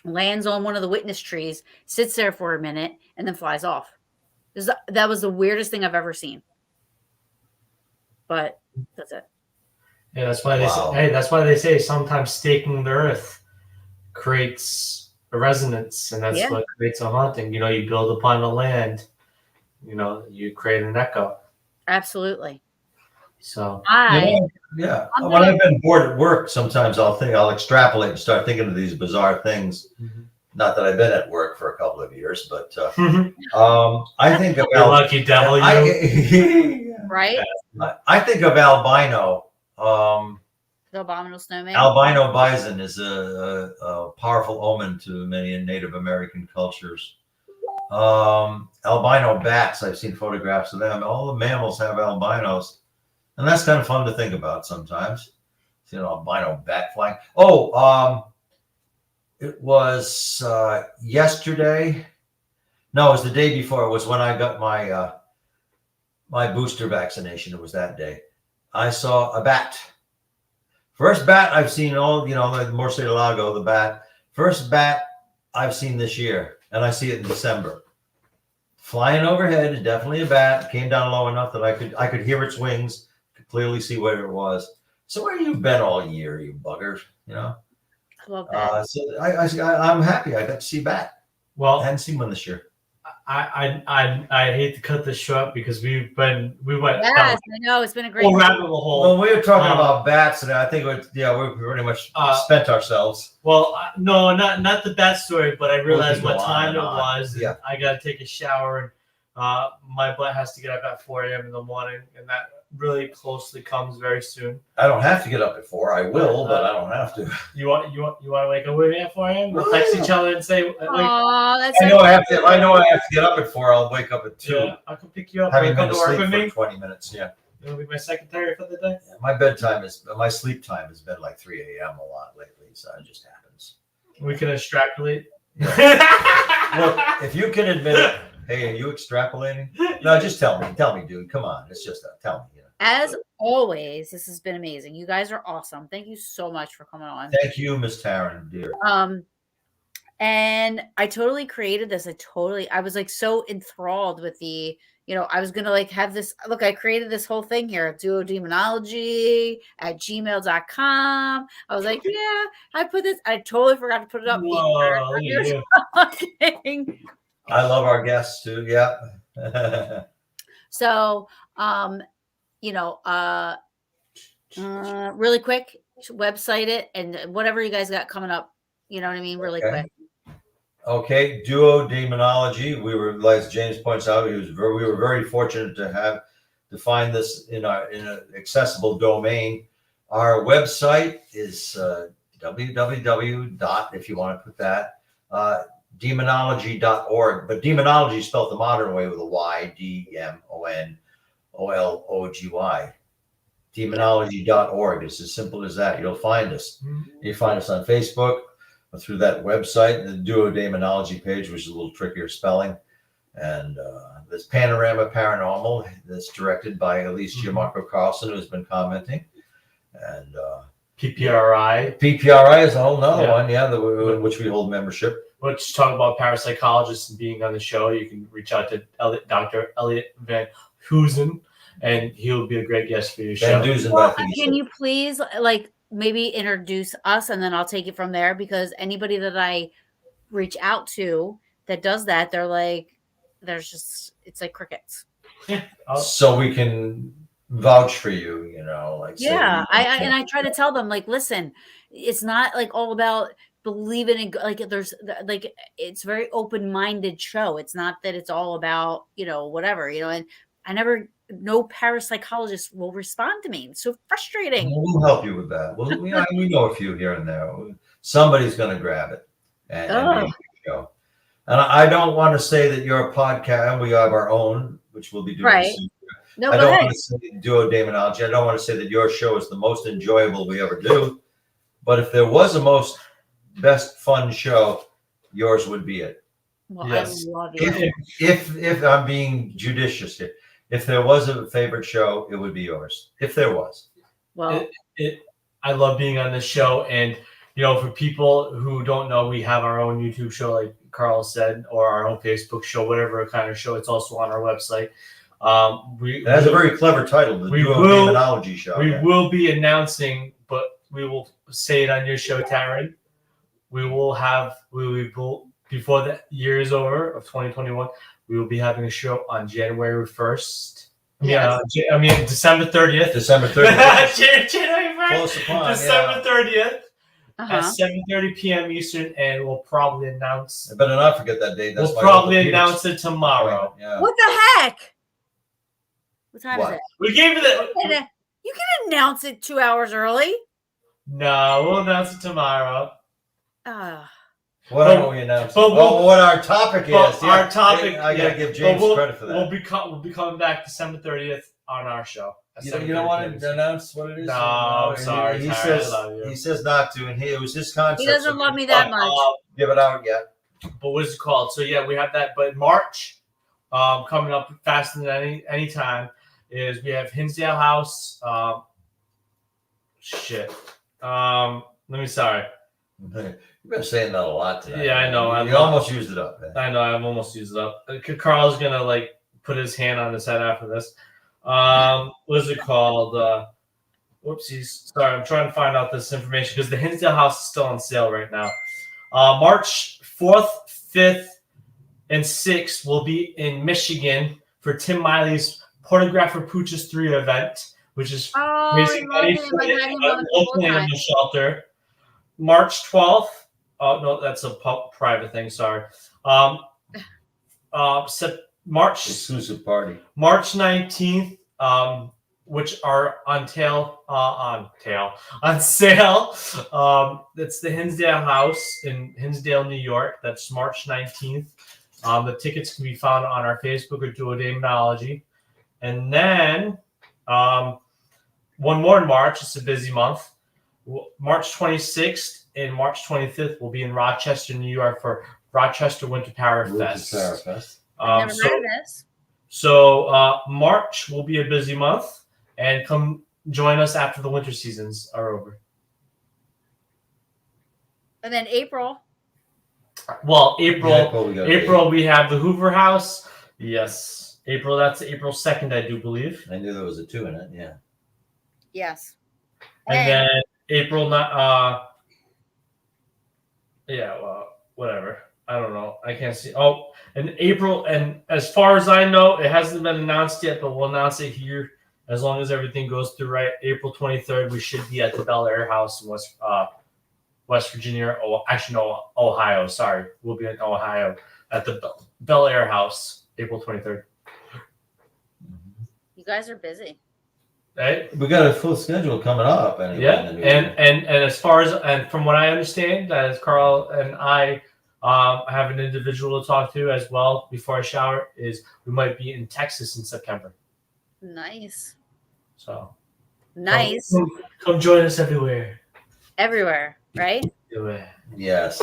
lands on one of the witness trees, sits there for a minute, and then flies off. That was the weirdest thing I've ever seen. But that's it. Yeah, that's why they say. Hey, that's why they say sometimes staking the earth creates a resonance, and that's what creates a haunting. You build upon the land. You create an echo. Absolutely. So when I've been bored at work, sometimes I'll extrapolate and start thinking of these bizarre things. Mm-hmm. Not that I've been at work for a couple of years, but I think about you're lucky devil. Right? I think of albino The abominable snowman. Albino bison is a powerful omen to many Native American cultures. Albino bats, I've seen photographs of them. All the mammals have albinos, and that's kind of fun to think about sometimes. See an albino bat flying. It was yesterday. No, it was the day before. It was when I got my my booster vaccination. It was that day. I saw a bat. First bat I've seen all, the Murcielago, the bat. First bat I've seen this year, and I see it in December. Flying overhead, definitely a bat. Came down low enough that I could hear its wings, could clearly see where it was. So where you been all year, you buggers? I love that. So I'm happy I got to see bat. Well, I hadn't seen one this year. I hate to cut this short because we went Yes, down I know. It's been a great a rabbit hole. Well, we were talking about bats, and I think we pretty much spent ourselves. Well, no, not the bat story, but I realized We'll what just go on time and it on. was. And Yeah. I got to take a shower, and my butt has to get up at 4 a.m. in the morning, and that really closely comes very soon. I don't have to get up at 4. I will, but I don't have to. You want to wake up with me at 4 a.m.? We'll text each other and say, Oh, that's I know I have to. I know I have to get up at 4. I'll wake up at 2. yeah, I can pick you up. Having and come been to work asleep with for me. 20 minutes. Yeah. You'll be my secretary for the day. My sleep time has been like 3 a.m. a lot lately, so it just happens. We can extrapolate. Look, if you can admit it, hey, are you extrapolating? No, just tell me, dude. Come on, it's just tell me. As always, this has been amazing. You guys are awesome. Thank you so much for coming on. Thank you, Miss Taryn, dear. And I totally created this. I was like so enthralled with the, I was gonna like have this. Look, I created this whole thing here, Daemonologie at gmail.com. I was like, yeah, I put this. I totally forgot to put it up. Whoa, yeah. I love our guests too. Yeah. So, really quick, website it and whatever you guys got coming up. You know what I mean? Really quick. Okay, Duo Daemonologie. We were, as James points out, we were very fortunate to find this in an accessible domain. Our website is www. If you want to put that, Daemonologie.org. But Daemonologie is spelled the modern way with a Y, Demonology. Daemonologie.org. It's as simple as that. You'll find us. You find us on Facebook through that website, the Duo Daemonologie page, which is a little trickier spelling. And there's Panorama Paranormal that's directed by Elise Gianmarco Carlson, who's been commenting. And PPRI is a whole nother one, in which we hold membership. Let's talk about parapsychologists and being on the show. You can reach out to Dr. Elliot Van Hoosen, and he'll be a great guest for your show. Well, can you please maybe introduce us, and then I'll take it from there, because anybody that I reach out to that does that, they're like, it's like crickets. Yeah. So we can vouch for you, Yeah. I try to tell them, listen, it's not like all about believing in, there's it's very open-minded show. It's not that it's all about, whatever, and no parapsychologist will respond to me. It's so frustrating. We'll help you with that. We know a few here and there. Somebody's going to grab it and make it go. And I don't want to say that your podcast, we have our own, which we'll be doing soon. No, I don't want to say Duo Daemonologie. I don't want to say that your show is the most enjoyable we ever do. But if there was a best fun show, yours would be it. Well, yes. I love you. If I'm being judicious here. If there was a favorite show, it would be yours. If there was. Well, I love being on this show. And, for people who don't know, we have our own YouTube show, like Carl said, or our own Facebook show, whatever kind of show. It's also on our website. It has a very clever title, the Duo Daemonologie Show. We will be announcing, but we will say it on your show, Taryn. We will, before the year is over of 2021, we will be having a show on January 1st. December 30th. December 30th. January 1st. Close upon, December 30th at 7:30 p.m. Eastern, and we'll probably announce. I better not forget that date. We'll probably announce it tomorrow. Yeah. What the heck? What time is it? We gave it. You can announce it 2 hours early. No, we'll announce it tomorrow. What But- are we announcing? but we'll- what our topic is. But Yeah, our topic. I gotta give but James we'll, credit for that. We'll be coming back December 30th on our show. You don't want to announce what it is? No, I'm sorry, He Tyra, says I love you. he says not to, and it was his concept. He doesn't so love me that much. give it out yet. But what's it called? So yeah, we have that. But March, coming up faster than any time, is we have Hinsdale House. Sorry. You've been saying that a lot today. Yeah, I know. You almost used it up. Man. I know. I've almost used it up. Carl's gonna put his hand on his head after this. What is it called? Whoopsies. Sorry, I'm trying to find out this information because the Hinsdale House is still on sale right now. March 4th, 5th, and 6th will be in Michigan for Tim Miley's Pornographer Pooches 3 event, which is raising money for a local animal shelter. March 12th. Oh no, that's a private thing. Sorry. March Exclusive party. March 19th, which are on sale. That's the Hinsdale House in Hinsdale, New York. That's March 19th. The tickets can be found on our Facebook or do a Daemonologie. And then one more in March. It's a busy month. March 26th and March 25th will be in Rochester, New York for Rochester Winter Power Fest. I've never heard of this. So March will be a busy month, and come join us after the winter seasons are over. And then April. Well, April we we have the Hoover House. Yes, April. That's April 2nd, I do believe. I knew there was a 2 in it. Yeah. Yes. And then April, whatever. I don't know. I can't see. Oh, and April, and as far as I know, it hasn't been announced yet, but we'll announce it here as long as everything goes through right. April 23rd, we should be at the Bel Air House in West Virginia. Oh, actually, no, Ohio. Sorry. We'll be in Ohio at the Bel Air House, April 23rd. You guys are busy. Right? We got a full schedule coming up. Anyway, Yeah, and as far as, and from what I understand, as Carl and I have an individual to talk to as well before I shower, is we might be in Texas in September. Nice. So nice. Come join us everywhere. Everywhere, right? Everywhere. Yes.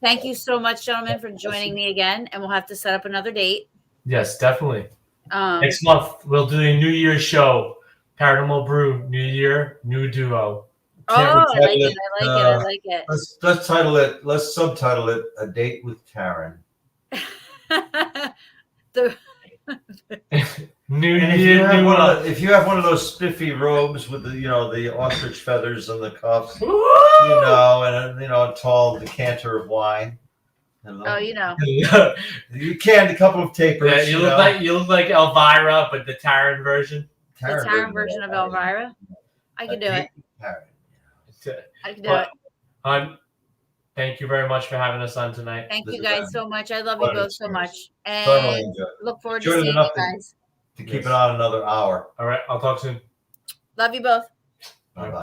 Thank you so much, gentlemen, for joining me again, and we'll have to set up another date. Yes, definitely. Next month we'll do a New Year's show. Paranormal Brew, New Year, new duo. I like it. Let's title it. Let's subtitle it "A Date with Karen." New And Year, new us. if you have one of those spiffy robes with the ostrich feathers and the cuffs, Woo! and a tall decanter of wine. Oh, You canned a couple of tapers. Yeah, you look like Elvira, but the Taryn version. The Taryn version of Elvira. I can do it. I can do it. Thank you very much for having us on tonight. Thank you guys so much. I love you both so much. Thoroughly And enjoyed. look forward to seeing you guys. To keep it on another hour. All right, I'll talk soon. Love you both. Bye-bye.